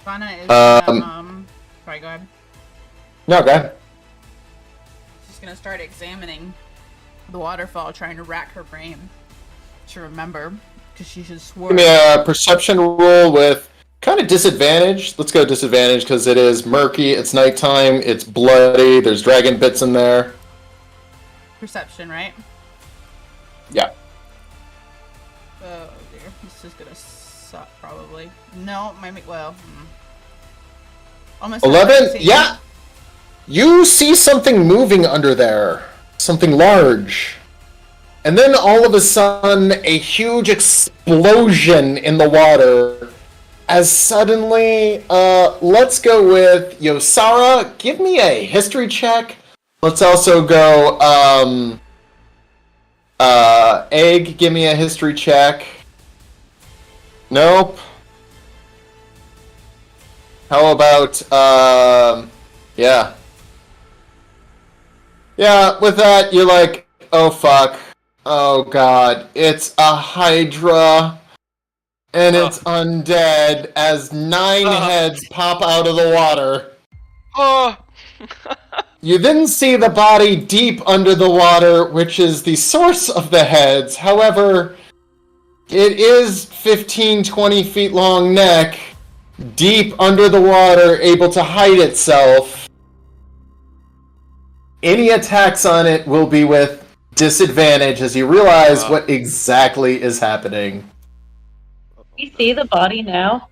Fana is sorry, go ahead. No, go ahead. She's gonna start examining the waterfall, trying to rack her brain to remember, because she just swore. Give me a perception roll with kind of disadvantage. Let's go disadvantage because it is murky, it's nighttime, it's bloody, there's dragon bits in there. Perception, right? Yeah. Oh dear, this is gonna suck probably. No, maybe, well, almost 11? Yeah! You see something moving under there. Something large. And then all of a sudden, a huge explosion in the water. As suddenly, let's go with Yosara. Give me a history check. Let's also go, Egg, give me a history check. Nope. How about, yeah. Yeah, with that, you're like, oh fuck. Oh god, it's a Hydra. And it's undead as 9 heads pop out of the water. You then see the body deep under the water, which is the source of the heads. However, it is 15-20 feet long neck, deep under the water, able to hide itself. Any attacks on it will be with disadvantage as you realize what exactly is happening. We see the body now?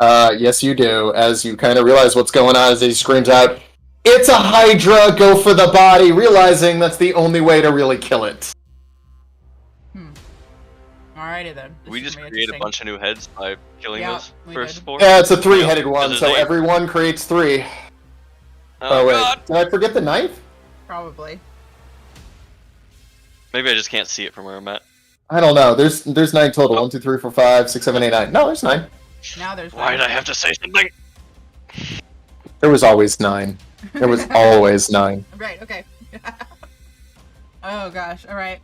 Yes you do, as you kind of realize what's going on as he screams out, "It's a Hydra, go for the body," realizing that's the only way to really kill it. Alrighty then. We just create a bunch of new heads by killing those first 4? Yeah, it's a 3-headed one, so every one creates 3. Oh wait, God. did I forget the knife? Probably. Maybe I just can't see it from where I'm at. I don't know. There's 9 total. 1, 2, 3, 4, 5, 6, 7, 8, 9. No, there's 9. Now there's Why did I have to say something? There was always 9. There was always 9. Right, okay. Oh gosh, alright.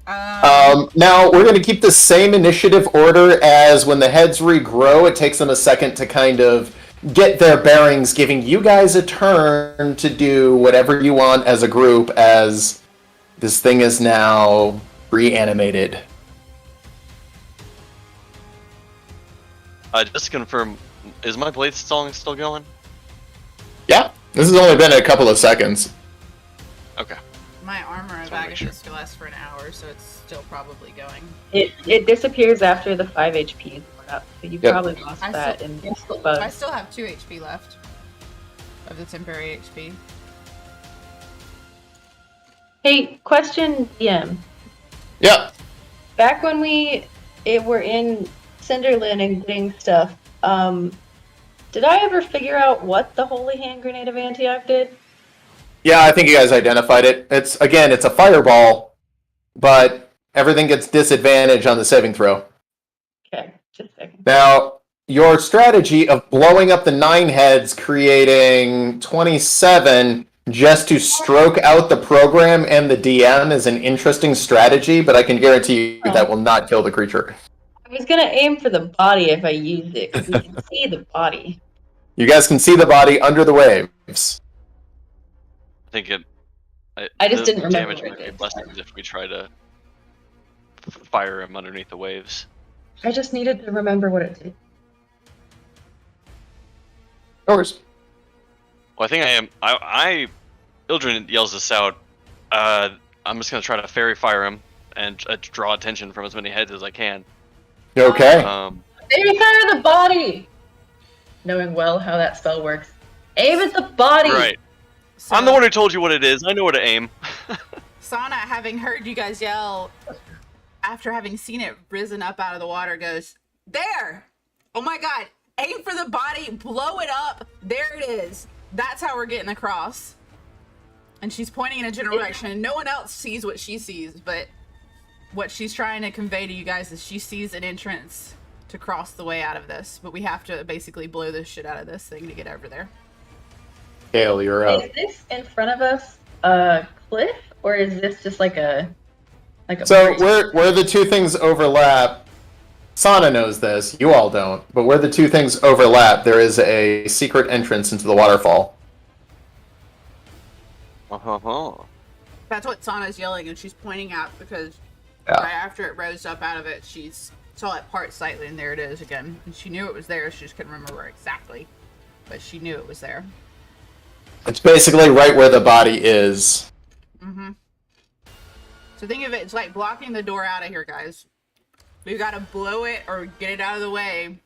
Now, we're going to keep the same initiative order as when the heads regrow. It takes them a second to kind of get their bearings, giving you guys a turn to do whatever you want as a group as this thing is now reanimated. Just to confirm, is my blade song still going? Yeah, this has only been a couple of seconds. Okay. My armor Just of wanna make Agathis lasts for an hour, so it's still probably going. It disappears after the 5 HP is worn up, so you Yep. probably lost I that still- in this I bug. still have 2 HP left of the temporary HP. Hey, question, DM. Yeah. Back when we were in Cinderland and getting stuff, did I ever figure out what the Holy Hand Grenade of Antioch did? Yeah, I think you guys identified it. It's a fireball, but everything gets disadvantage on the saving throw. Okay, just a second. Now, your strategy of blowing up the 9 heads, creating 27 just to stroke out the program and the DM is an interesting strategy, but I can guarantee you that will not kill the creature. I was gonna aim for the body if I used it, because we can see the body. You guys can see the body under the waves. I think it. I just the didn't remember damage what might it be did. lessened if we try to fire him underneath the waves. I just needed to remember what it did. No worries. Well, I think I am. Ildren yells this out. I'm just gonna try to fairy fire him and draw attention from as many heads as I can. Okay. Maybe fire the body! Knowing well how that spell works. Aim at the body! Right. So, I'm the one who told you what it is. I know where to aim. Sana, having heard you guys yell, after having seen it risen up out of the water, goes, "There! Oh my god! Aim for the body, blow it up! There it is! That's how we're getting across." And she's pointing in a general direction, and no one else sees what she sees, but what she's trying to convey to you guys is she sees an entrance to cross the way out of this, but we have to basically blow the shit out of this thing to get over there. Kale, you're up. Is this in front of us a cliff, or is this just like a So bridge? where the two things overlap, Sana knows this, you all don't, but where the two things overlap, there is a secret entrance into the waterfall. That's what Sana's yelling, and she's pointing out because Yeah. right after it rose up out of it, she's saw it part slightly, and there it is again. And she knew it was there, she just couldn't remember where exactly, but she knew it was there. It's basically right where the body is. Mm-hmm. So think of it, it's like blocking the door out of here, guys. We've got to blow it or get it out of the way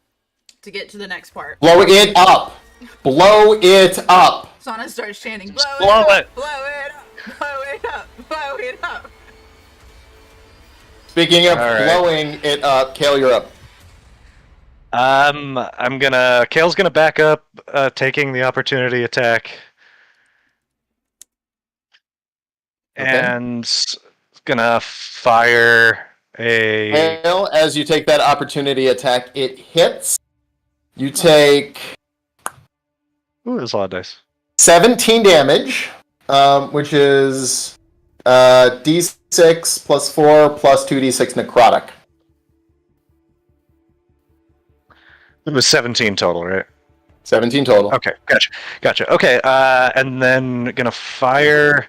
to get to the next part. Blow it up! Blow it up! Sana starts chanting, Just blow blow it it. up, blow it up, blow it up, blow it up. Speaking of All right. blowing it up, Kale, you're up. Kale's gonna back up, taking the opportunity attack. Okay. And gonna fire a. Kale, as you take that opportunity attack, it hits. You take Ooh, there's a lot of dice. 17 damage, which is d6 plus 4 plus 2d6 necrotic. It was 17 total, right? 17 total. Okay, gotcha. Okay, and then gonna fire.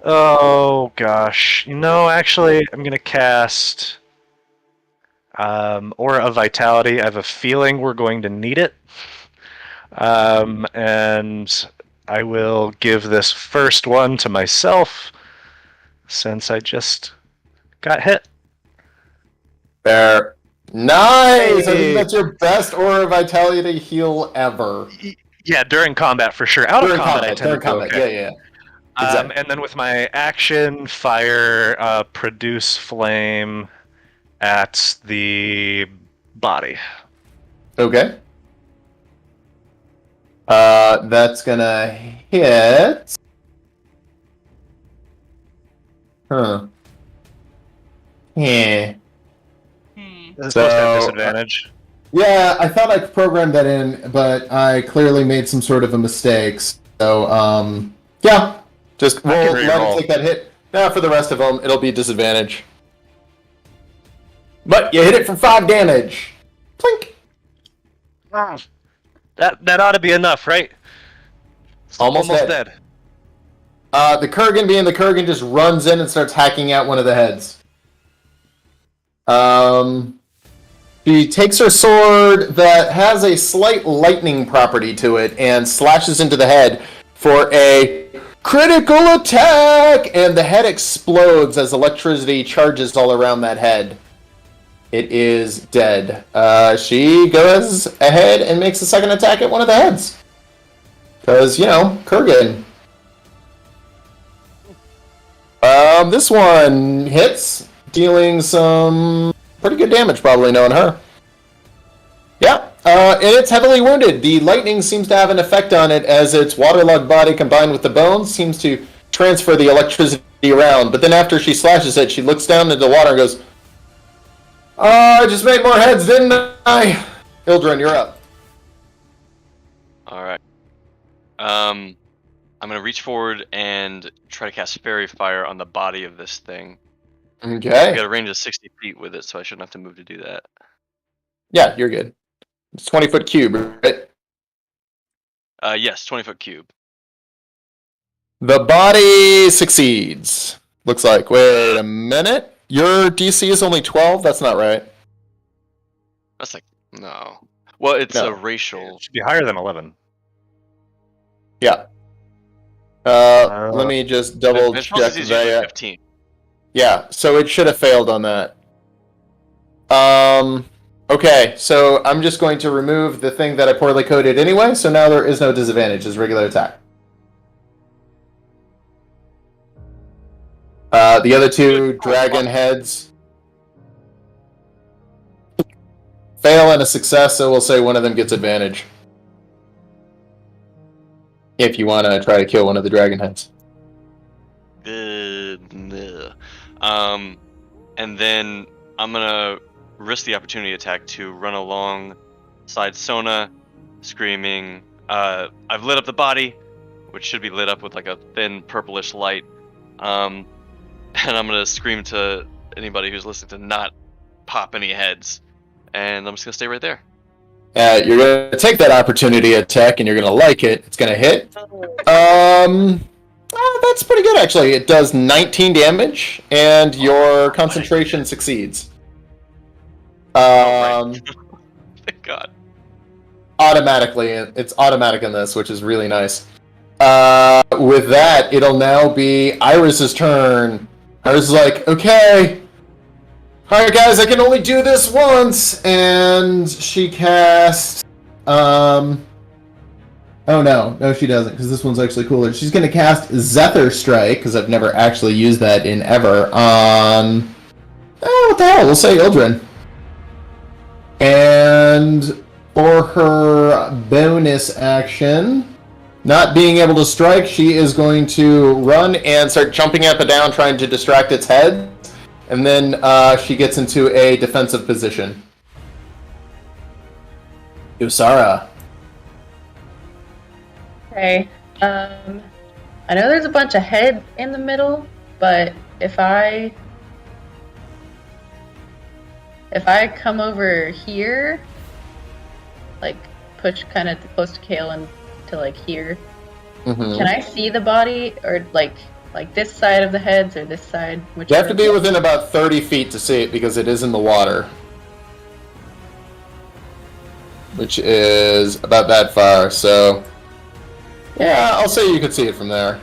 Oh gosh, actually, I'm gonna cast Aura of Vitality. I have a feeling we're going to need it, and I will give this first one to myself since I just got hit. There. Nice! I Hey. think that's your best Aura of Vitality heal ever. Yeah, during combat for sure. Out During of combat, I combat, tend to during do combat. okay. Yeah. Exactly. And then with my action, fire produce flame at the body. Okay. That's gonna hit. Huh. Yeah. This is supposed to have So, disadvantage. Yeah, I thought I programmed that in, but I clearly made some sort of a mistake. So, yeah. Just I can we'll let him reroll. take that hit. Now, for the rest of them, it'll be disadvantage. But you hit it for 5 damage. Plink. That ought to be enough, right? Almost dead. The Kurgan, being the Kurgan, just runs in and starts hacking out one of the heads. She takes her sword that has a slight lightning property to it and slashes into the head for a critical attack! And the head explodes as electricity charges all around that head. It is dead. She goes ahead and makes a second attack at one of the heads. Because, Kurgan. This one hits, dealing some pretty good damage, probably, knowing her. Yeah, and it's heavily wounded. The lightning seems to have an effect on it, as its waterlogged body combined with the bones seems to transfer the electricity around. But then after she slashes it, she looks down into the water and goes, I just made more heads, didn't I? Ildren, you're up. Alright. I'm gonna reach forward and try to cast Fairy Fire on the body of this thing. I Okay. got a range of 60 feet with it, so I shouldn't have to move to do that. Yeah, you're good. It's 20-foot cube, right? Yes, 20-foot cube. The body succeeds. Looks like. Wait a minute. Your DC is only 12? That's not right. That's like, no. Well, it's No. a racial. It should be higher than 11. Yeah. Let me just double It's check usually that. 15. Yeah, so it should have failed on that. Okay, so I'm just going to remove the thing that I poorly coded anyway, so now there is no disadvantage, it's regular attack. The other two dragon heads fail and a success, so we'll say one of them gets advantage. If you want to try to kill one of the dragon heads. And then I'm gonna risk the opportunity attack to run alongside Sona, screaming. I've lit up the body, which should be lit up with like a thin purplish light. And I'm gonna scream to anybody who's listening to not pop any heads, and I'm just gonna stay right there. You're going to take that opportunity attack, and you're going to like it. It's going to hit. That's pretty good, actually. It does 19 damage, and your concentration succeeds. Thank God. Automatically. It's automatic in this, which is really nice. With that, it'll now be Iris's turn. Iris is like, okay. Alright guys, I can only do this once, and she casts, oh no she doesn't, because this one's actually cooler. She's going to cast Zephyr Strike, because I've never actually used that in ever, on, what the hell, we'll say Ildren. And for her bonus action, not being able to strike, she is going to run and start jumping up and down, trying to distract its head. And then she gets into a defensive position. Usara. Okay. I know there's a bunch of heads in the middle, but if I come over here, like push kind of close to Kale and to like here, can I see the body, or like this side of the heads or this side? You have to be within about 30 feet to see it because it is in the water. Which is about that far, so... Yeah, I'll say you could see it from there.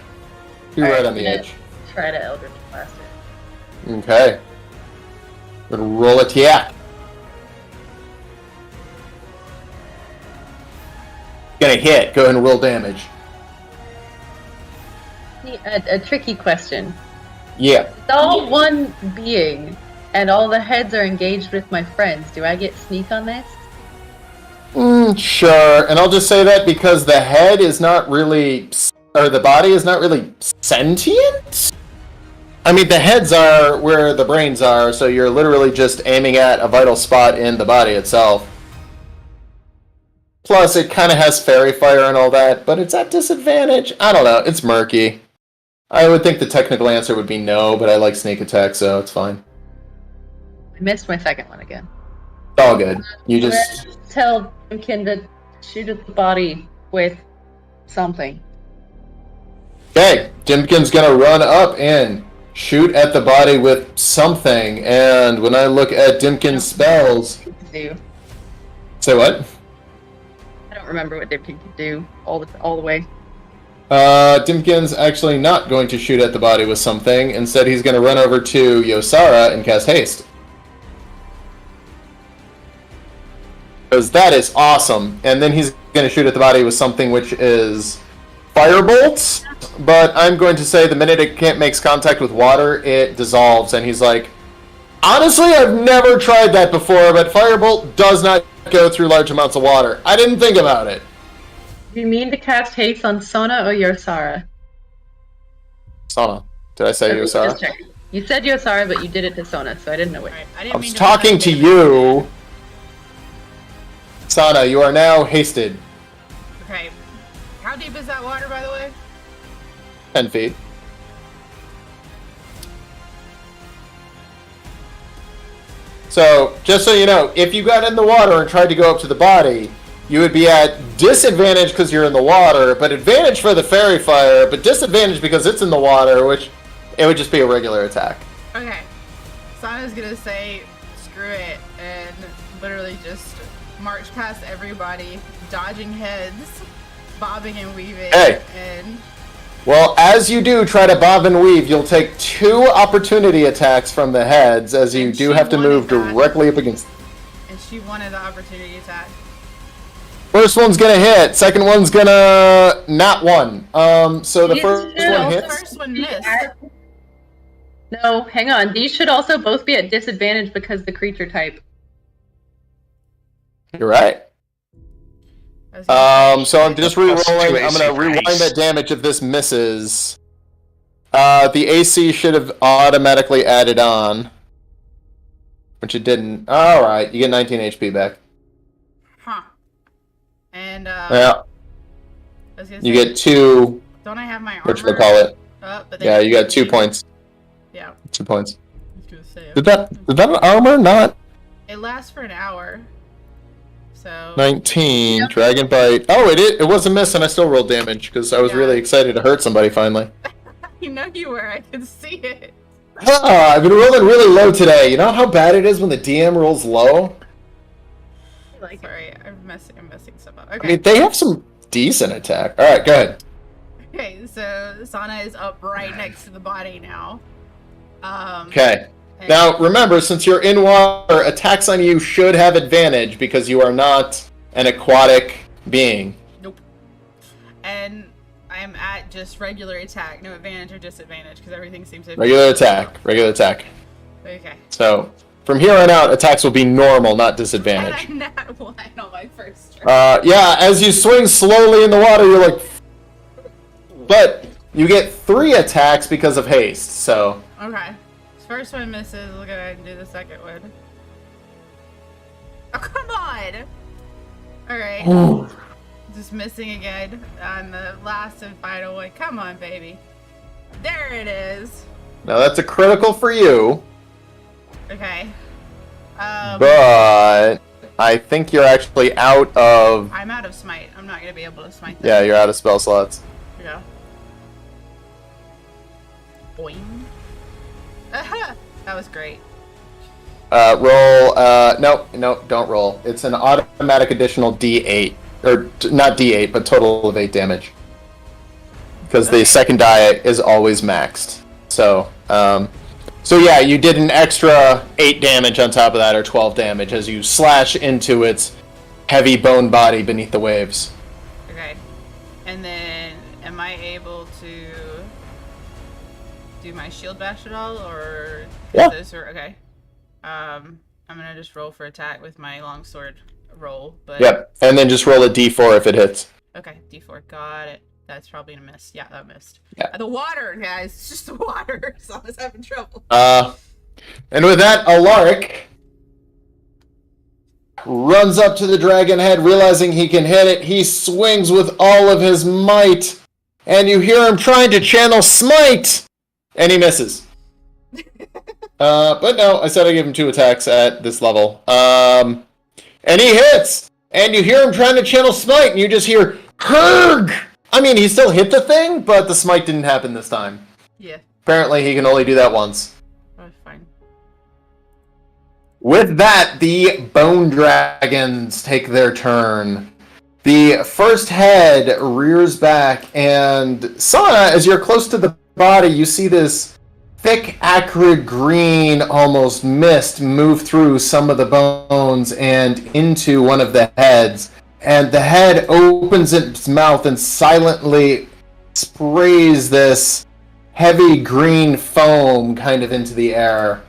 Be right on the edge. Try to Eldritch Blast it. Okay. Gonna roll attack. Gonna hit. Go ahead and roll damage. A tricky question. Yeah. It's all one being, and all the heads are engaged with my friends. Do I get sneak on this? Sure. And I'll just say that because the head is not really, or the body is not really sentient. I mean, the heads are where the brains are, so you're literally just aiming at a vital spot in the body itself. Plus, it kind of has fairy fire and all that, but it's at disadvantage. I don't know. It's murky. I would think the technical answer would be no, but I like sneak attack, so it's fine. I missed my second one again. It's all good. You just... Tell Dimkin to shoot at the body with something. Okay, Dimkin's gonna run up and shoot at the body with something, and when I look at Dimkin's spells... Do. Say what? I don't remember what Dimkin could do all the way. Dimkin's actually not going to shoot at the body with something. Instead, he's going to run over to Yosara and cast Haste. Because that is awesome. And then he's going to shoot at the body with something which is Firebolts. But I'm going to say the minute it makes contact with water, it dissolves. And he's like, honestly, I've never tried that before, but Firebolt does not go through large amounts of water. I didn't think about it. Do you mean to cast haste on Sona or Yosara? Sona. Did I say Yosara? You said Yosara, but you did it to Sona, so I didn't know it. Right. I was talking to you. Sana, you are now hasted. Okay. How deep is that water, by the way? 10 feet. So, just so you know, if you got in the water and tried to go up to the body, you would be at disadvantage because you're in the water, but advantage for the fairy fire, but disadvantage because it's in the water, which it would just be a regular attack. Okay. Sana's gonna say, screw it, and literally just march past everybody, dodging heads, bobbing and weaving, and... Well, as you do try to bob and weave, you'll take 2 opportunity attacks from the heads, as you do have to move directly up against... And she wanted the opportunity attack. First one's gonna hit, second one's gonna not one. So the first one hits. The first one missed. No, hang on. These should also both be at disadvantage because the creature type. You're right. So I'm just re-rolling. I'm gonna rewind that damage if this misses. The AC should have automatically added on, which it didn't. All right, you get 19 HP back. Huh. And yeah. You get 2. Don't I have my armor? Whatchamacallit? But yeah, you got 2 points. Yeah. 2 points. I was gonna say, Did that an armor? Not. It lasts for an hour. So 19 Dragon Bite. Oh, it was a miss, and I still rolled damage because I was really excited to hurt somebody finally. You know you were. I could see it. I've been rolling really low today. You know how bad it is when the DM rolls low? Sorry, I'm messing stuff up. Okay. I mean, they have some decent attack. All right, go ahead. Okay, so Sana is up right next to the body now. Okay. Now, remember, since you're in water, attacks on you should have advantage because you are not an aquatic being. Nope. And I'm at just regular attack, no advantage or disadvantage, because everything seems to... Regular attack. Okay. So, from here on out, attacks will be normal, not disadvantage. And I'm not 1 on my first turn. Yeah, as you swing slowly in the water, you're like... But you get 3 attacks because of haste, so... Okay. First one misses. Look at I can do the second one. Oh, come on! Alright. Just missing again on the last and final one. Come on, baby. There it is. Now that's a critical for you. Okay. But I think you're actually out of... I'm out of smite. I'm not going to be able to smite them. Yeah, you're out of spell slots. Yeah. Boing. Aha! That was great. Roll, no, don't roll. It's an automatic additional D8. Or, not D8, but total of 8 damage. Because the second die is always maxed. So yeah, you did an extra 8 damage on top of that, or 12 damage, as you slash into its heavy bone body beneath the waves. Okay. And then, am I able to do my shield bash at all, or... Yeah. Okay. I'm gonna just roll for attack with my longsword roll, but... Yep, and then just roll a d4 if it hits. Okay, d4, got it. That's probably a miss. Yeah, that missed. Yeah. The water, guys. It's just the water. So I was having trouble. And with that, Alaric runs up to the dragon head, realizing he can hit it. He swings with all of his might, and you hear him trying to channel smite, and he misses. But no, I said I give him 2 attacks at this level. And he hits, and you hear him trying to channel smite, and you just hear Herg. I mean, he still hit the thing, but the smite didn't happen this time. Yeah. Apparently, he can only do that once. Oh, fine. With that, the bone dragons take their turn. The first head rears back, and Sana, as you're close to the body, you see this thick, acrid green, almost mist move through some of the bones and into one of the heads. And the head opens its mouth and silently sprays this heavy green foam kind of into the air.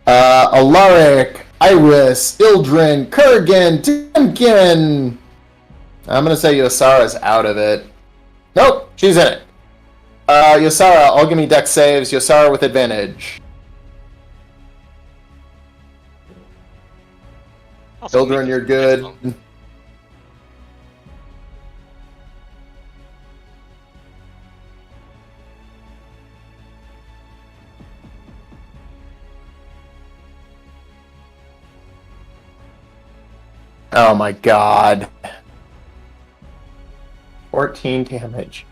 Alaric, Iris, Ildrin, Kurgan, Dimkin. I'm gonna say Yosara's out of it. Nope, she's in it. Yosara, all give me dex saves. Yosara with advantage. Ildrin, you're good. Oh my god. 14 damage.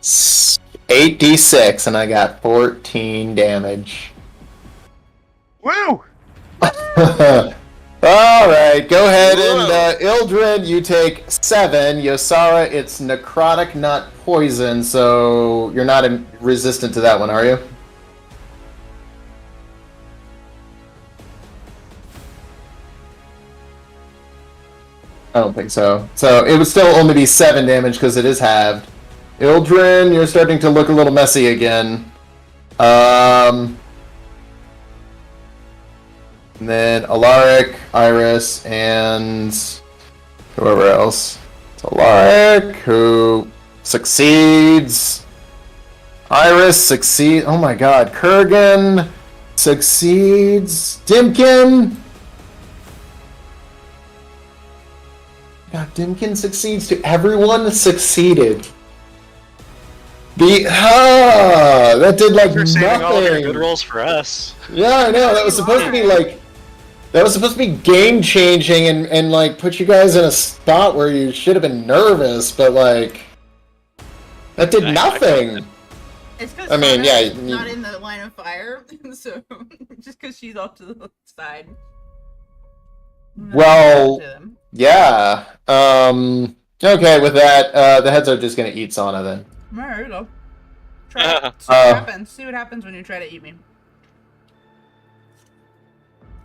8d6, and I got 14 damage. Woo! Alright, go ahead and, Ildrin, you take 7. Yosara, it's necrotic, not poison, so you're not resistant to that one, are you? I don't think so. So it would still only be 7 damage because it is halved. Ildrin, you're starting to look a little messy again. And then Alaric, Iris, and whoever else. It's Alaric, who succeeds. Iris succeeds. Oh my god. Kurgan succeeds. Dimkin. God, Dimkin succeeds to everyone succeeded. That did like You're saving all of your nothing. good rolls for us. Yeah, I know. That was supposed to be like, that was supposed to be game changing and like put you guys in a spot where you should have been nervous, but like, that did nothing. It's because I mean, yeah, not in the line of fire, so just because she's off to the side. Well, yeah. Okay, with that, the heads are just gonna eat Sana then. There you go. Try it. See what happens. See what happens when you try to eat me.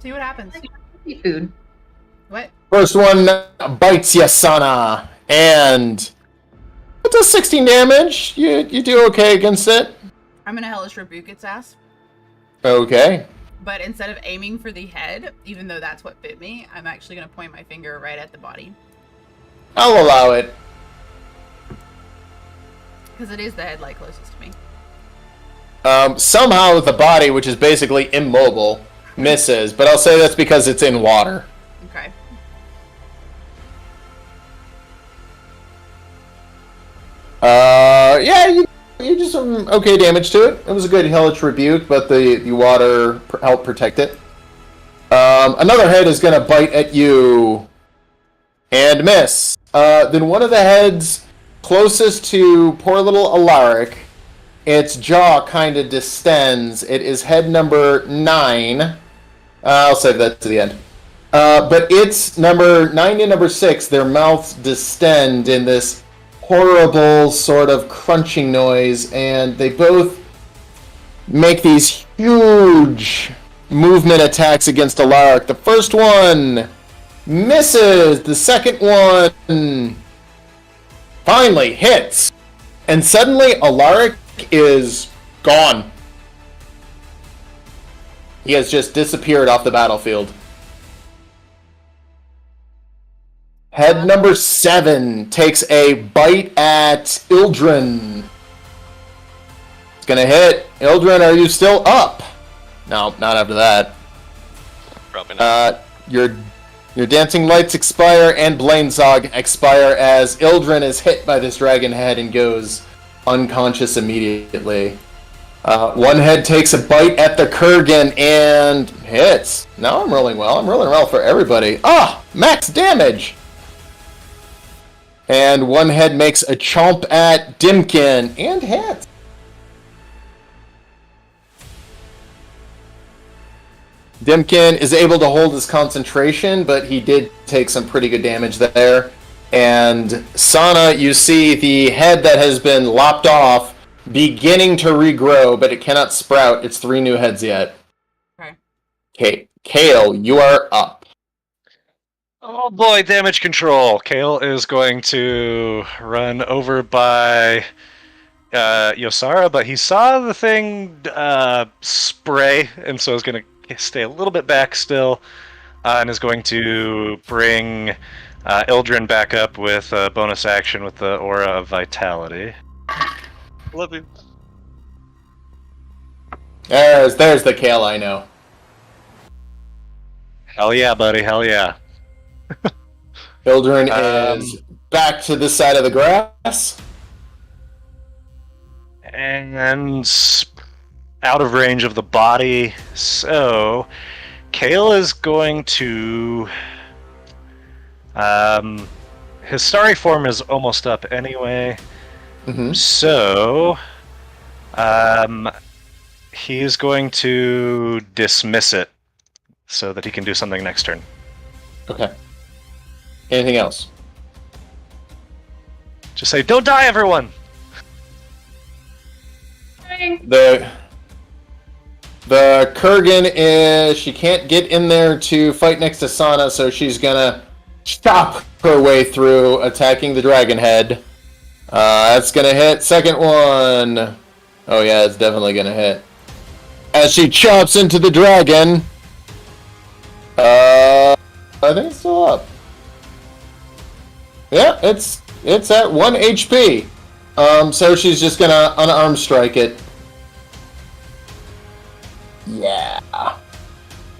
See what happens. Eat food. What? First one bites ya, Sana, and it does 16 damage. You do okay against it. I'm gonna hellish rebuke its ass. Okay. But instead of aiming for the head, even though that's what bit me, I'm actually gonna point my finger right at the body. I'll allow it. Because it is the head like closest to me. Somehow the body, which is basically immobile, misses, but I'll say that's because it's in water. Okay. Yeah, you did some okay damage to it. It was a good hellish rebuke, but the water helped protect it. Another head is gonna bite at you and miss. Then one of the heads closest to poor little Alaric, its jaw kind of distends. It is head number 9. I'll save that to the end. But it's number 9 and number 6, their mouths distend in this horrible sort of crunching noise, and they both make these huge movement attacks against Alaric. The first one misses. The second one finally hits. And suddenly Alaric is gone. He has just disappeared off the battlefield. Head number 7 takes a bite at Ildren. It's gonna hit. Ildren, are you still up? No, not after that. Probably not. Your dancing lights expire and Blainzog expire as Ildren is hit by this dragon head and goes unconscious immediately. One head takes a bite at the Kurgan and hits. Now I'm rolling well. I'm rolling well for everybody. Max damage! And one head makes a chomp at Dimkin and hits. Dimkin is able to hold his concentration, but he did take some pretty good damage there. And Sana, you see the head that has been lopped off beginning to regrow, but it cannot sprout. It's 3 new heads yet. Okay. Kale, you are up. Oh boy, damage control. Kale is going to run over by Yosara, but he saw the thing spray, and so is going to stay a little bit back still, and is going to bring Ildren back up with a bonus action with the Aura of Vitality. Love you. There's the Kale I know. Hell yeah, buddy, hell yeah. Ildren is back to this side of the grass. And out of range of the body, so Kale is going to his starry form is almost up anyway, so he's going to dismiss it so that he can do something next turn. Okay. Anything else? Just say, don't die, everyone! The Kurgan is... She can't get in there to fight next to Sana, so she's gonna chop her way through, attacking the dragon head. That's gonna hit. Second one. Oh yeah, it's definitely gonna hit. As she chops into the dragon. I think it's still up. Yeah, it's at 1 HP. So she's just gonna unarmed strike it. Yeah.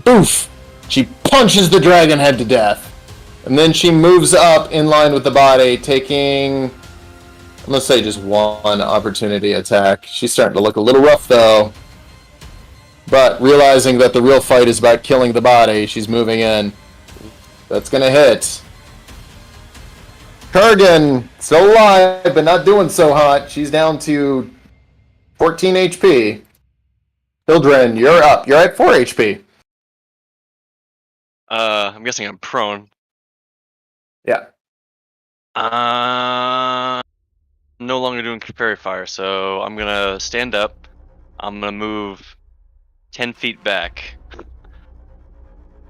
Boof! She punches the dragon head to death. And then she moves up in line with the body, taking, I'm gonna say just 1 opportunity attack. She's starting to look a little rough though. But realizing that the real fight is about killing the body, she's moving in. That's gonna hit. Kurgan, still alive, but not doing so hot. She's down to 14 HP. Ildren, you're up. You're at 4 HP. I'm guessing I'm prone. Yeah. No longer doing fairy fire, so I'm gonna stand up. I'm gonna move 10 feet back.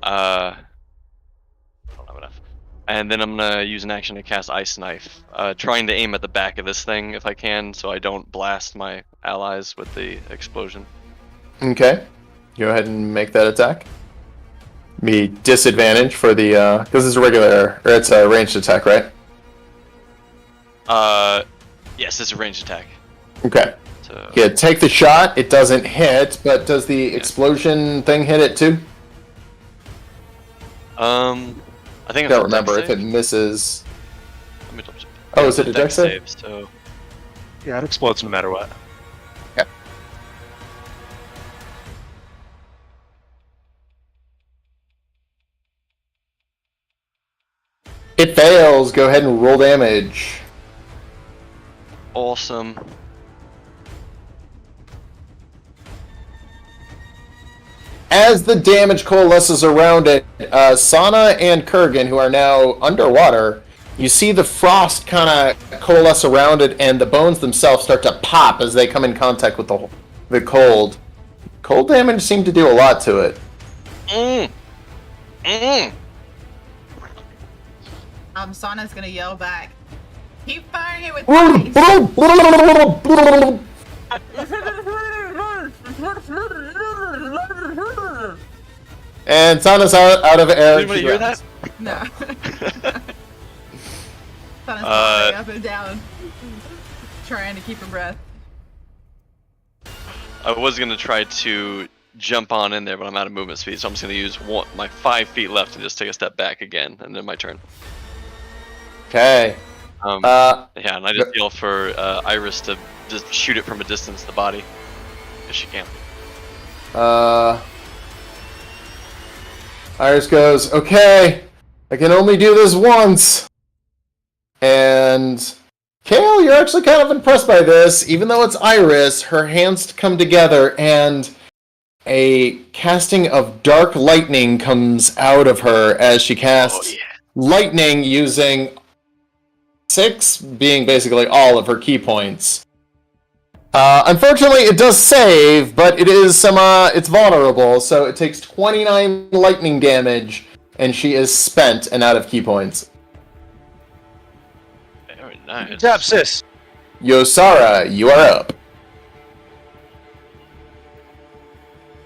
I don't have enough. And then I'm gonna use an action to cast Ice Knife, trying to aim at the back of this thing if I can, so I don't blast my allies with the explosion. Okay. Go ahead and make that attack. Be disadvantage for the, because it's a regular, or it's a ranged attack, right? Yes, it's a ranged attack. Okay. So... Yeah, take the shot. It doesn't hit, but does the explosion thing hit it too? I think I don't remember if it misses. Let me double check. Oh, is it a dex save? So... Yeah, it explodes no matter what. Yeah. It fails. Go ahead and roll damage. Awesome. As the damage coalesces around it, Sana and Kurgan, who are now underwater, you see the frost kind of coalesce around it, and the bones themselves start to pop as they come in contact with the cold. Cold damage seemed to do a lot to it. Sana's gonna yell back, keep firing it with And Sana's out of air. Did anybody hear that? No. Kind of bobbing up and down, trying to keep her breath. I was gonna try to jump on in there, but I'm out of movement speed, so I'm just gonna use my 5 feet left and just take a step back again, and then my turn. Okay. Yeah, and I just yell for Iris to just shoot it from a distance, the body, if she can. Iris goes, okay, I can only do this once. And Kale, you're actually kind of impressed by this. Even though it's Iris, her hands come together and a casting of dark lightning comes out of her as she casts lightning using 6 being basically all of her key points. Unfortunately, it does save, but it is it's vulnerable, so it takes 29 lightning damage, and she is spent and out of key points. Very nice. Good job, sis. Yosara, you are up.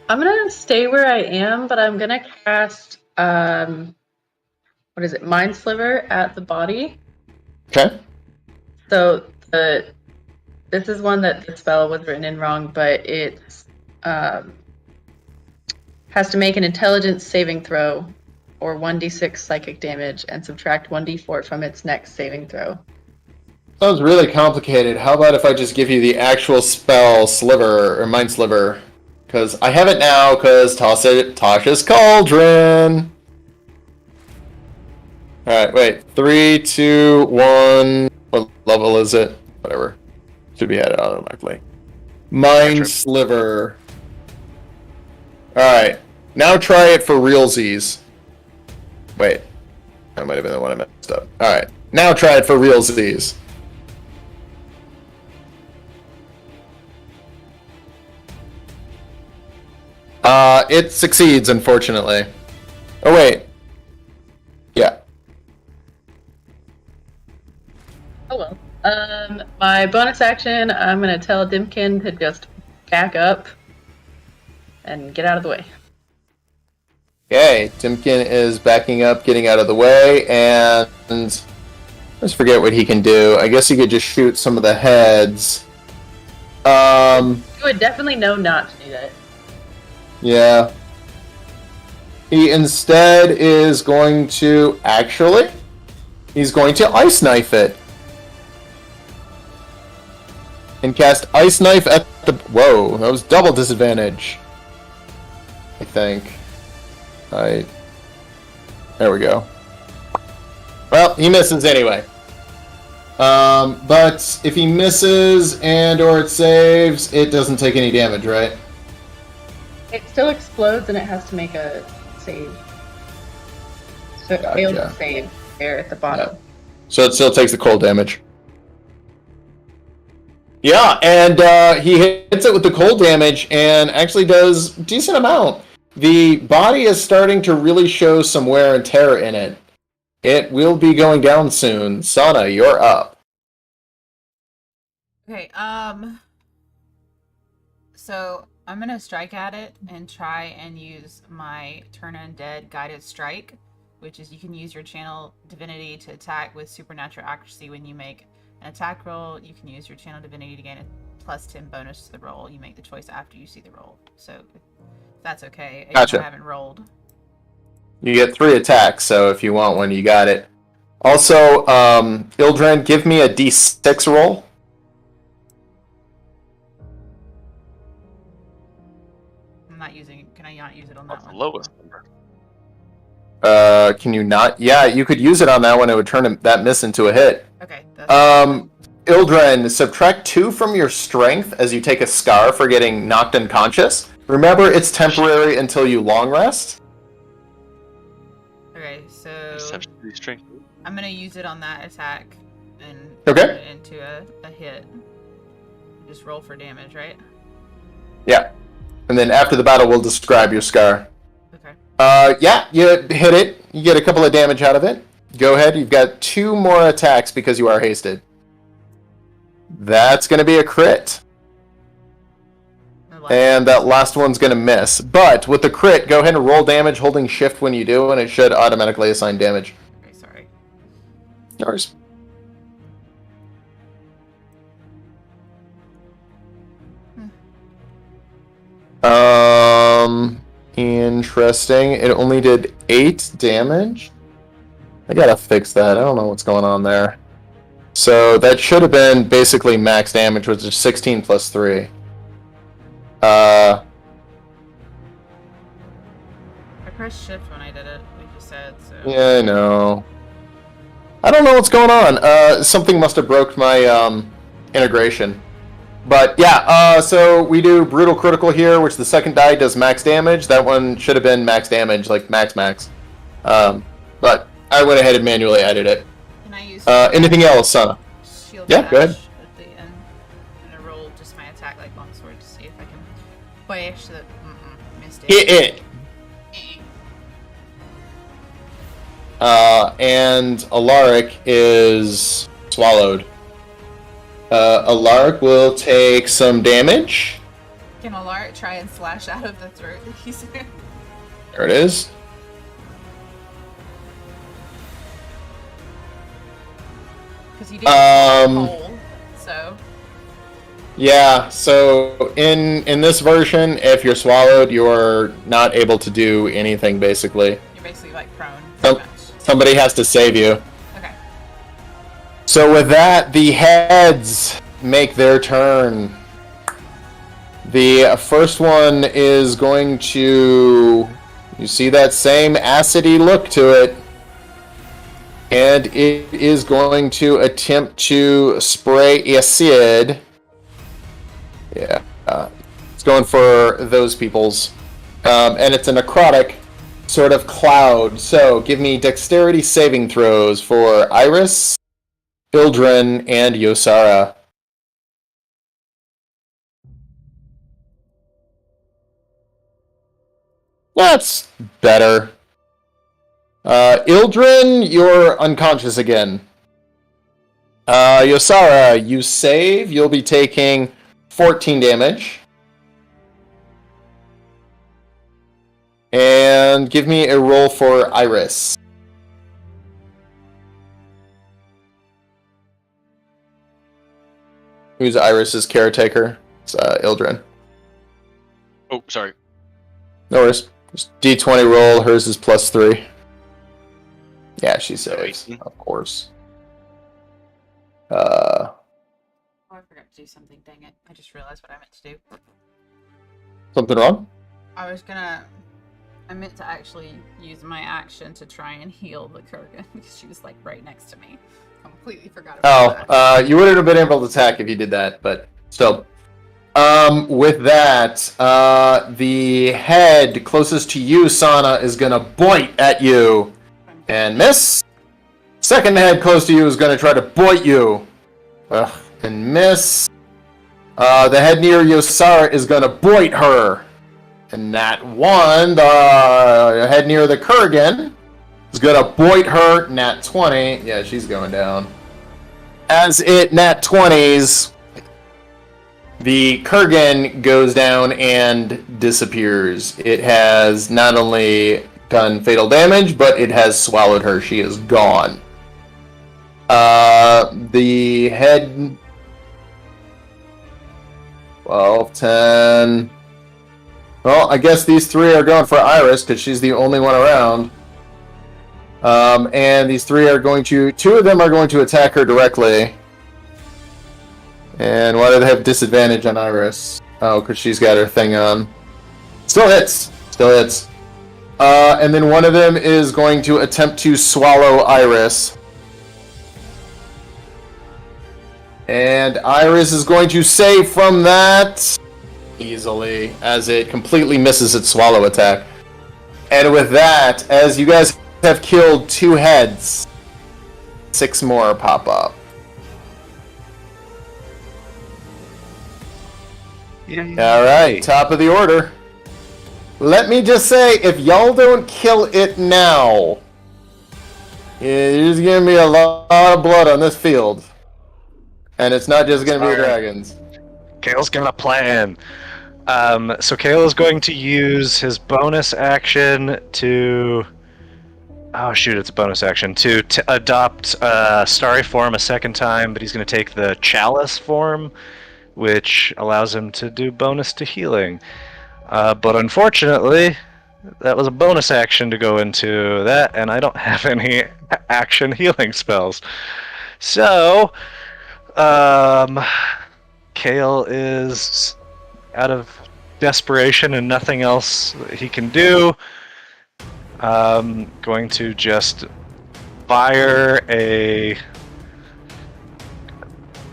I'm gonna stay where I am, but I'm gonna cast what is it? Mind Sliver at the body. Okay. So this is one that the spell was written in wrong, but it has to make an intelligence saving throw or 1d6 psychic damage and subtract 1d4 from its next saving throw. Sounds really complicated. How about if I just give you the actual spell Sliver, or Mind Sliver? Because I have it now, because Tasha's Cauldron! Alright, wait. 3, 2, 1... What level is it? Whatever. Should be added automatically. Mind Sliver. Alright. Now try it for realsies. Wait. That might have been the one I messed up. Alright. Now try it for realsies. It succeeds, unfortunately. Oh, wait. Yeah. Oh well. My bonus action, I'm gonna tell Dimkin to just back up and get out of the way. Okay, Timken is backing up, getting out of the way, and let's forget what he can do. I guess he could just shoot some of the heads. You would definitely know not to do that. Yeah. He instead is going to he's going to Ice Knife it. And cast Ice Knife at the... Whoa, that was double disadvantage. I think. There we go. Well, he misses anyway. But if he misses and or it saves, it doesn't take any damage, right? It still explodes and it has to make a save. So it failed to save there at the bottom. Yeah. So it still takes the cold damage. Yeah, and he hits it with the cold damage and actually does a decent amount. The body is starting to really show some wear and tear in it. It will be going down soon. Sana, you're up. Okay, so I'm gonna strike at it and try and use my Turn Undead Guided Strike, which is you can use your channel divinity to attack with supernatural accuracy when you make an attack roll. You can use your channel divinity to gain a plus 10 bonus to the roll. You make the choice after you see the roll. So if that's okay. Gotcha. I haven't rolled. You get 3 attacks, so if you want one, you got it. Also, Ildren, give me a d6 roll. I'm not using. Can I not use it on that That's the one? lowest number. Can you not? Yeah, you could use it on that one. It would turn that miss into a hit. Okay. Ildren, subtract 2 from your strength as you take a scar for getting knocked unconscious. Remember, it's temporary until you long rest. Okay, so Perception strength. I'm gonna use it on that attack and Okay. turn it into a hit. Just roll for damage, right? Yeah. And then after the battle, we'll describe your scar. Okay. Yeah, you hit it. You get a couple of damage out of it. Go ahead. You've got 2 more attacks because you are hasted. That's going to be a crit. And that last one's going to miss. But with the crit, go ahead and roll damage holding shift when you do, and it should automatically assign damage. Okay, sorry. No worries. interesting. It only did 8 damage. I gotta fix that. I don't know what's going on there. So that should have been basically max damage, which is 16 plus 3. I pressed shift when I did it, like you said, so... Yeah, I know. I don't know what's going on. Something must have broke my integration. But yeah, so we do brutal critical here, which the second die does max damage. That one should have been max damage, like max. But I went ahead and manually added it. Can I use Anything else, Sana? shield Yeah, go ahead. dash at the end? I'm gonna roll just my attack like longsword to see if I can bash the... missed it. Hit it. And Alaric is swallowed. Alaric will take some damage. Can Alaric try and slash out of the throat that he's in? There it is. Because he did a hole, so... Yeah, so in this version, if you're swallowed, you're not able to do anything, basically. You're basically, like, prone, Oh. pretty much. Somebody has to save you. Okay. So with that, the heads make their turn. The first one is going to... You see that same acidy look to it. And it is going to attempt to spray acid. Yeah. It's going for those people's. And it's a necrotic sort of cloud. So give me dexterity saving throws for Iris, Ildren, and Yosara. That's better. Ildren, you're unconscious again. Yosara, you save. You'll be taking 14 damage. And give me a roll for Iris. Who's Iris's caretaker? It's Ildren. Oh, sorry. No worries. Just D20 roll. Hers is +3. Yeah, she saves. 18. Of course. Oh, I forgot to do something, dang it. I just realized what I meant to do. Something wrong? I meant to actually use my action to try and heal the Kurgan because she was like right next to me. Completely forgot about that. You wouldn't have been able to attack if you did that, but still. With that, the head closest to you, Sana, is gonna bite at you and miss. Second head close to you is gonna try to bite you. And miss. The head near Yosara is gonna bite her. And that one, the head near the Kurgan, is gonna bite her. Nat 20. Yeah, she's going down. As it nat 20s, the Kurgan goes down and disappears. It has not only done fatal damage, but it has swallowed her. She is gone. The head... 12, 10... Well, I guess these three are going for Iris, because she's the only one around. And these three are going to... Two of them are going to attack her directly. And why do they have disadvantage on Iris? Oh, because she's got her thing on. Still hits. Still hits. And then one of them is going to attempt to swallow Iris. And Iris is going to save from that easily, as it completely misses its swallow attack. And with that, as you guys have killed 2 heads, 6 more pop up. Alright, top of the order. Let me just say, if y'all don't kill it now, there's gonna be a lot of blood on this field. And it's not just gonna be dragons. Kale's got a plan. So Kale is going to use his bonus action to... Oh shoot, it's a bonus action. To adopt Starry form a second time, but he's going to take the Chalice form, which allows him to do bonus to healing. But unfortunately, that was a bonus action to go into that, and I don't have any action healing spells. So, Kale is out of desperation and nothing else he can do. Going to just fire a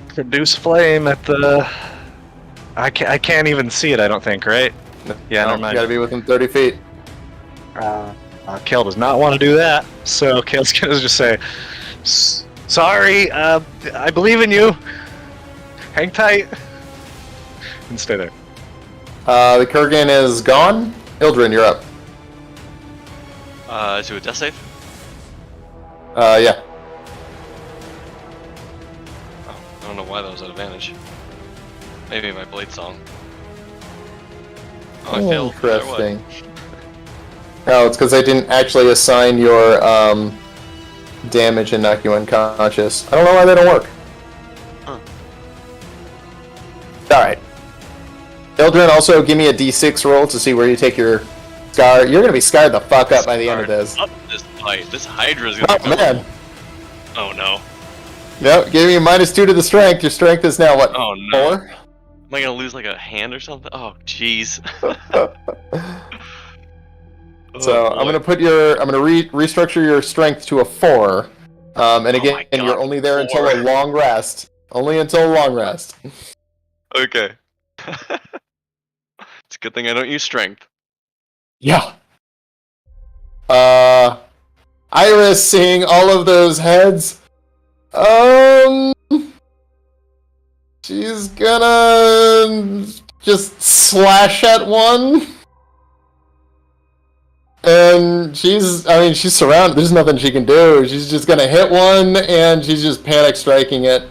produce flame at the. I can't even see it. I don't think. Right? Yeah, No, never you mind. gotta be within 30 feet. Kale does not want to do that, so Kale's gonna just say, "Sorry, I believe in you. Hang tight." And stay there. The Kurgan is gone. Ildren, you're up. Do a death save? Yeah. Oh, I don't know why that was at advantage. Maybe my blade song. Oh, I failed. No matter what. Interesting. No, it's because I didn't actually assign your damage and knock you unconscious. I don't know why they don't work. Huh. Alright. Ildren, also give me a d6 roll to see where you take your scar. You're gonna be scarred the fuck up by the end of this. Up this fight. This Hydra's gonna Oh, man. Oh no. Nope, give me a -2 to the strength. Your strength is now, what, Oh no. 4? Am I gonna lose like a hand or something? Oh jeez. So I'm gonna restructure your strength to a 4. And again, my God, you're only there until 4. a long rest. Only until a long rest. Okay. It's a good thing I don't use strength. Yeah. Iris, seeing all of those heads, she's gonna just slash at one. And she's surrounded. There's nothing she can do. She's just gonna hit one, and she's just panic striking it.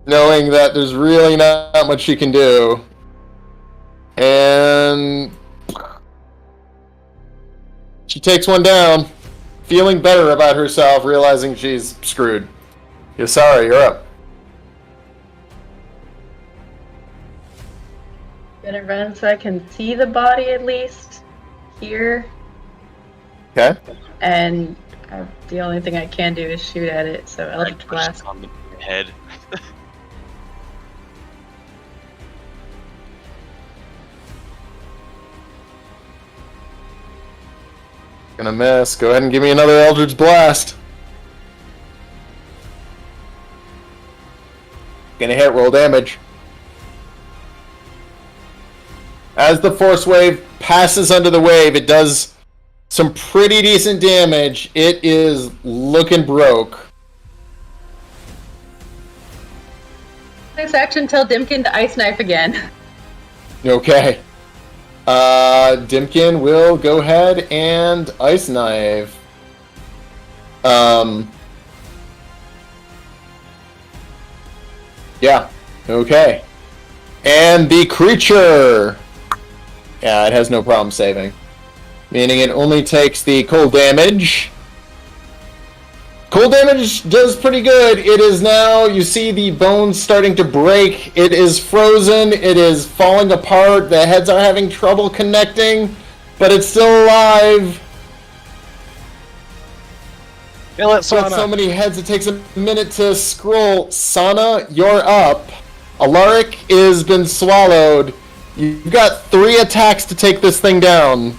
Knowing that there's really not much she can do. And she takes one down, feeling better about herself, realizing she's screwed. Yasara, you're up. Gonna run so I can see the body at least here, Okay. and the only thing I can do is shoot at it. So Eldritch Blast. On the head. Gonna miss. Go ahead and give me another Eldritch Blast. Gonna hit, roll damage. As the force wave passes under the wave, it does some pretty decent damage. It is looking broke. Next action, tell Dimkin to ice knife again. Okay. Dimkin will go ahead and ice knife. Yeah. Okay. And the creature. Yeah, it has no problem saving. Meaning it only takes the cold damage. Cold damage does pretty good. It is now, you see the bones starting to break. It is frozen. It is falling apart. The heads are having trouble connecting, but it's still alive. Kill it, With so Sana. many heads, it takes a minute to scroll. Sana, you're up. Alaric has been swallowed. You've got 3 attacks to take this thing down.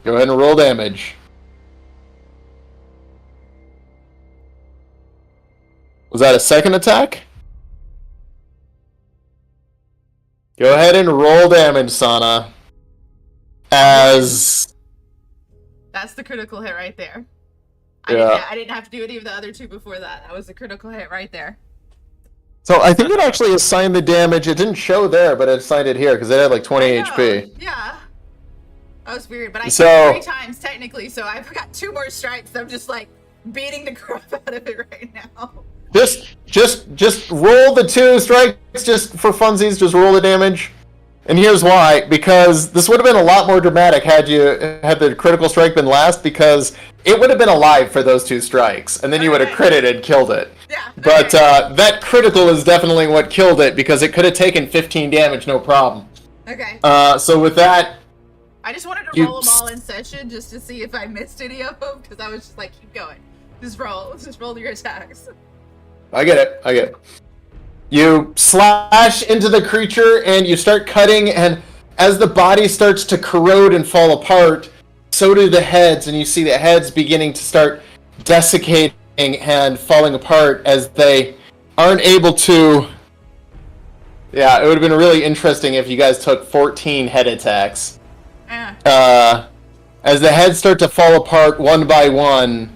Go ahead and roll damage. Was that a second attack? Go ahead and roll damage, Sana. As... That's the critical hit right there. Yeah. I didn't have to do any of the other 2 before that. That was the critical hit right there. So I think it actually assigned the damage. It didn't show there, but it assigned it here because it had like 20 I know, HP. Yeah. That was weird, but I So- hit 3 times technically, so I've got 2 more strikes. I'm just like beating the crap out of it right now. Just roll the 2 strikes just for funsies. Just roll the damage. And here's why: because this would have been a lot more dramatic had the critical strike been last, because it would have been alive for those 2 strikes, and then you would have critted and killed it. Yeah. But that critical is definitely what killed it, because it could have taken 15 damage, no problem. Okay. So with that, I just wanted to You- roll them all in session just to see if I missed any of them because I was just like, keep going. Just roll your attacks. I get it. You slash into the creature and you start cutting, and as the body starts to corrode and fall apart, so do the heads, and you see the heads beginning to start desiccating and falling apart as they aren't able to. Yeah, it would have been really interesting if you guys took 14 head attacks. As the heads start to fall apart one by one,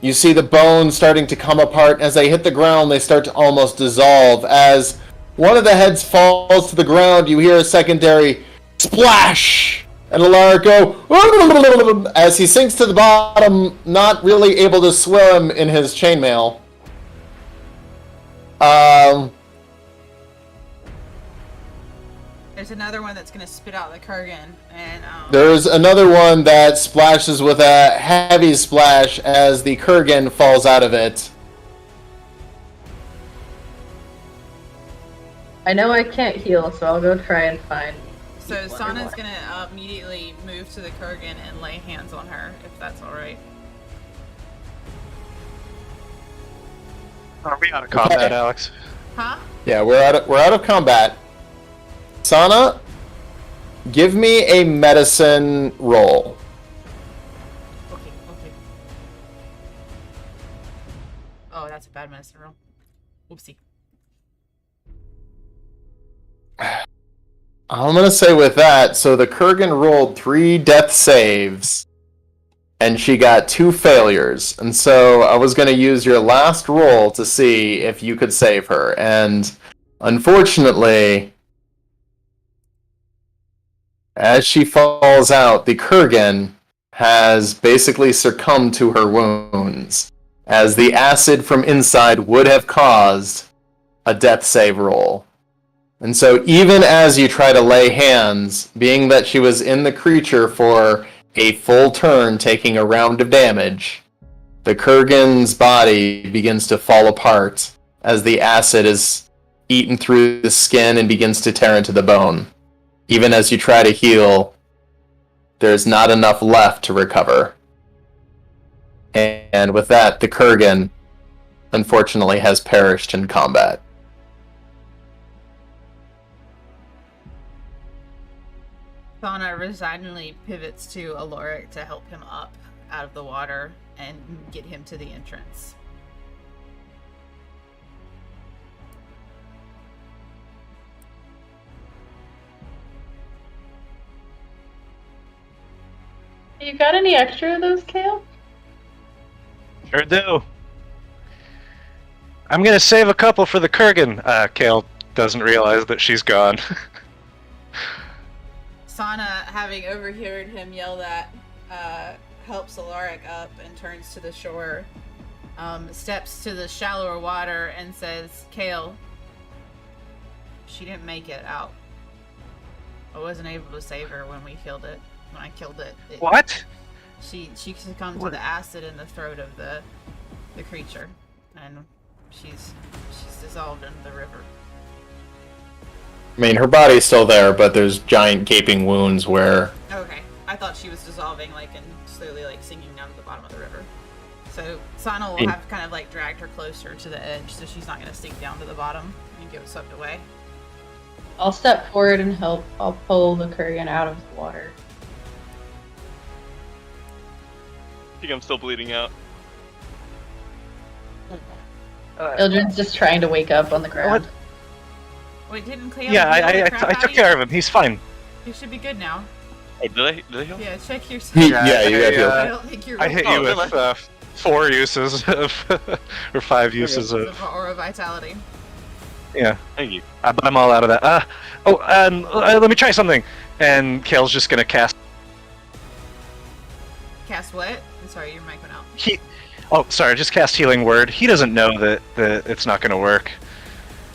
you see the bones starting to come apart. As they hit the ground, they start to almost dissolve. As one of the heads falls to the ground, you hear a secondary splash, and Alaric go as he sinks to the bottom, not really able to swim in his chainmail. There's another one that's gonna spit out the Kurgan, and There's another one that splashes with a heavy splash as the Kurgan falls out of it. I know I can't heal, so I'll go try and find. so people Sana's underwater. gonna immediately move to the Kurgan and lay hands on her, if that's all right. Are we out of combat, Okay. Alex? Huh? Yeah, we're out of combat. Sana, give me a medicine roll. Okay. Oh, that's a bad medicine roll. Oopsie. I'm gonna say with that, so the Kurgan rolled 3 death saves, and she got 2 failures. And so I was gonna use your last roll to see if you could save her. And unfortunately, as she falls out, the Kurgan has basically succumbed to her wounds, as the acid from inside would have caused a death save roll. And so even as you try to lay hands, being that she was in the creature for a full turn, taking a round of damage, the Kurgan's body begins to fall apart as the acid is eaten through the skin and begins to tear into the bone. Even as you try to heal, there's not enough left to recover. And with that, the Kurgan, unfortunately, has perished in combat. Sana resignedly pivots to Aloric to help him up out of the water and get him to the entrance. You got any extra of those, Kale? Sure do. I'm gonna save a couple for the Kurgan. Kale doesn't realize that she's gone. Sana, having overheard him yell that, helps Alaric up and turns to the shore, steps to the shallower water and says, Kale, she didn't make it out. I wasn't able to save her when we killed it. When I killed it. What? She succumbed to the acid in the throat of the creature, and she's dissolved in the river. I mean, her body's still there, but there's giant gaping wounds where... Okay, I thought she was dissolving, like, and slowly, like, sinking down to the bottom of the river. So Sana will have kind of, like, dragged her closer to the edge, so she's not going to sink down to the bottom and get swept away. I'll step forward and help. I'll pull the Kurgan out of the water. I think I'm still bleeding out. Ildren's just trying to wake up on the ground. Wait, didn't Cleo Yeah, heal the I crap out took of you? care of him. He's fine. You should be good now. Oh, did I heal? Yeah, check your... Yeah, you got healed. I don't think you're... I hit Oh, you did with 4 uses of, or 5 uses of. Aura Vitality. Yeah, Thank you. but I'm all out of that. Let me try something. And Kale's just gonna cast. Cast what? I'm sorry, your mic went out. Just cast Healing Word. He doesn't know that it's not gonna work,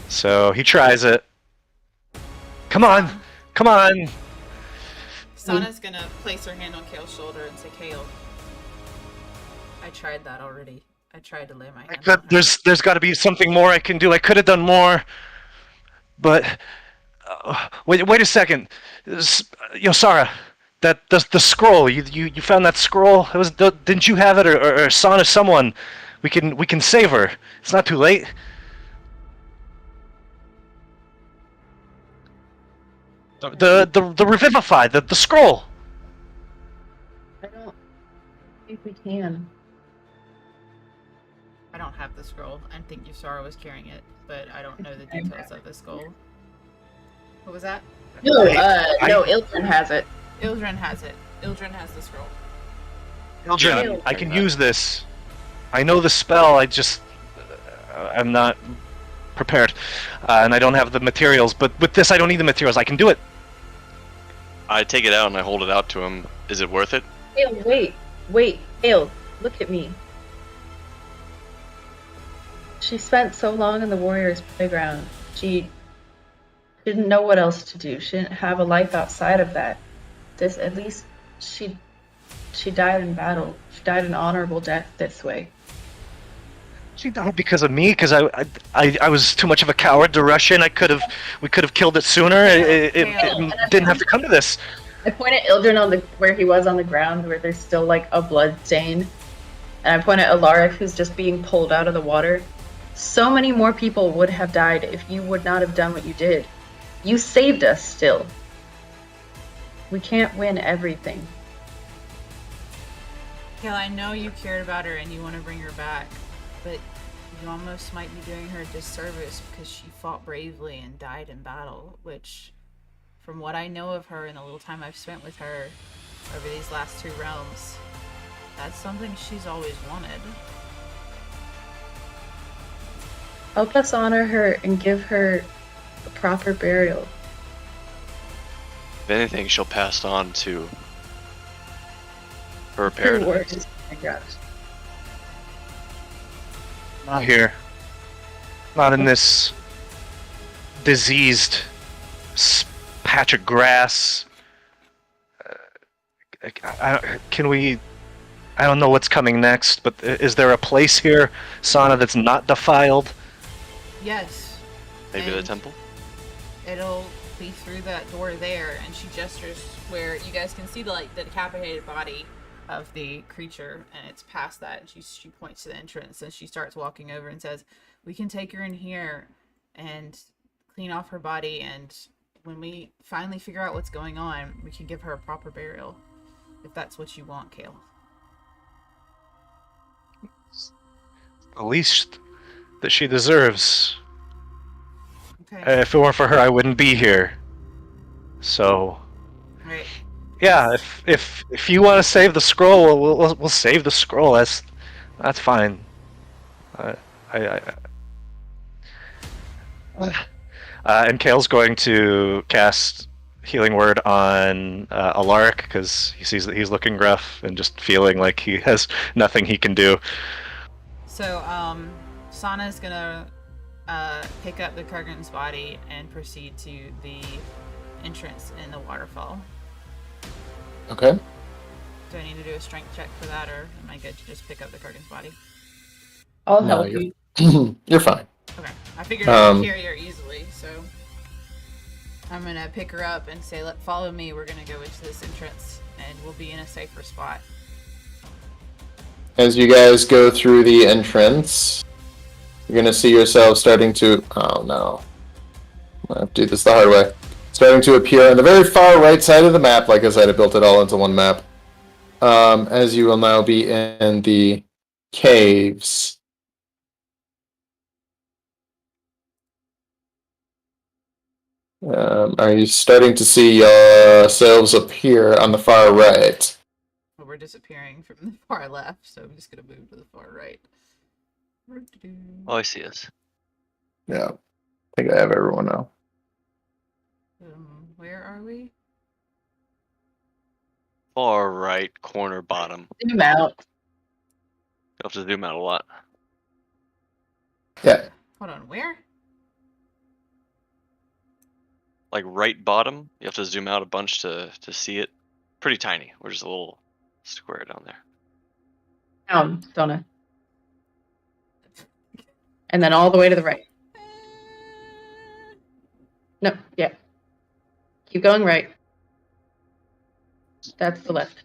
so he tries it. Come on. Sana's gonna place her hand on Kale's shoulder and say, Kale, I tried that already. I tried to lay my hand on her. There's got to be something more I can do. I could have done more, but Wait a second. Sarah, that the scroll. You found that scroll. Didn't you have it, or Sana, someone? We can save her. It's not too late. The revivify, the scroll. I don't think we can. I don't have the scroll. I think Yusara was carrying it, but I don't know the details of the scroll. What was that? No, no, Ildren has it. Ildren has it. Ildren has the scroll. Ildren, I can use this. I know the spell. I'm not prepared, and I don't have the materials. But with this, I don't need the materials. I can do it. I take it out and I hold it out to him. Is it worth it? Ale, wait, Ale, look at me. She spent so long in the Warriors' playground. She didn't know what else to do. She didn't have a life outside of that. At least she died in battle. She died an honorable death this way. She died because of me. Because I was too much of a coward to rush in. We could have killed it sooner. It didn't have to come to this. I point at Ildren where he was on the ground, where there's still like a blood stain, and I point at Alaric, who's just being pulled out of the water. So many more people would have died if you would not have done what you did. You saved us still. We can't win everything. Kayla, I know you cared about her and you want to bring her back, but you almost might be doing her a disservice because she fought bravely and died in battle, which, from what I know of her and the little time I've spent with her over these last 2 realms, that's something she's always wanted. Help us honor her and give her a proper burial. If anything, she'll pass on to her paradise. My gosh. Not here. Not in this diseased patch of grass. Can we? I don't know what's coming next, but is there a place here, Sana, that's not defiled? Yes. Maybe the And temple? It'll be through that door there, and she gestures where you guys can see the decapitated body of the creature, and it's past that, and she points to the entrance, and she starts walking over and says, we can take her in here and clean off her body, and when we finally figure out what's going on, we can give her a proper burial, if that's what you want, Kale. The least that she deserves. Okay. If it weren't for her, I wouldn't be here. So, Right. yeah, if you want to save the scroll, we'll save the scroll. That's fine. And Kale's going to cast Healing Word on Alaric because he sees that he's looking gruff and just feeling like he has nothing he can do. So, Sana's gonna pick up the Kurgan's body and proceed to the entrance in the waterfall. Okay. Do I need to do a strength check for that, or am I good to just pick up the Kurgan's body? I'll No, help you. You're fine. Okay. I figured I could carry her easily, so I'm gonna pick her up and say, follow me, we're gonna go into this entrance, and we'll be in a safer spot. As you guys go through the entrance, you're going to see yourself starting to... Oh, no. I have to do this the hard way. Starting to appear on the very far right side of the map. Like I said, I built it all into one map. As you will now be in the caves. Are you starting to see yourselves appear on the far right? Well, we're disappearing from the far left, so I'm just gonna move to the far right. Oh, I see us. Yeah. I think I have everyone now. Where are we? Far right corner bottom. Zoom out. You'll have to zoom out a lot. Yeah. Hold on, where? Like right bottom, you have to zoom out a bunch to see it. Pretty tiny. We're just a little square down there. Down, Donna. And then all the way to the right. No, yeah. Keep going right. That's the left.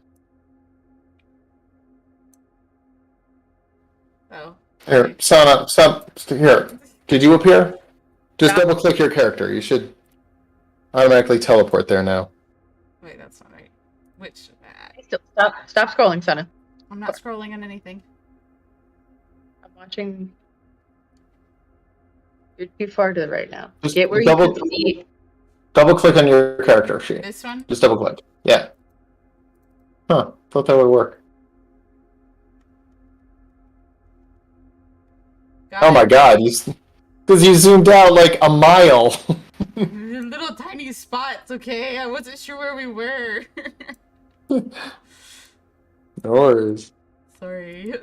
Oh. Here, Sana, stop. Here. Did you appear? Just Stop. double click your character. You should automatically teleport there now. Wait, that's not right. Which? Stop scrolling, Sana. I'm not scrolling on anything. I'm watching. You're too far to the right now. Just Get where you double- can see. Double click on your character sheet. This one? Just double click. Yeah. Huh. Thought that would work. Got Oh it. my god. Because you zoomed out like a mile. Little tiny spots, okay? I wasn't sure where we were. No worries. Sorry.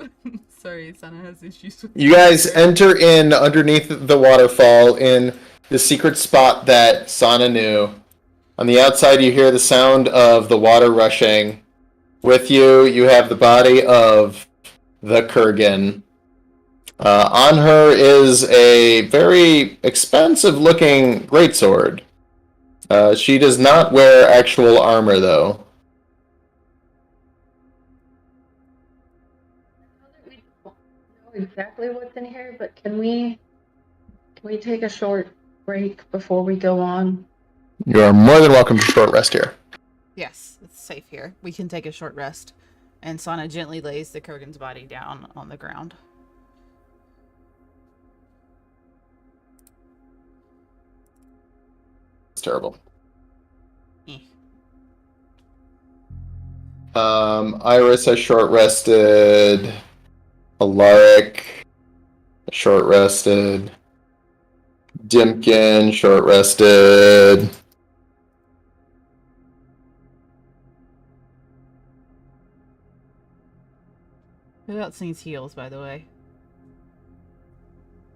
Sorry, Sana has issues with You guys enter in underneath the waterfall in the secret spot that Sana knew. On the outside, you hear the sound of the water rushing. With you, you have the body of the Kurgan. On her is a very expensive-looking greatsword. She does not wear actual armor, though. We don't know exactly what's in here, but can we take a short break before we go on? You are more than welcome to short rest here. Yes, it's safe here. We can take a short rest. And Sana gently lays the Kurgan's body down on the ground. It's terrible. Eh. Iris has short rested. Alaric short rested. Dimkin short rested. Who else needs heals, by the way?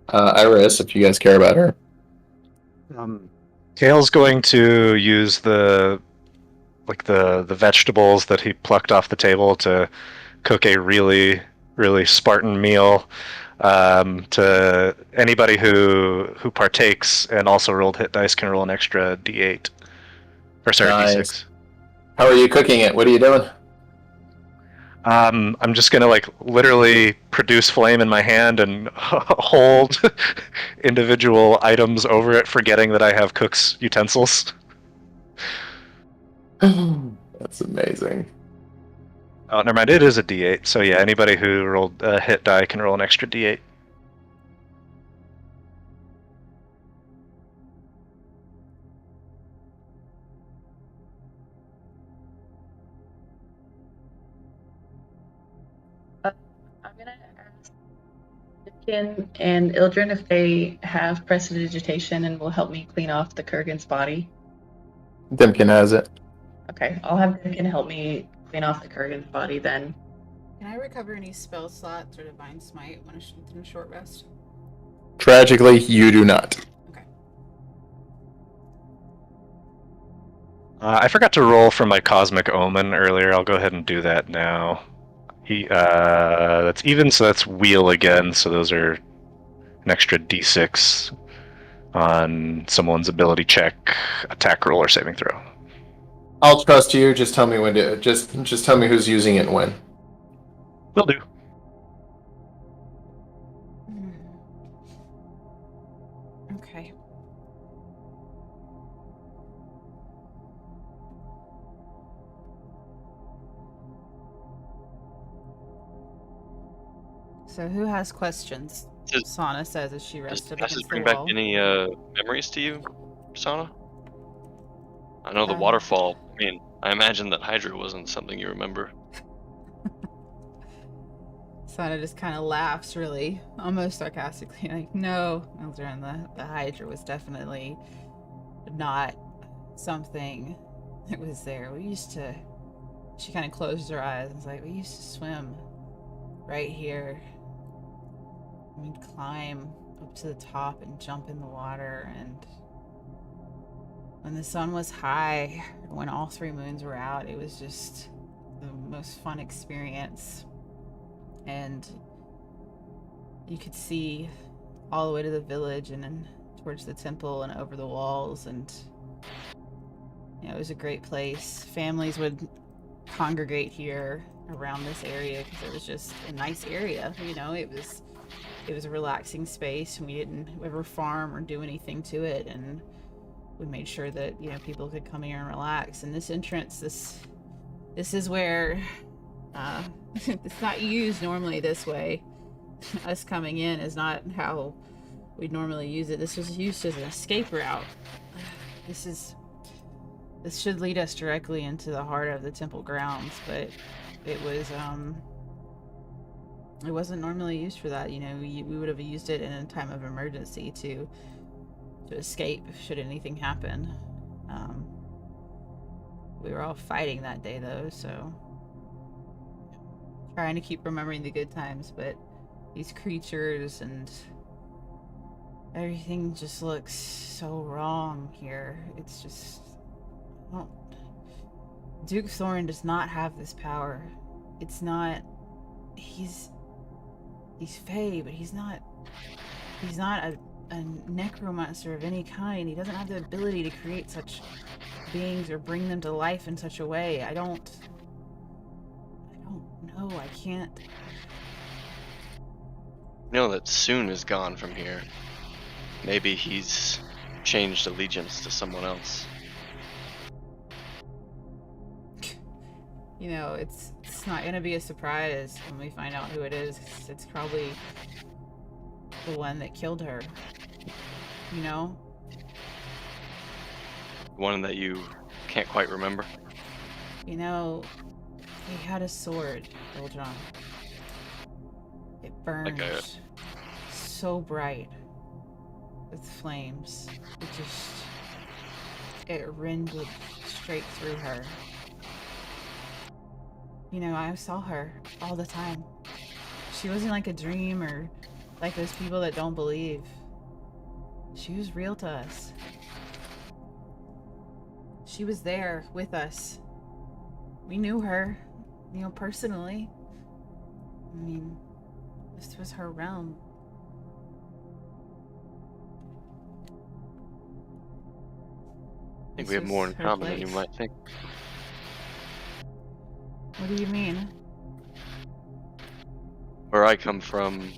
Iris, if you guys care about her. Kale's going to use the vegetables that he plucked off the table to cook a really Spartan meal to anybody who partakes and also rolled hit dice can roll an extra D8 or sorry Nice. D6. How are you cooking it? What are you doing? I'm just gonna literally produce flame in my hand and hold individual items over it, forgetting that I have cook's utensils. That's amazing. Oh, never mind. It is a D8. So yeah, anybody who rolled a hit die can roll an extra D8. I'm gonna ask Kin and Ildren if they have prestidigitation and will help me clean off the Kurgan's body. Dimkin has it. Okay, I'll have Dimkin help me clean off the Kurgan's body then. Can I recover any spell slots or divine smite when in a short rest? Tragically, you do not. Okay. I forgot to roll for my Cosmic Omen earlier. I'll go ahead and do that now. That's even, so that's wheel again. So those are an extra D6 on someone's ability check, attack roll, or saving throw. I'll trust you. Just tell me when to. Just tell me who's using it and when. Will do. Okay. So who has questions? Does- Sana says as she Does rested this against the bring back wall. any memories to you, Sana? I know the Um, waterfall. I mean, I imagine that Hydra wasn't something you remember. Sana just kind of laughs, really, almost sarcastically, like, no, Eldrin, the Hydra was definitely not something that was there. We used to, she kind of closes her eyes and was like, we used to swim right here. We'd climb up to the top and jump in the water, and when the sun was high, when all 3 moons were out, it was just the most fun experience. And you could see all the way to the village and then towards the temple and over the walls, and You know, it was a great place. Families would congregate here around this area because it was just a nice area. You know, it was a relaxing space, and we didn't ever farm or do anything to it, and we made sure that, you know, people could come here and relax. And this entrance, this is where it's not used normally this way. Us coming in is not how we'd normally use it. This was used as an escape route. This should lead us directly into the heart of the temple grounds, but it wasn't normally used for that. You know, we would have used it in a time of emergency to escape should anything happen. We were all fighting that day though, so trying to keep remembering the good times, but these creatures and everything just looks so wrong here. It's just, Duke Thorn does not have this power. It's not, he's Fae, but he's not a necromancer of any kind. He doesn't have the ability to create such beings or bring them to life in such a way. I don't know. I can't. You know that Sune is gone from here. Maybe he's changed allegiance to someone else. You know, it's not gonna be a surprise when we find out who it is. It's probably the one that killed her. You know? One that you can't quite remember. You know, he had a sword, Iljon. It burned so bright with flames. It rended straight through her. You know, I saw her all the time. She wasn't like a dream or like those people that don't believe. She was real to us. She was there with us. We knew her, you know, personally. I mean, this was her realm. I think we have more in common than you might think. What do you mean? Where I come from,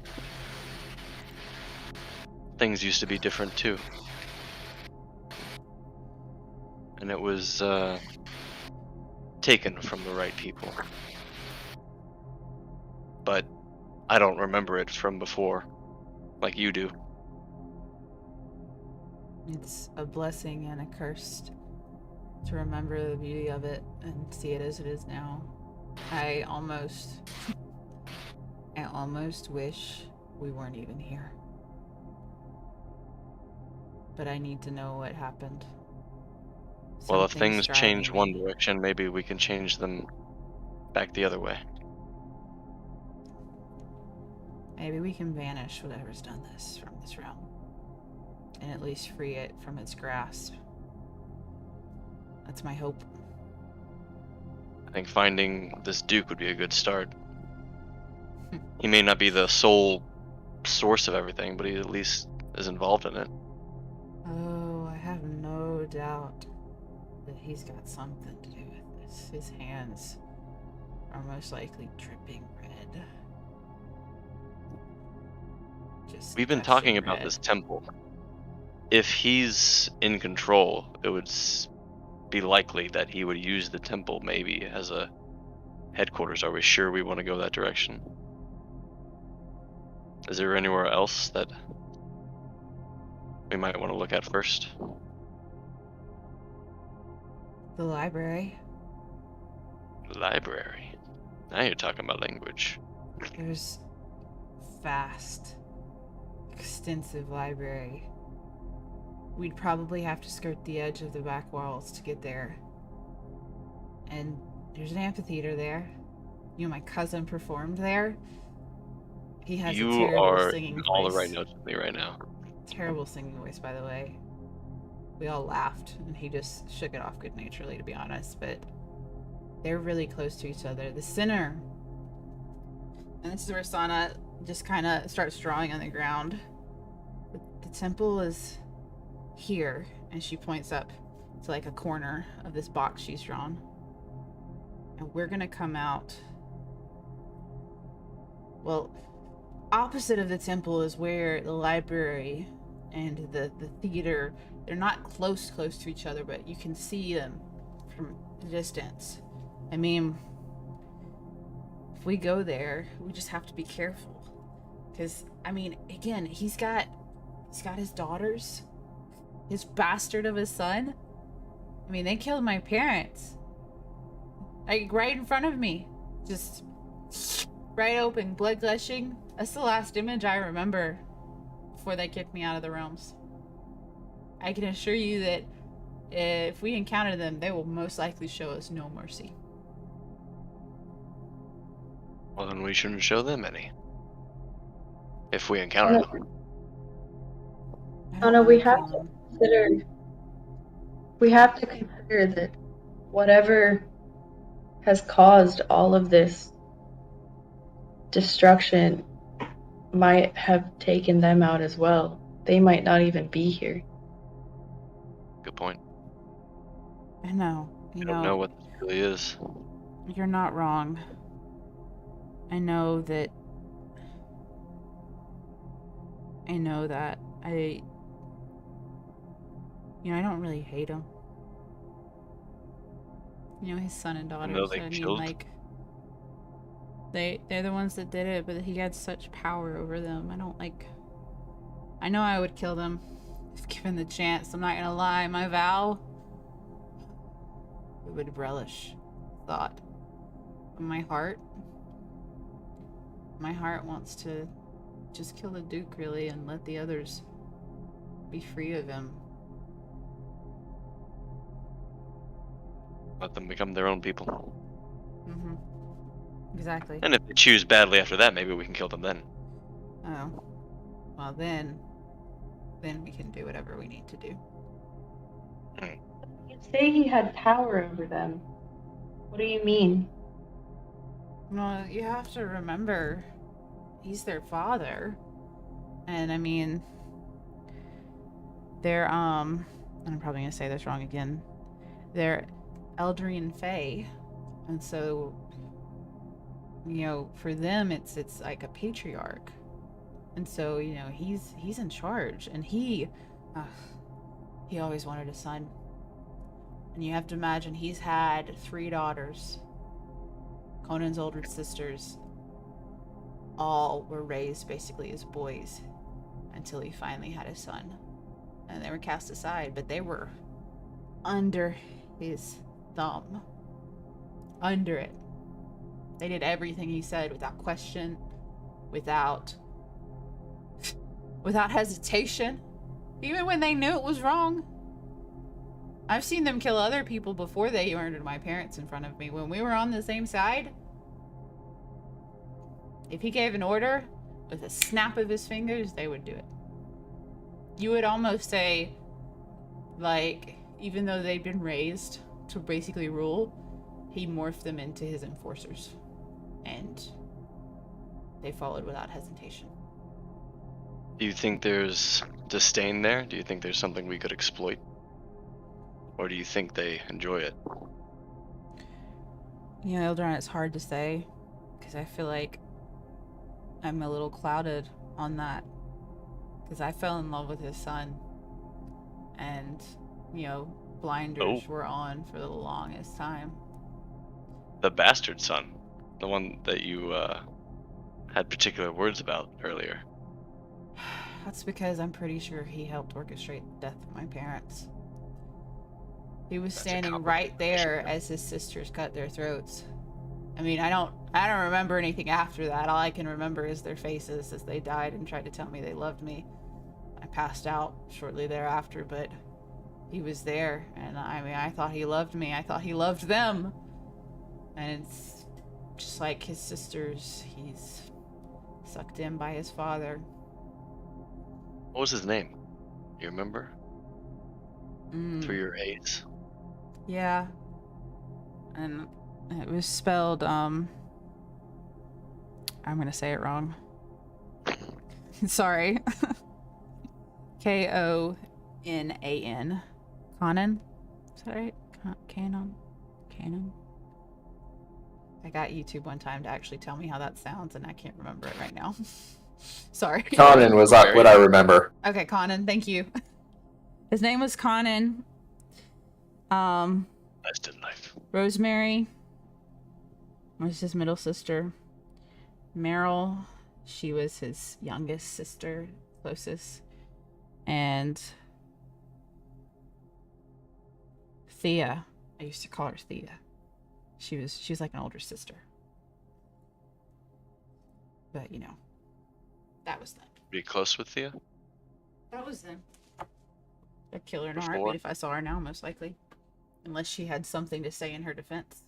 things used to be different too. And it was taken from the right people. But I don't remember it from before, like you do. It's a blessing and a curse to remember the beauty of it and see it as it is now. I almost wish we weren't even here. But I need to know what happened. Well, if Something's things change driving one me. direction, maybe we can change them back the other way. Maybe we can banish whatever's done this from this realm. And at least free it from its grasp. That's my hope. I think finding this Duke would be a good start. He may not be the sole source of everything, but he at least is involved in it. Oh, I have no doubt that he's got something to do with this. His hands are most likely dripping red. We've been talking about this temple. If he's in control, it would be likely that he would use the temple maybe as a headquarters. Are we sure we want to go that direction? Is there anywhere else that we might want to look at first? The library. Library. Now you're talking about language. There's vast, extensive library. We'd probably have to skirt the edge of the back walls to get there. And there's an amphitheater there. You know, my cousin performed there. He has a terrible singing voice. All the right notes with me right now. Terrible singing voice, by the way. We all laughed, and he just shook it off good-naturedly, to be honest. But they're really close to each other. The center, and this is where Sana just kind of starts drawing on the ground. The temple is here, and she points up. to like a corner of this box she's drawn. And we're gonna come out. Well, opposite of the temple is where the library and the theater, they're not close to each other, but you can see them from a distance. I mean, if we go there, we just have to be careful. Because, I mean, again, he's got his daughters, his bastard of a son. I mean, they killed my parents. Like, right in front of me. Just right open, blood gushing. That's the last image I remember before they kicked me out of the realms. I can assure you that if we encounter them, they will most likely show us no mercy. Well, then we shouldn't show them any. If we encounter them. Oh no, we have to consider that whatever has caused all of this destruction might have taken them out as well. They might not even be here. Good point. I know. You don't know what this really is. You're not wrong. I know that I don't really hate him. His son and daughters. No, they killed. Like, they're the ones that did it, but he had such power over them. I know I would kill them if given the chance. I'm not gonna lie. My vow, I would relish thought. But my heart wants to just kill the Duke, really, and let the others be free of him. Let them become their own people. Mm-hmm. Exactly. And if they choose badly after that, maybe we can kill them then. Oh. Well, then we can do whatever we need to do. You say he had power over them. What do you mean? Well, you have to remember, he's their father. And I mean, they're, I'm probably gonna say this wrong again. They're Eldrian Fae. And so, for them, it's like a patriarch. And so, he's in charge. And he always wanted a son. And you have to imagine he's had 3 daughters. Conan's older sisters. All were raised basically as boys until he finally had a son. And they were cast aside, but they were under his thumb. Under it. They did everything he said without question, without hesitation, even when they knew it was wrong. I've seen them kill other people before they murdered my parents in front of me. When we were on the same side, if he gave an order, with a snap of his fingers, they would do it. You would almost say, like, even though they'd been raised to basically rule, he morphed them into his enforcers. And they followed without hesitation. Do you think there's disdain there? Do you think there's something we could exploit? Or do you think they enjoy it? Eldron, it's hard to say, because I feel like I'm a little clouded on that. Because I fell in love with his son. And, blinders were on for the longest time. The bastard son. The one that you had particular words about earlier. That's because I'm pretty sure he helped orchestrate the death of my parents. He was standing right there as his sisters cut their throats. I mean, I don't remember anything after that. All I can remember is their faces as they died and tried to tell me they loved me. I passed out shortly thereafter, but he was there, and I thought he loved me. I thought he loved them. And it's just like his sisters, he's sucked in by his father. What was his name? You remember? For your A's. Yeah. And it was spelled, I'm gonna say it wrong. Sorry. Konan. Conan? Is that right? Canon? I got YouTube one time to actually tell me how that sounds, and I can't remember it right now. Sorry. Conan was what I remember. Okay, Conan, thank you. His name was Conan. Nice to life. Rosemary was his middle sister. Meryl, she was his youngest sister, closest. And Thea, I used to call her Thea. She was like an older sister. But, you know, that was then. Be close with Thea? That was then. I'd kill her in a Before? heartbeat if I saw her now, most likely. Unless she had something to say in her defense.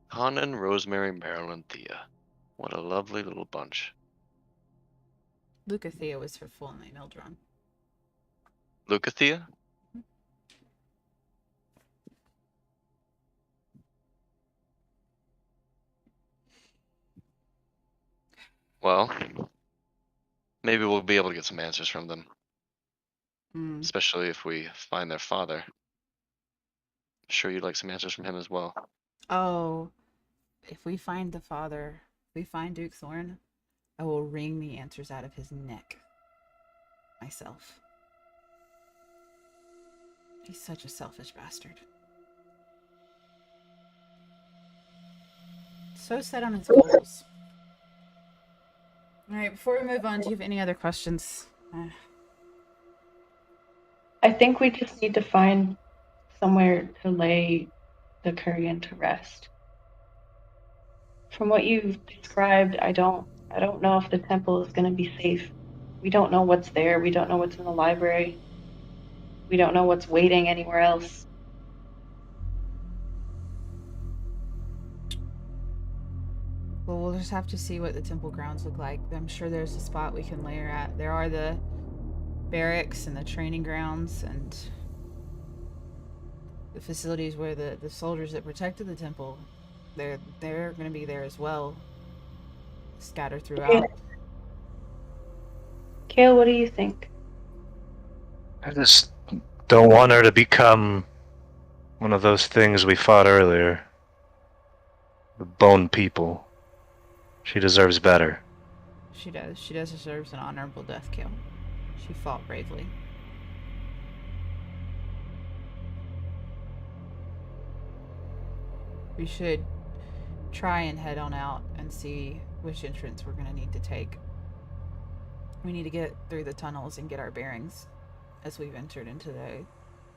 Conan, Rosemary, Meryl, and Thea. What a lovely little bunch. Luca Thea was her full name, Eldron. Luca Thea? Well, maybe we'll be able to get some answers from them. Especially if we find their father. I'm sure you'd like some answers from him as well. Oh, if we find the father, if we find Duke Thorn, I will wring the answers out of his neck. Myself. He's such a selfish bastard. So set on his goals. Alright, before we move on, do you have any other questions? I think we just need to find somewhere to lay the Kurgan to rest. From what you've described, I don't know if the temple is going to be safe. We don't know what's there. We don't know what's in the library. We don't know what's waiting anywhere else. Well, we'll just have to see what the temple grounds look like. I'm sure there's a spot we can layer at. There are the barracks and the training grounds and the facilities where the soldiers that protected the temple, they're going to be there as well, scattered throughout. Kale, what do you think? I just don't want her to become one of those things we fought earlier. The bone people. She deserves better. She does. She does deserve an honorable death kill. She fought bravely. We should try and head on out and see which entrance we're going to need to take. We need to get through the tunnels and get our bearings as we've entered into the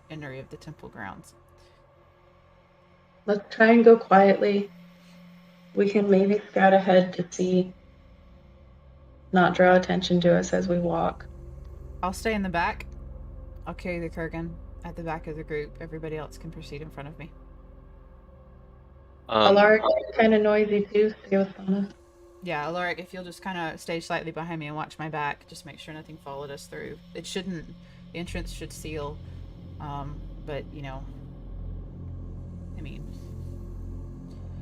inner of the temple grounds. Let's try and go quietly. We can maybe scout ahead to see, not draw attention to us as we walk. I'll stay in the back. I'll carry the Kurgan at the back of the group. Everybody else can proceed in front of me. Alaric is kind of noisy too. Stay with Sana. Yeah, Alaric, if you'll just kind of stay slightly behind me and watch my back, just make sure nothing followed us through. It shouldn't. The entrance should seal, but you know, I mean,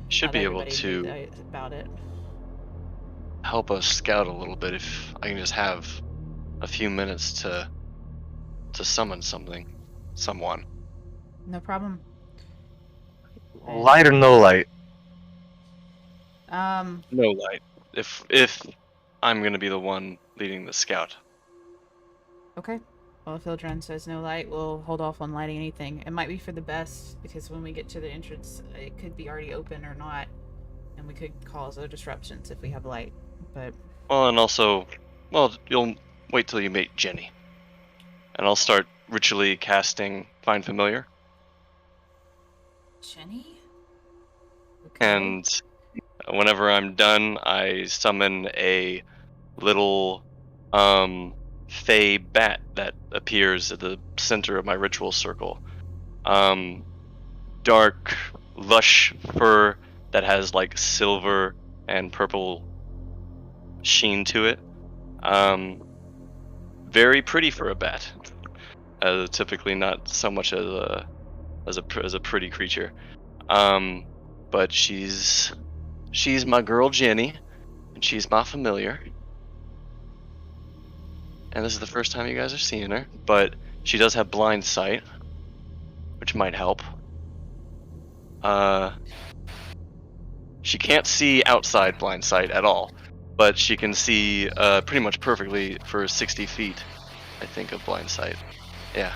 should not be able everybody to knew about it. help us scout a little bit if I can just have a few minutes to summon someone. No problem. Light or no light? No light. If I'm gonna be the one leading the scout. Okay. Well, if Ildren says no light, we'll hold off on lighting anything. It might be for the best, because when we get to the entrance, it could be already open or not, and we could cause other disruptions if we have light. But Well, and also, you'll wait till you meet Jenny, and I'll start ritually casting Find Familiar. Jenny? Okay. And whenever I'm done, I summon a little fey bat that appears at the center of my ritual circle. Dark, lush fur that has like silver and purple sheen to it. Very pretty for a bat. Typically not so much as a pretty creature. But she's my girl Jenny, and she's my familiar. and this is the first time you guys are seeing her, but she does have blind sight, which might help. She can't see outside blind sight at all, but she can see pretty much perfectly for 60 feet, I think, of blind sight. Yeah.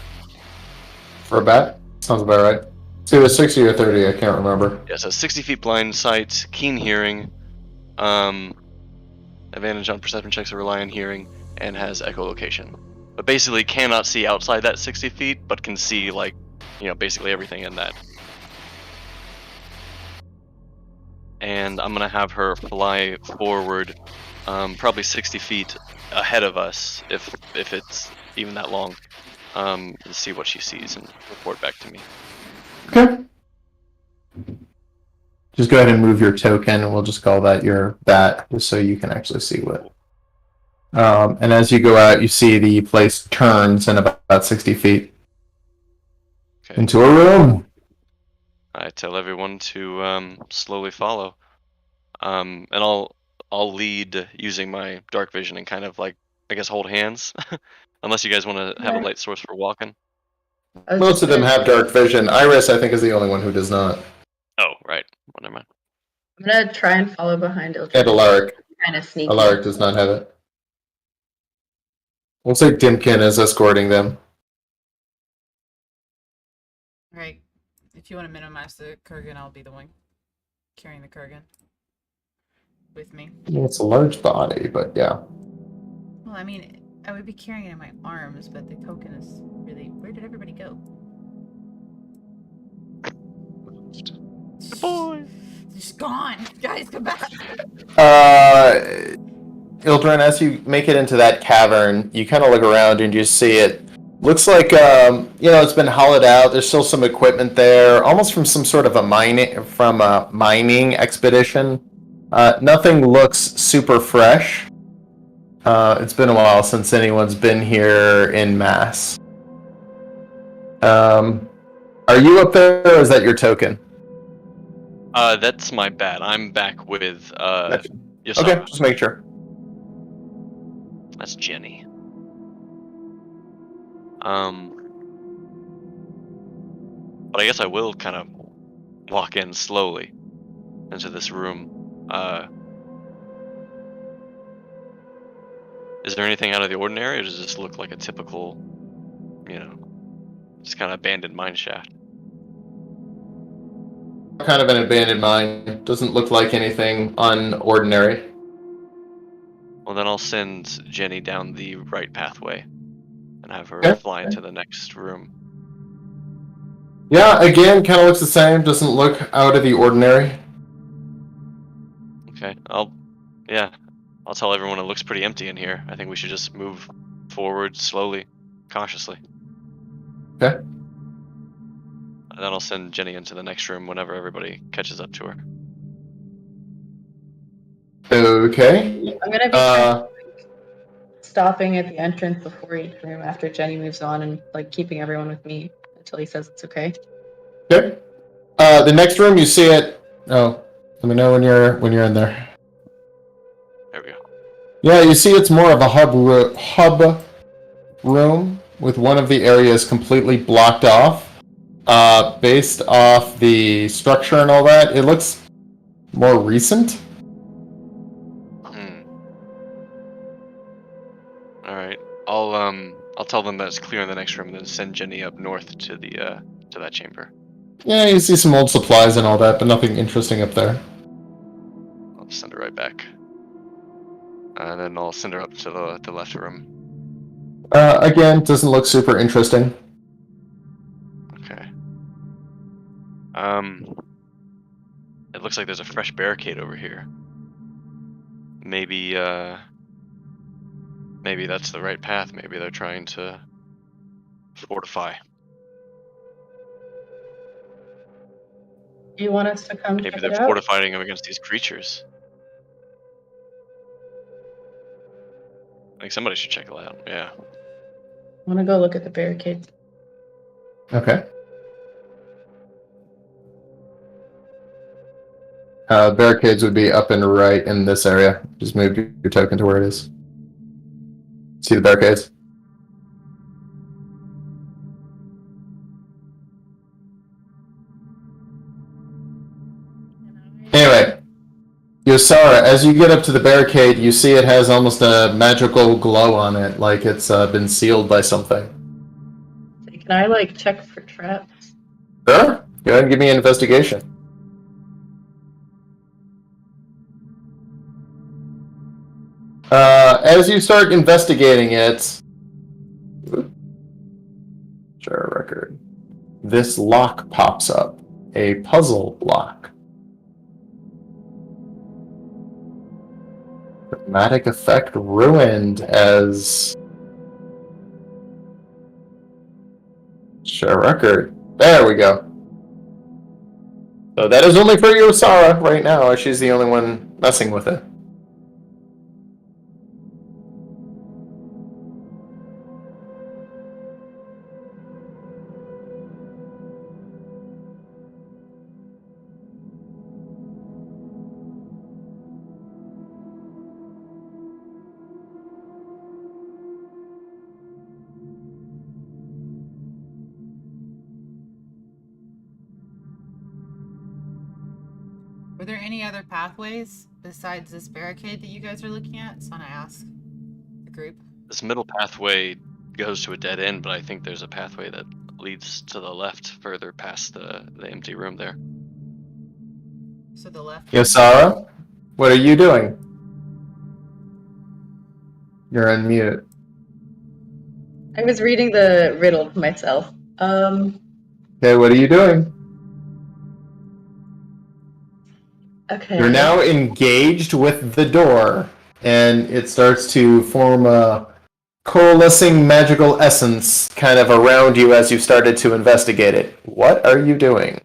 For a bat? Sounds about right. See, it was 60 or 30, I can't remember. Yeah, so 60 feet blind sight, keen hearing, advantage on perception checks that rely on hearing, and has echolocation. But basically cannot see outside that 60 feet, but can see, like, basically everything in that. And I'm gonna have her fly forward, probably 60 feet ahead of us, if it's even that long, to see what she sees and report back to me. Okay. Just go ahead and move your token, and we'll just call that your bat, just so you can actually see what. And as you go out, you see the place turns in about 60 feet Okay. into a room. I tell everyone to slowly follow, and I'll lead using my dark vision and kind of like, I guess, hold hands, unless you guys want to have a light source for walking. Most of them have dark vision. Iris, I think, is the only one who does not. Oh, right. Well, never mind. I'm gonna try and follow behind Ildred. And Alaric. Kind of sneaky. Alaric does not have it. Looks like Dimkin is escorting them. Right. If you want to minimize the Kurgan, I'll be the one carrying the Kurgan with me. It's a large body, but yeah. Well, I mean, I would be carrying it in my arms, but the token is really... Where did everybody go? Good boy. Just gone. Guys, come back. Ildren, as you make it into that cavern, you kind of look around and you see it. Looks like, it's been hollowed out. There's still some equipment there, almost from some sort of a mining expedition. Nothing looks super fresh. It's been a while since anyone's been here in mass. Are you up there, or is that your token? That's my bat. I'm back with Gotcha. Yasara. Okay, just make sure. That's Jenny. But I guess I will kind of walk in slowly into this room. Is there anything out of the ordinary, or does this look like a typical, just kind of abandoned mine shaft? Kind of an abandoned mine. Doesn't look like anything unordinary. Well, then I'll send Jenny down the right pathway and have her Okay. fly into the next room. Yeah, again, kind of looks the same. Doesn't look out of the ordinary. Okay, I'll tell everyone it looks pretty empty in here. I think we should just move forward slowly, cautiously. Okay. And then I'll send Jenny into the next room whenever everybody catches up to her. Okay. I'm gonna be stopping at the entrance before each room after Jenny moves on, and like keeping everyone with me until he says it's okay. Okay. The next room, you see it. Oh, let me know when you're in there. There we go. Yeah, you see it's more of a hub room with one of the areas completely blocked off. Based off the structure and all that, it looks more recent. All right. I'll tell them that it's clear in the next room, and then send Jenny up north to the to that chamber. Yeah, you see some old supplies and all that, but nothing interesting up there. I'll send her right back, and then I'll send her up to the left room. Again, doesn't look super interesting. Okay. It looks like there's a fresh barricade over here. Maybe that's the right path. Maybe they're trying to fortify. Do you want us to come Maybe check they're it out? fortifying them against these creatures. I think somebody should check it out. Yeah. I want to go look at the barricades. Okay. Barricades would be up and right in this area. Just move your token to where it is. See the barricades? Anyway, Yosara, as you get up to the barricade, you see it has almost a magical glow on it, like it's been sealed by something. Can I, like, check for traps? Sure. Go ahead and give me an investigation. As you start investigating it, share record. This lock pops up, a puzzle lock. Dramatic effect ruined as share record. There we go. So that is only for Yosara right now. She's the only one messing with it. Were there any other pathways besides this barricade that you guys are looking at? Sana asked the group. This middle pathway goes to a dead end, but I think there's a pathway that leads to the left further past the empty room there. So the left. Yosara, what are you doing? You're on mute. I was reading the riddle myself. Okay, what are you doing? Okay. You're now engaged with the door, and it starts to form a coalescing magical essence kind of around you as you started to investigate it. What are you doing?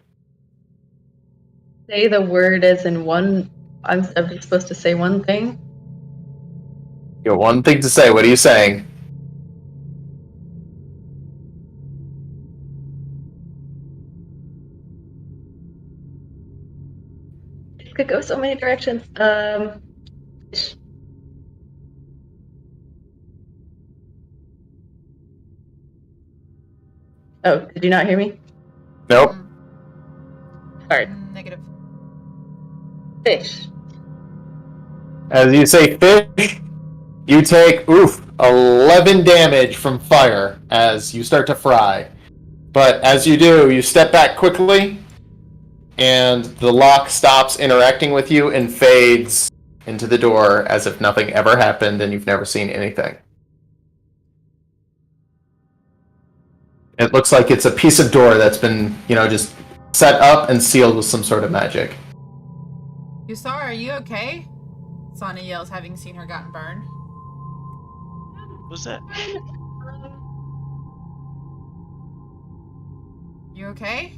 Say the word as in one. I'm just supposed to say one thing. You got one thing to say. What are you saying? It could go so many directions. Oh, did you not hear me? Nope. Sorry. Negative. Fish. As you say fish, you take 11 damage from fire as you start to fry. But as you do, you step back quickly, and the lock stops interacting with you and fades into the door as if nothing ever happened and you've never seen anything. It looks like it's a piece of door that's been, just set up and sealed with some sort of magic. Yusara, are you okay? Sana yells, having seen her gotten burned. What's that? You okay?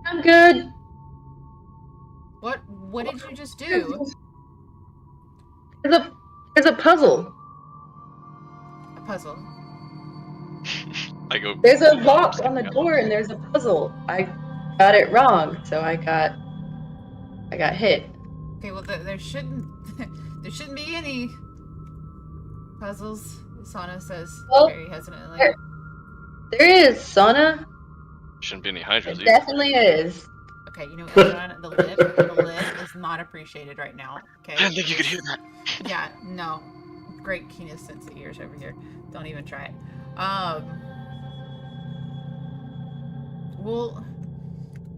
I'm good. What did you just do? There's a puzzle. A puzzle. I go. There's a lock on the door and there's a puzzle. I got it wrong, so I got hit. Okay, well there shouldn't be any puzzles. Sana says very hesitantly. There is, Sana. Shouldn't be any hydras It either. definitely is. Okay, you know what, John? The lift is not appreciated right now. Okay. I didn't think you could hear that. Yeah, no. Great keenest sense of ears over here. Don't even try it. Well,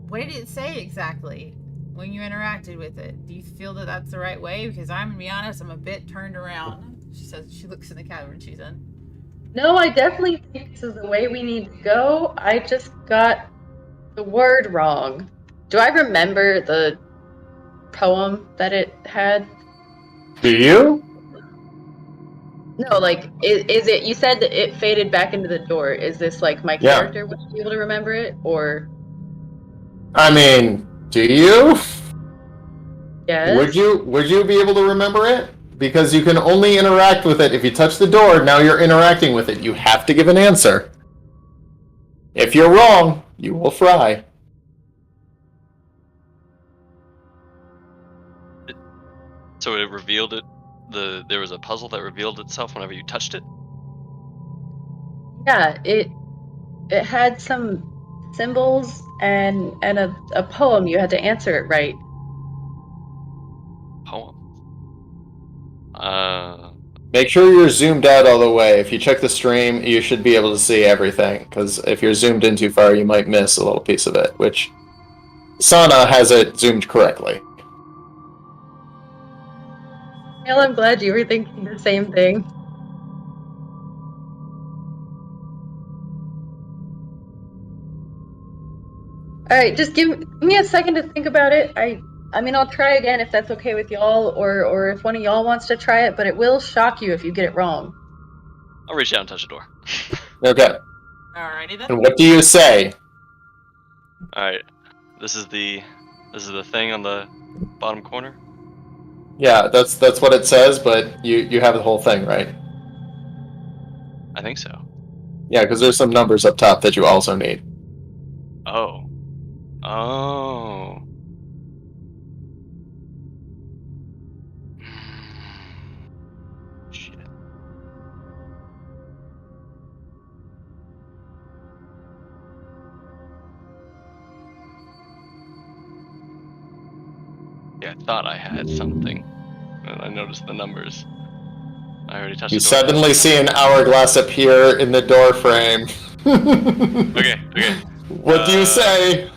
what did it say exactly when you interacted with it? Do you feel that that's the right way? Because I'm gonna be honest, I'm a bit turned around. She says she looks in the cavern she's in. No, I definitely think this is the way we need to go. I just got the word wrong. Do I remember the poem that it had? Do you? No, like, is it, you said that it faded back into the door. Is this like my character would be able to remember it, or? I mean, do you? Yes. Would you be able to remember it? Because you can only interact with it if you touch the door. Now you're interacting with it. You have to give an answer. If you're wrong, you will fry. So it revealed it. There was a puzzle that revealed itself whenever you touched it. Yeah, it had some symbols and a poem. You had to answer it right. Poem. Make sure you're zoomed out all the way. If you check the stream, you should be able to see everything. Because if you're zoomed in too far, you might miss a little piece of it. Which Sana has it zoomed correctly. Well, I'm glad you were thinking the same thing. All right, just give me a second to think about it. I mean, I'll try again if that's okay with y'all, or if one of y'all wants to try it, but it will shock you if you get it wrong. I'll reach out and touch the door. Okay. Alrighty then. And what do you say? All right. This is the thing on the bottom corner. Yeah, that's what it says, but you have the whole thing, right? I think so. Yeah, because there's some numbers up top that you also need. Oh. Oh. Shit. Yeah, I thought I had something, and I noticed the numbers. I already touched You the door. suddenly see an hourglass appear in the door frame. Okay. What do you say?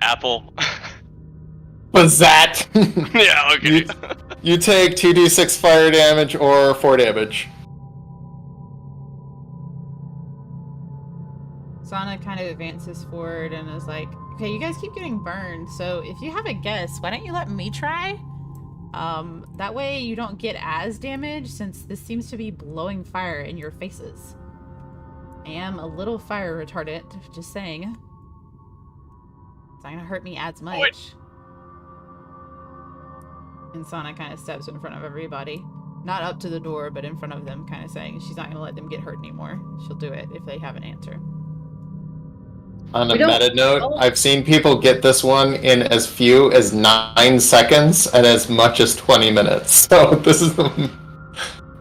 Apple. What's that? Yeah, okay. You take 2d6 fire damage or 4 damage. Sana kind of advances forward and is like, okay, you guys keep getting burned, so if you have a guess, why don't you let me try? That way you don't get as damaged, since this seems to be blowing fire in your faces. I am a little fire retardant, just saying. It's not gonna hurt me as much. And Sana kind of steps in front of everybody. Not up to the door, but in front of them, kind of saying she's not gonna let them get hurt anymore. She'll do it if they have an answer. On a meta note, I've seen people get this one in as few as 9 seconds and as much as 20 minutes. So this is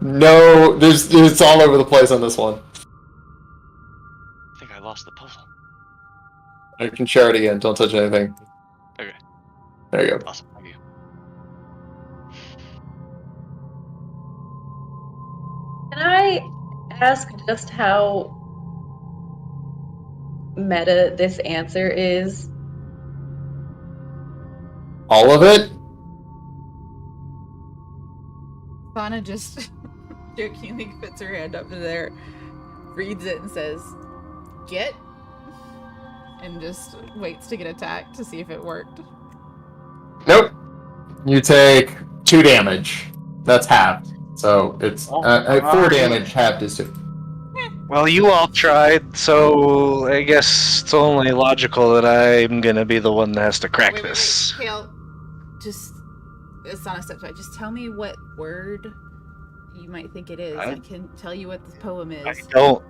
it's all over the place on this one. I think I lost the puzzle. I can share it again. Don't touch anything. Okay. There you go. Awesome. Thank you. Can I ask just how meta this answer is? All of it? Sana just jokingly puts her hand up to there, reads it, and says, "Get," and just waits to get attacked to see if it worked. Nope. You take 2 damage. That's halved. So it's 4 damage, halved is 2. Well, you all tried, so I guess it's only logical that I'm gonna be the one that has to crack this. Wait. Kale, just, it's not a step by. Just tell me what word you might think it is. I can tell you what the poem is. I don't.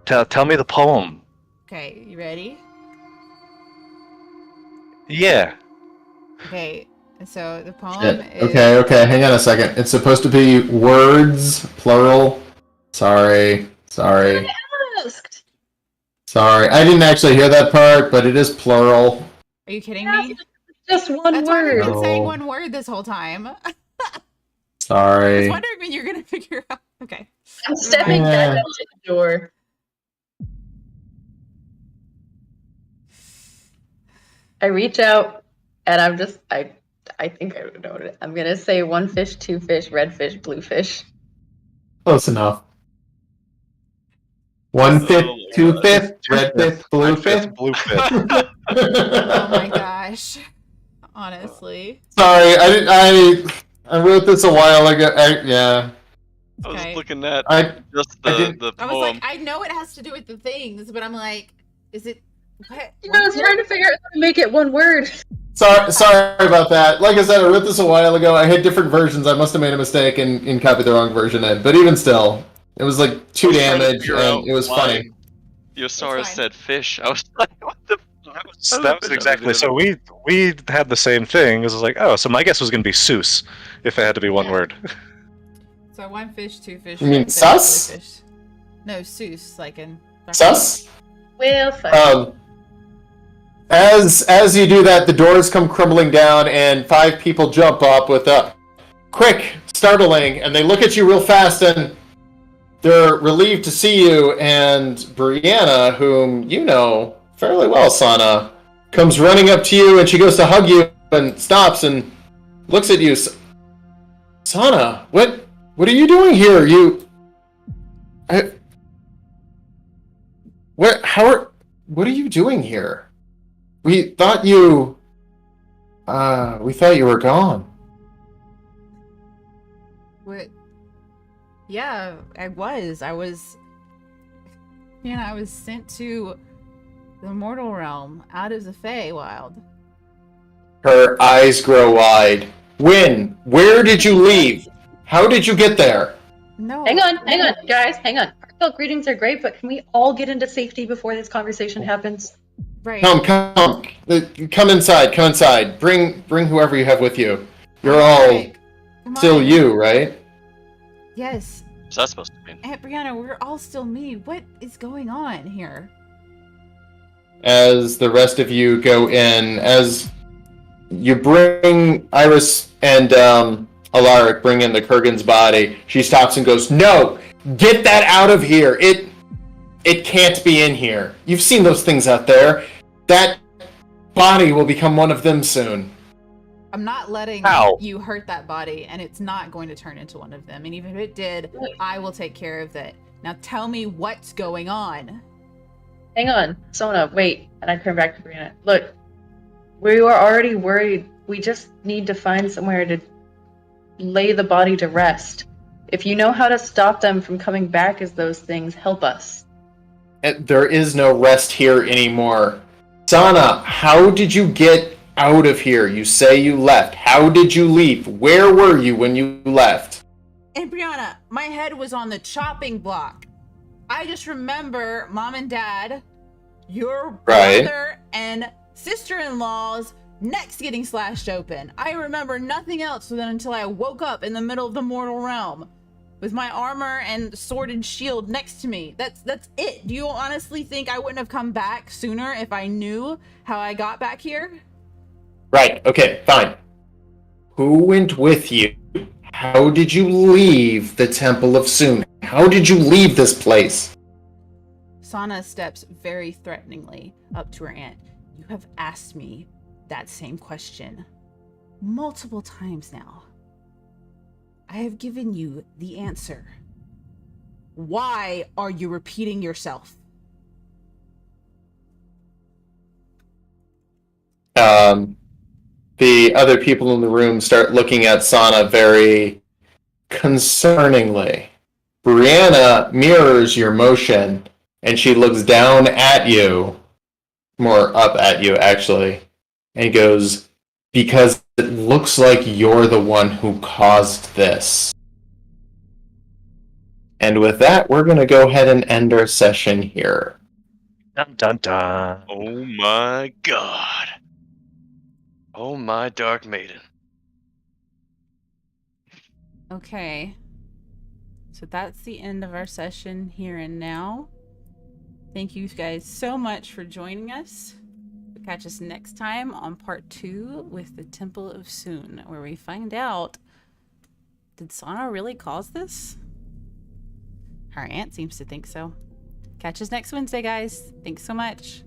Tell me the poem. Okay, you ready? Yeah. Okay, so the poem is... Okay, hang on a second. It's supposed to be words, plural. Sorry. I asked. Sorry. I didn't actually hear that part, but it is plural. Are you kidding Yeah, me? Just one That's why we've word. been saying No. one word this whole time. I Sorry. was wondering when you're gonna figure out. Okay. I'm stepping back up to the door. I reach out, and I'm just I think I know it. I'm gonna say 1 fish, 2 fish, red fish, blue fish. Close enough. 1 fish, 2 fish, red fish, blue fish. Blue fish. Oh my gosh. Honestly. Sorry, I wrote this a while ago. Yeah. I was Okay. looking at I just didn't- the I was poem. like, I know it has to do with the things, but I'm like, is it what? I was trying to figure out how to make it one word. Sorry about that. Like I said, I wrote this a while ago. I had different versions. I must have made a mistake and copied the wrong version in. But even still, it was like 2 I was trying to damage, figure out and it was why funny. Yosara fine. said fish. I was like, what the fuck? That was exactly. So we had the same thing. It was like, oh, so my guess was going to be Seuss, if it had to be one word. So one fish, two fish. You mean right? sus? Fish. No, Seuss, like in. Sus? Well, fuck. As you do that, the doors come crumbling down, and 5 people jump up with a quick, startling, and they look at you real fast, and they're relieved to see you. And Brianna, whom you know fairly well, Sana, comes running up to you, and she goes to hug you, and stops and looks at you. Sana, what are you doing here? What are you doing here? We thought you were gone. What? Yeah, I was. I was sent to the mortal realm out of the Feywild. Her eyes grow wide. When? Where did you leave? How did you get there? No. Hang on, guys, hang on. Heartfelt greetings are great, but can we all get into safety before this conversation happens? Right. Come inside. Bring whoever you have with you. You're all Right. Come still on. you, right? Yes. What's that supposed to mean? Aunt Brianna, we're all still me. What is going on here? As the rest of you go in, as you bring Iris and Alaric bring in the Kurgan's body, she stops and goes, "No! Get that out of here! It can't be in here. You've seen those things out there. That body will become one of them soon." I'm not letting Ow. you hurt that body, and it's not going to turn into one of them. And even if it did, I will take care of it. Now tell me what's going on. Hang on, Sona, wait. And I turn back to Brianna. Look, we were already worried. We just need to find somewhere to lay the body to rest. If you know how to stop them from coming back as those things, help us. There is no rest here anymore. Sana, how did you get out of here? You say you left. How did you leave? Where were you when you left? And Brianna, my head was on the chopping block. I just remember Mom and Dad, your brother and sister-in-law's necks getting slashed open. I remember nothing else until I woke up in the middle of the mortal realm with my armor and sword and shield next to me. That's it. Do you honestly think I wouldn't have come back sooner if I knew how I got back here? Right, okay, fine. Who went with you? How did you leave the Temple of Sune? How did you leave this place? Sana steps very threateningly up to her aunt. You have asked me that same question multiple times now. I have given you the answer. Why are you repeating yourself? The other people in the room start looking at Sana very concerningly. Brianna mirrors your motion, and she looks down at you, more up at you actually, and goes, "Because it looks like you're the one who caused this." And with that, we're going to go ahead and end our session here. Dun dun dun. Oh my god. Oh my dark maiden. Okay. So that's the end of our session here and now. Thank you guys so much for joining us. Catch us next time on part 2 with the Temple of Sune, where we find out, did Sana really cause this? Her aunt seems to think so. Catch us next Wednesday, guys. Thanks so much.